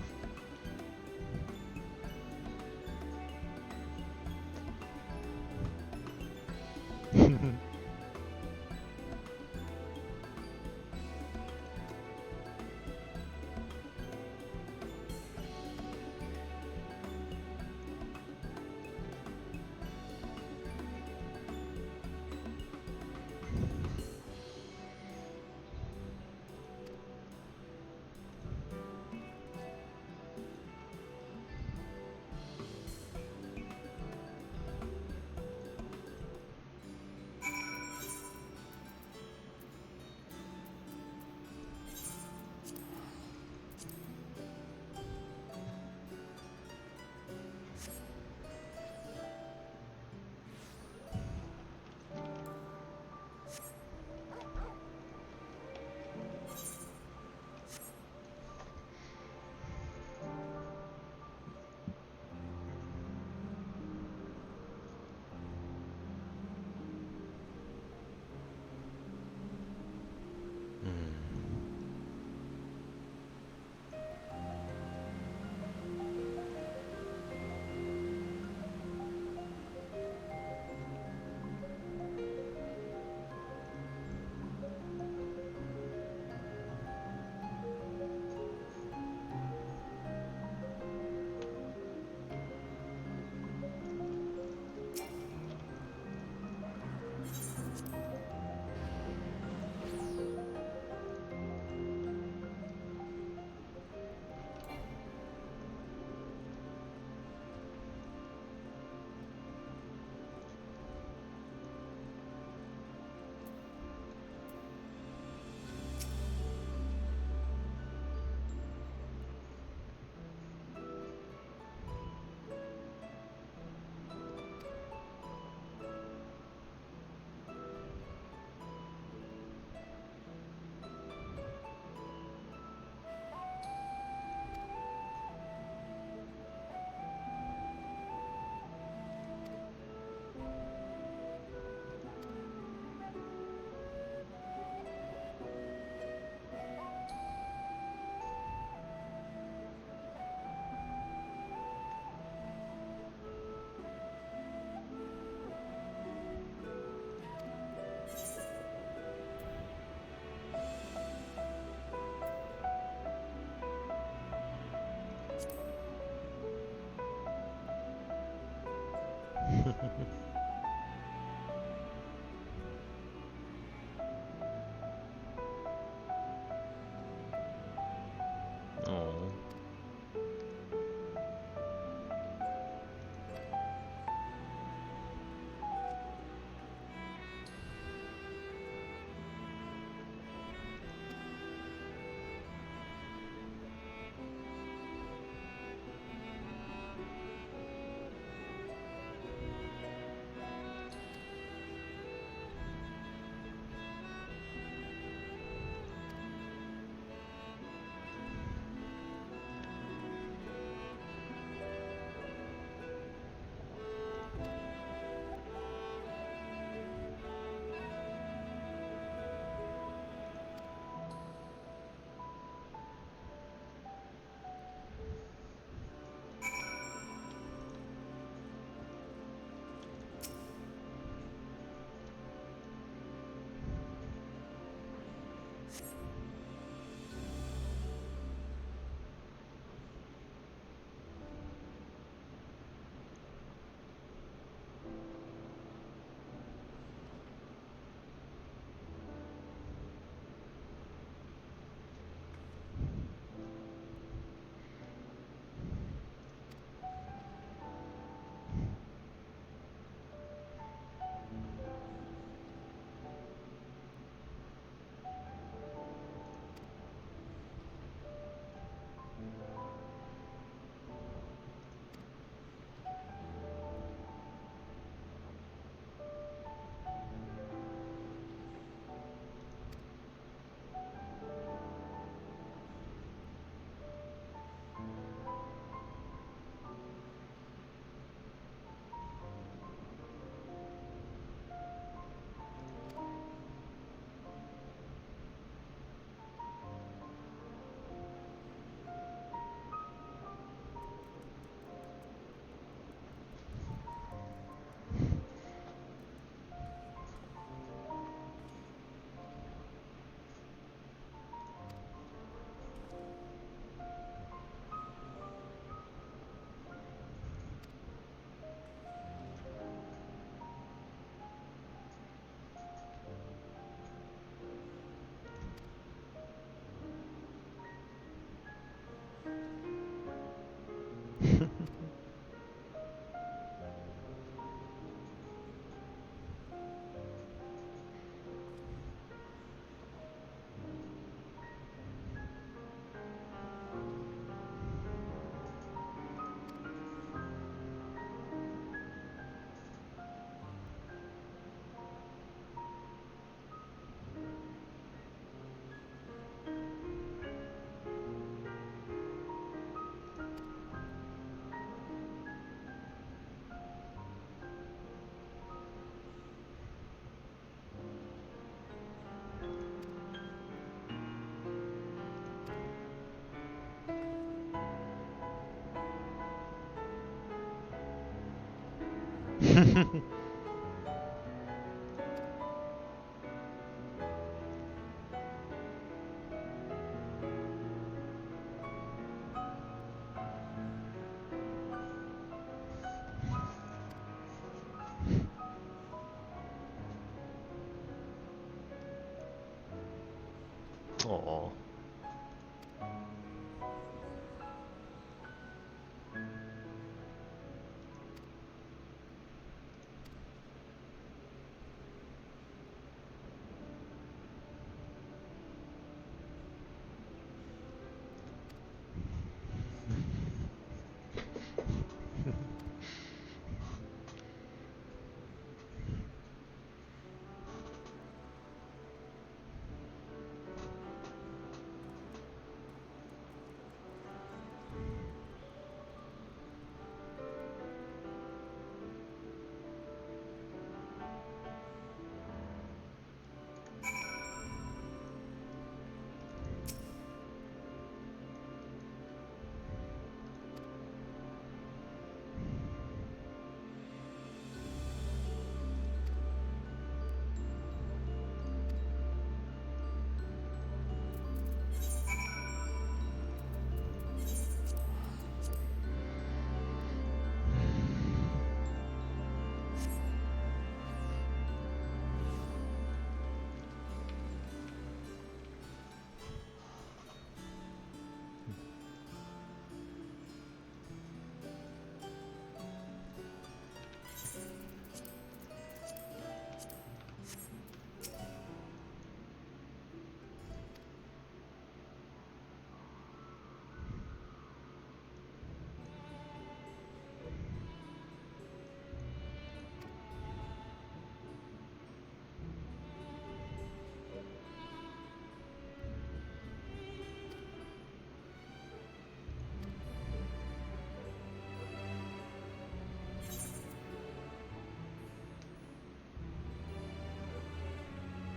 Speaker 1: Aww.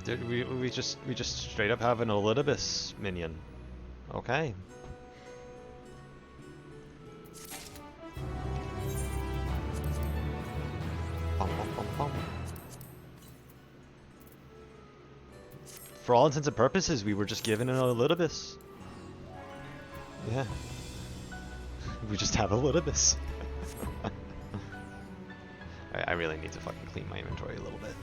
Speaker 1: Dude, we just straight up have an Elidibus minion. Okay. Bum, bum, bum, bum. For all intents and purposes, we were just given an Elidibus. Yeah. We just have a Elidibus. I really need to fucking clean my inventory a little bit.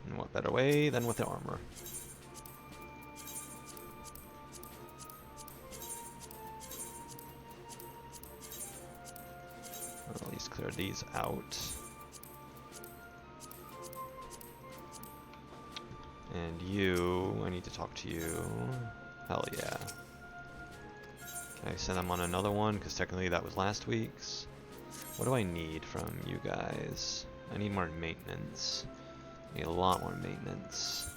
Speaker 1: And what better way than with the armor? I'll at least clear these out. And you, I need to talk to you. Hell yeah. Can I send them on another one? Because technically that was last week's. What do I need from you guys? I need more maintenance. I need a lot more maintenance.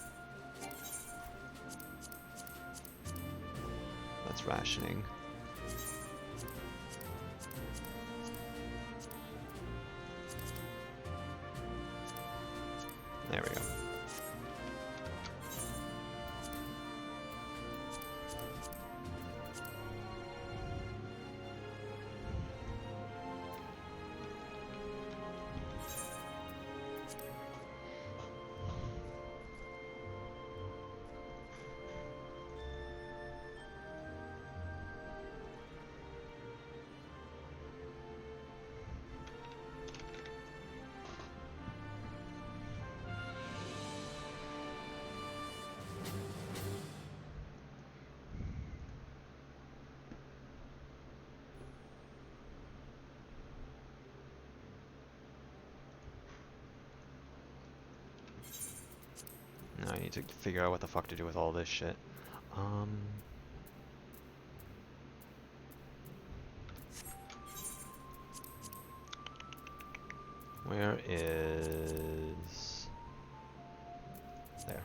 Speaker 1: That's rationing. There we go. Now I need to figure out what the fuck to do with all this shit. Where is... There.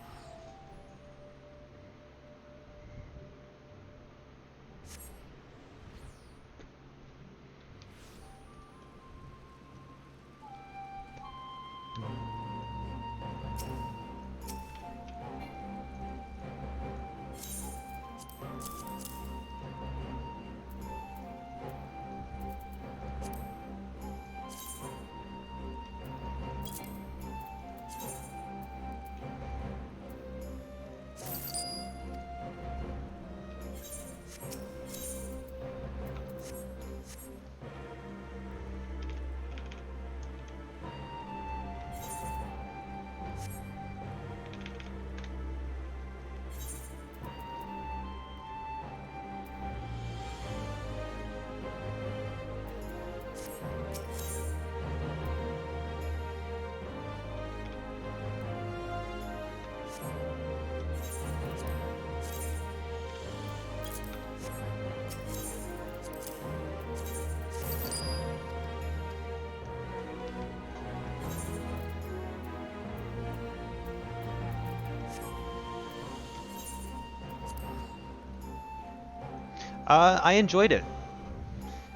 Speaker 1: I enjoyed it.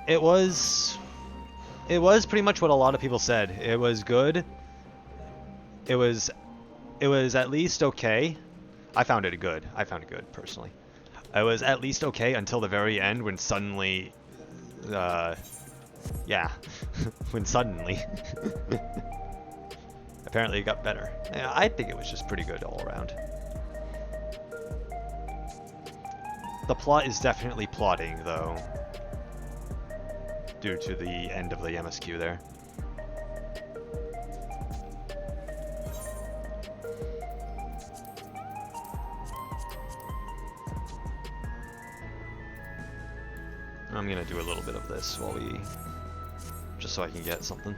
Speaker 1: It was pretty much what a lot of people said. It was good. It was at least okay. I found it good. I found it good personally. It was at least okay until the very end when suddenly, yeah, when suddenly, apparently it got better. Yeah, I think it was just pretty good all around. The plot is definitely plotting though, due to the end of the MSQ there. I'm gonna do a little bit of this while we, just so I can get something.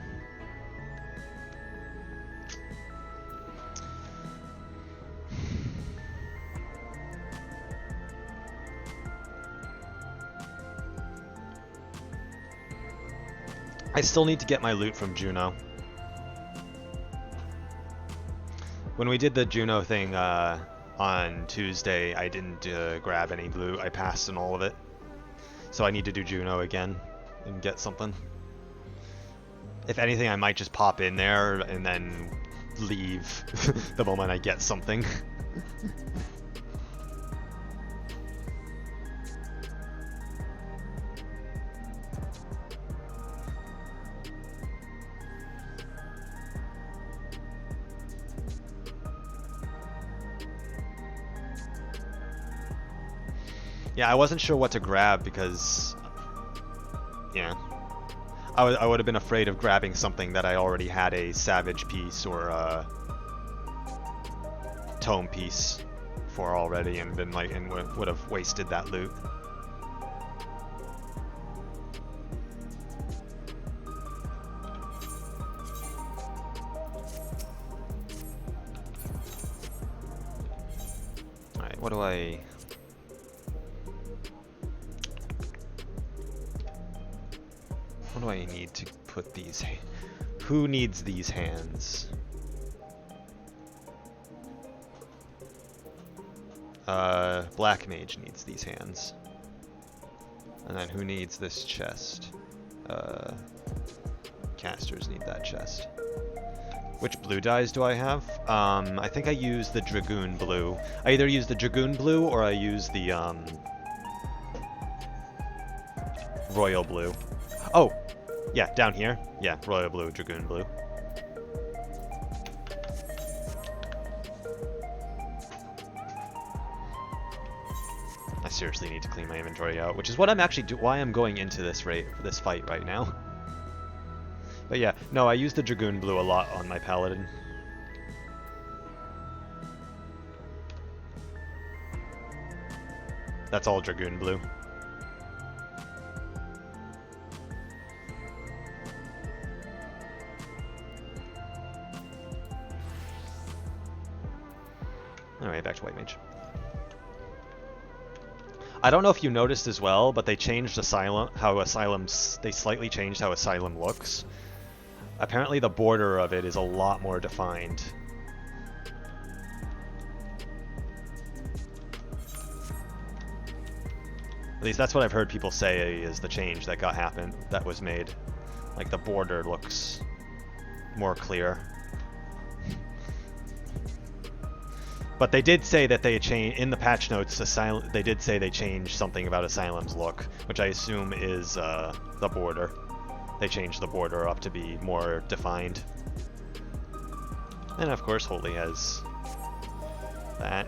Speaker 1: I still need to get my loot from Juno. When we did the Juno thing on Tuesday, I didn't grab any loot. I passed on all of it. So I need to do Juno again and get something. If anything, I might just pop in there and then leave the moment I get something. Yeah, I wasn't sure what to grab because, yeah, I would have been afraid of grabbing something that I already had a Savage piece or a Tome piece for already, and been like, and would have wasted that loot. All right, what do I? What do I need to put these? Who needs these hands? Black Mage needs these hands. And then who needs this chest? Casters need that chest. Which blue dyes do I have? I think I use the Dragoon blue. I either use the Dragoon blue or I use the Royal blue. Oh! Yeah, down here. Yeah, Royal blue, Dragoon blue. I seriously need to clean my inventory out, which is what I'm actually why I'm going into this fight right now. But yeah, no, I use the Dragoon blue a lot on my paladin. That's all Dragoon blue. Alright, back to White Mage. I don't know if you noticed as well, but they changed Asylum, they slightly changed how Asylum looks. Apparently the border of it is a lot more defined. At least that's what I've heard people say is the change that that was made. Like the border looks more clear. But they did say that they changed in the patch notes. They did say they changed something about Asylum's look, which I assume is the border. They changed the border up to be more defined. And of course, Holy has that,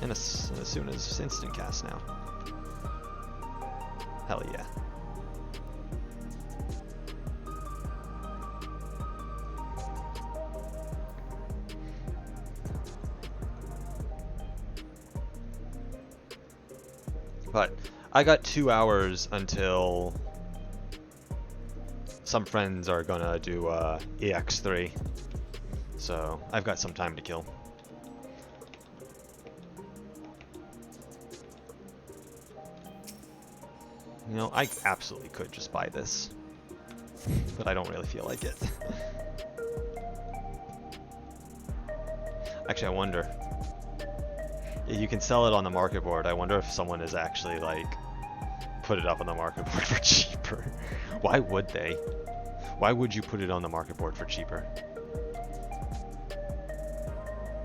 Speaker 1: and as soon as instant cast now. Hell yeah. But I got 2 hours until some friends are gonna do EX3, so I've got some time to kill. You know, I absolutely could just buy this, but I don't really feel like it. Actually, I wonder. You can sell it on the market board. I wonder if someone is actually like put it up on the market board for cheaper. Why would they? Why would you put it on the market board for cheaper?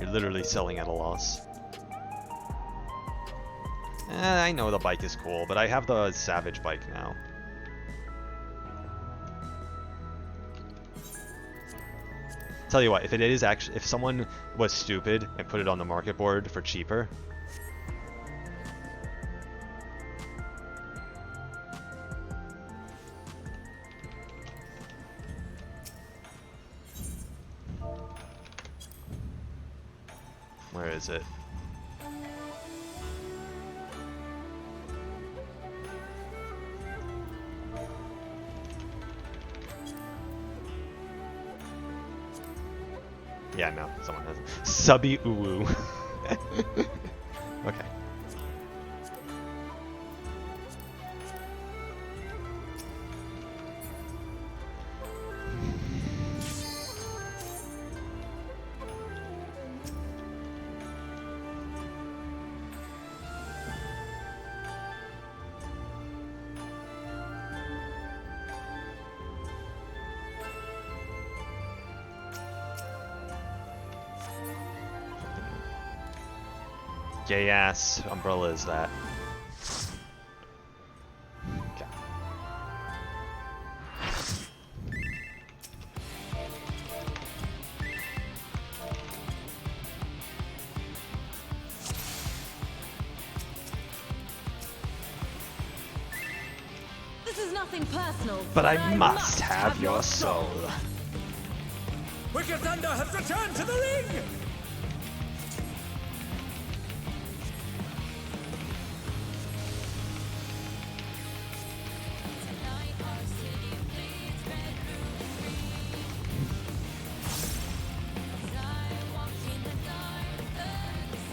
Speaker 1: You're literally selling at a loss. I know the bike is cool, but I have the Savage bike now. Tell you what, if it is actually, if someone was stupid and put it on the market board for cheaper, where is it? Yeah, no, someone has it. Subby Uwu. Okay. Gay ass umbrella is that? Okay.
Speaker 15: This is nothing personal.
Speaker 1: But I must have your soul.
Speaker 13: Wicked Thunder has returned to the ring!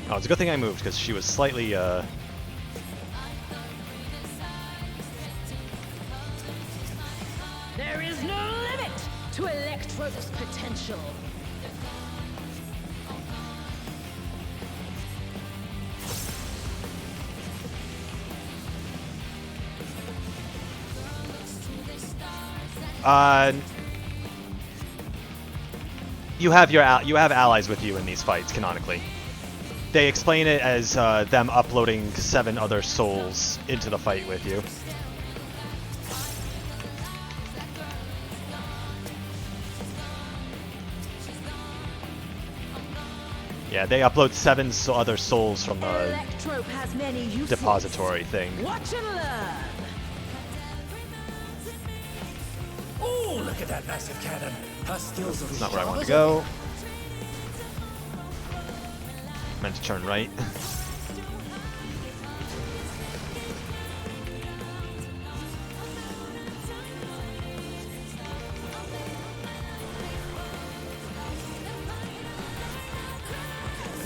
Speaker 1: Oh, it's a good thing I moved, because she was slightly,
Speaker 15: There is no limit to Electro's potential.
Speaker 1: You have you have allies with you in these fights, canonically. They explain it as them uploading 7 other souls into the fight with you. Yeah, they upload 7 other souls from the depository thing.
Speaker 15: Watch and learn.
Speaker 13: Oh, look at that massive cannon! Her skills are
Speaker 1: That's not where I want to go. Meant to turn right.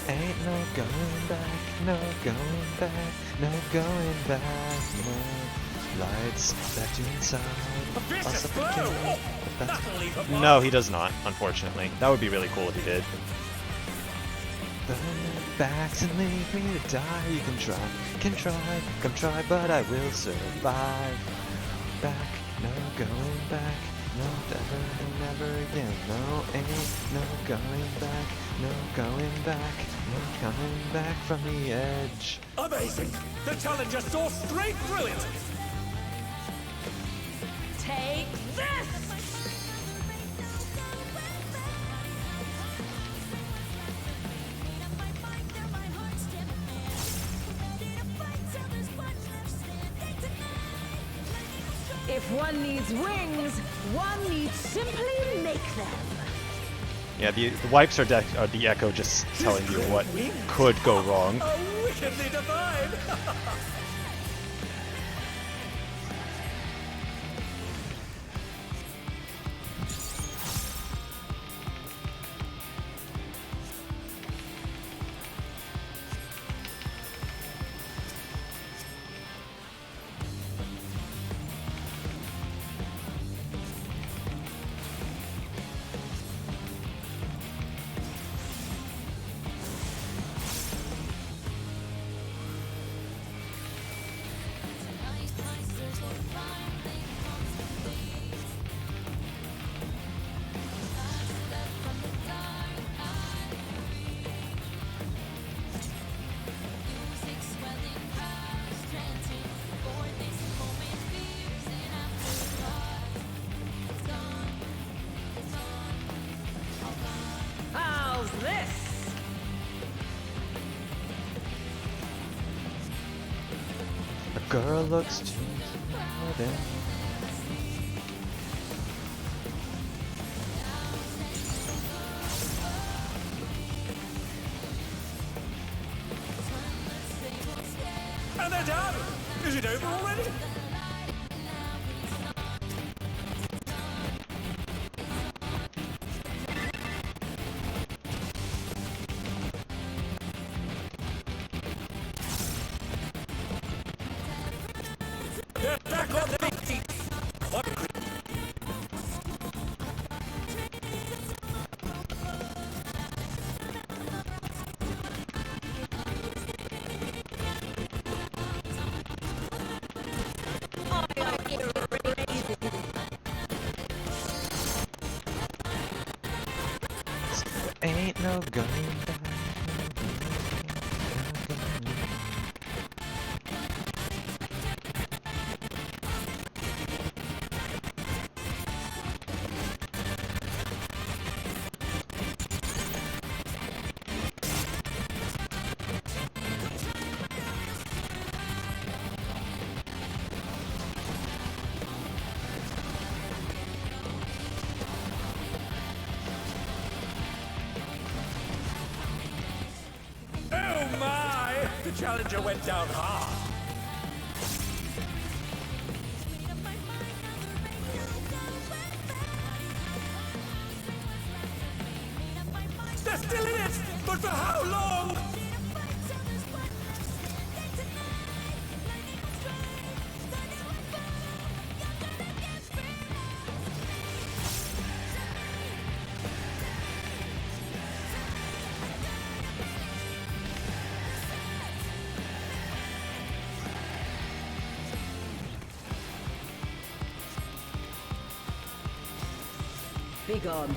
Speaker 1: Ain't no going back, no going back, no going back, no lights back to inside. No, he does not, unfortunately. That would be really cool if he did. Burn your backs and leave me to die. You can try, come try, but I will survive. Back, no going back, no never again. No, ain't no going back, no going back, no coming back from the edge.
Speaker 13: Amazing! The Challenger saw straight through it!
Speaker 15: Take this! If one needs wings, one needs simply make them.
Speaker 1: Yeah, the wipes are the echo just telling you what could go wrong.
Speaker 13: Oh, wickedly divine!
Speaker 1: girl looks too modern.
Speaker 7: And they're done! Is it over already? They're back on their feet!
Speaker 1: Ain't no going back.
Speaker 7: Oh my! The Challenger went down hard. They're still in it! But for how long?
Speaker 15: Be gone.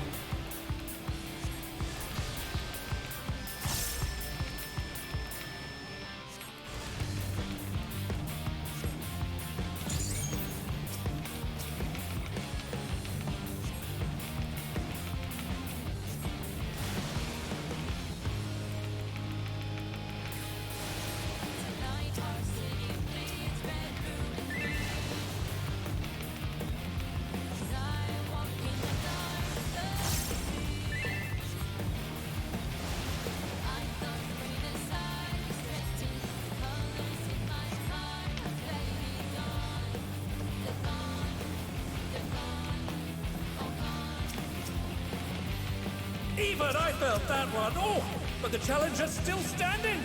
Speaker 7: Even I felt that one. Oh, but the Challenger's still standing.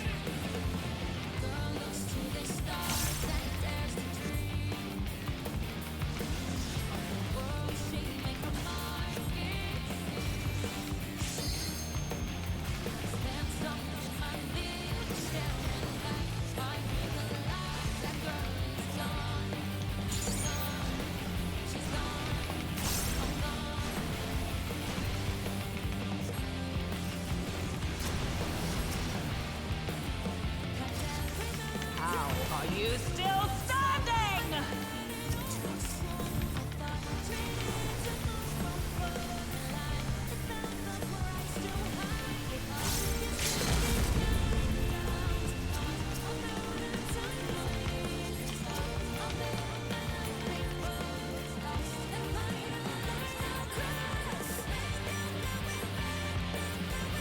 Speaker 15: Are you still standing?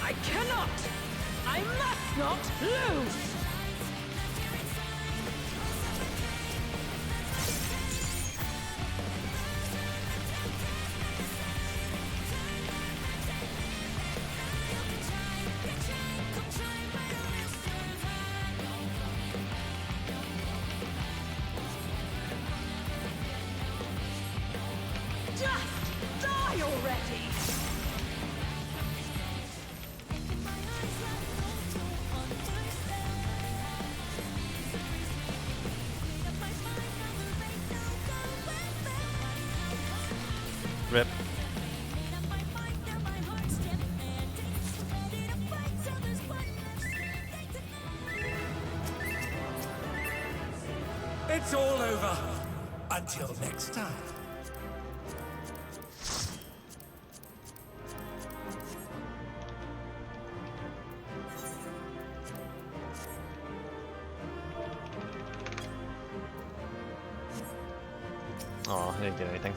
Speaker 15: I cannot! I must not lose! Just die already!
Speaker 1: Rip.
Speaker 7: It's all over. Until next time.
Speaker 1: Oh, I didn't get anything.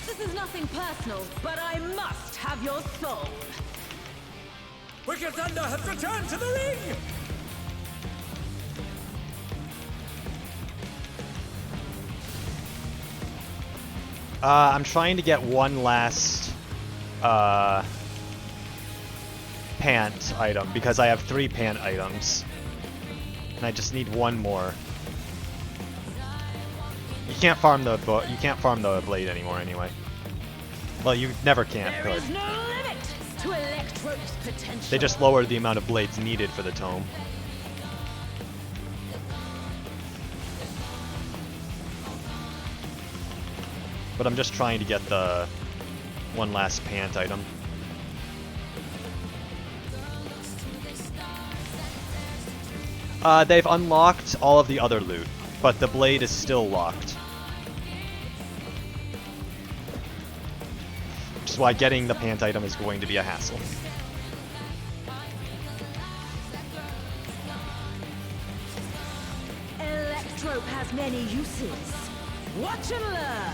Speaker 15: This is nothing personal, but I must have your soul.
Speaker 7: Wicked Thunder has returned to the ring!
Speaker 1: I'm trying to get one last pant item because I have 3 pant items, and I just need one more. You can't farm the blade anymore anyway. Well, you never can.
Speaker 15: There is no limit to Electro's potential.
Speaker 1: They just lowered the amount of blades needed for the tome. But I'm just trying to get the one last pant item. They've unlocked all of the other loot, but the blade is still locked. Which is why getting the pant item is going to be a hassle.
Speaker 15: Electrope has many uses. Watch and learn!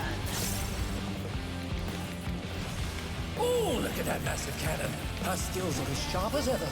Speaker 7: Oh, look at that massive cannon! Her skills are as sharp as ever.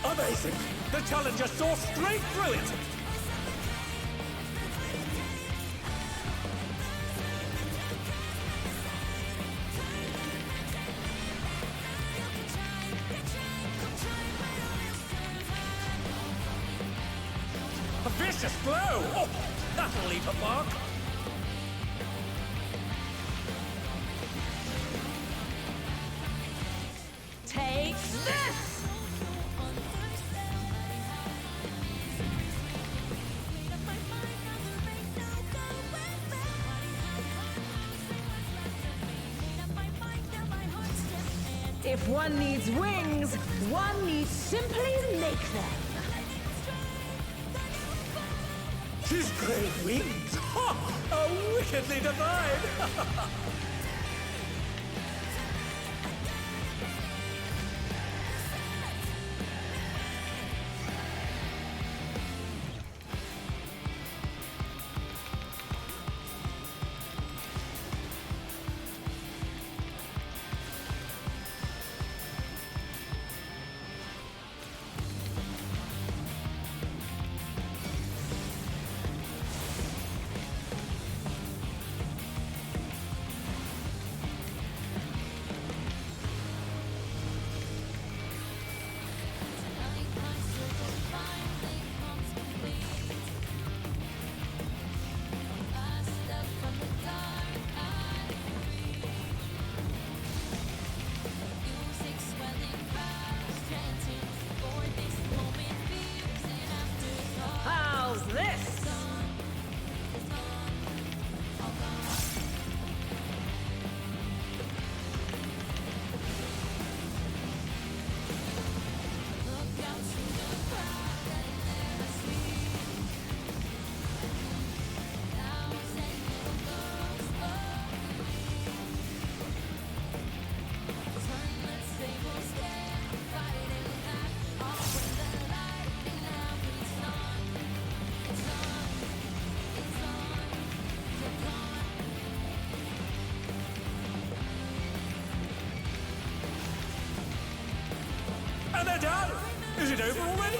Speaker 7: Amazing! The challenger saw straight through it! A vicious blow! Oh, that'll leave a mark!
Speaker 15: Take this! If one needs wings, one needs simply make them.
Speaker 7: His great wings! Ha! How wickedly divine!
Speaker 13: done? Is it over already?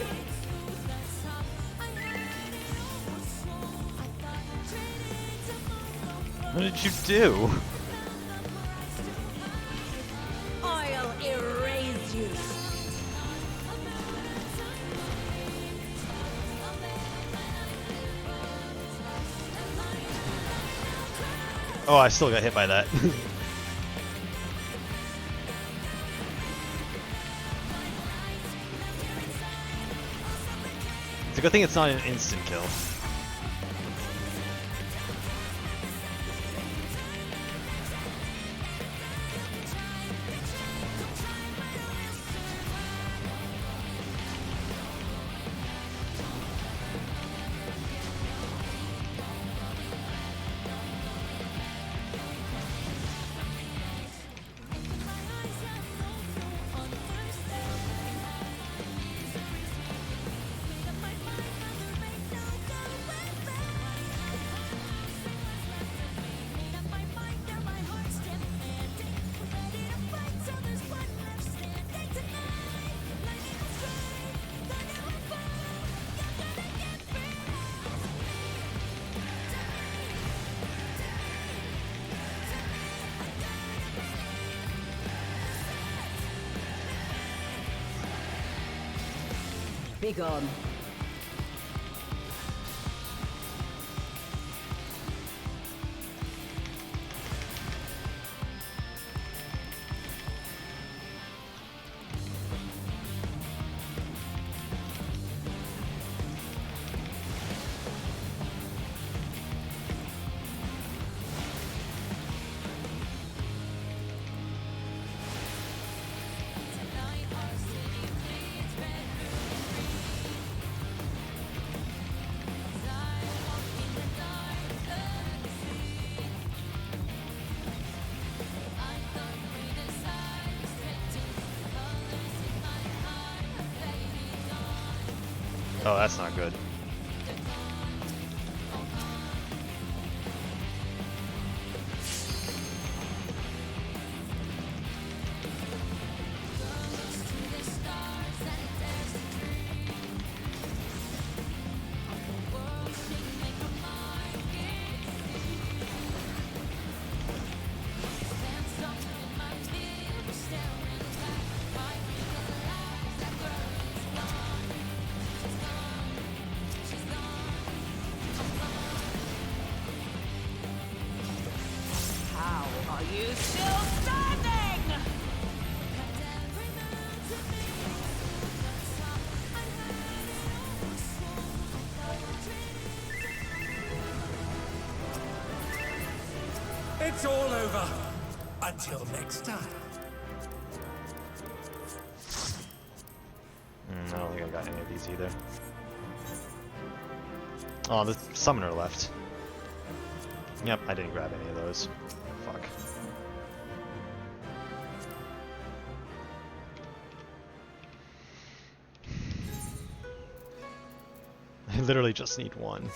Speaker 1: What did you do?
Speaker 15: I'll erase you.
Speaker 1: Oh, I still got hit by that. It's a good thing it's not an instant kill.
Speaker 15: Be gone.
Speaker 1: Oh, that's not good.
Speaker 15: How are you still standing?
Speaker 13: It's all over. Until next time.
Speaker 1: I don't think I got any of these either. Oh, the summoner left. Yep, I didn't grab any of those. Fuck. I literally just need one.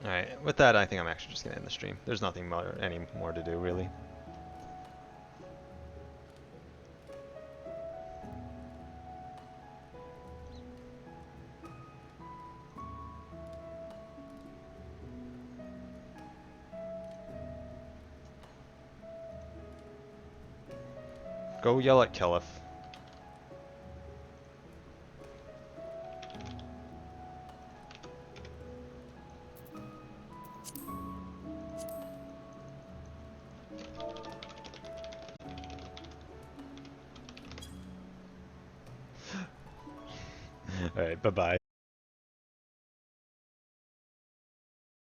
Speaker 1: Alright, with that, I think I'm actually just gonna end the stream. There's nothing more, any more to do, really. Go yell at Kelif. Alright, bye-bye.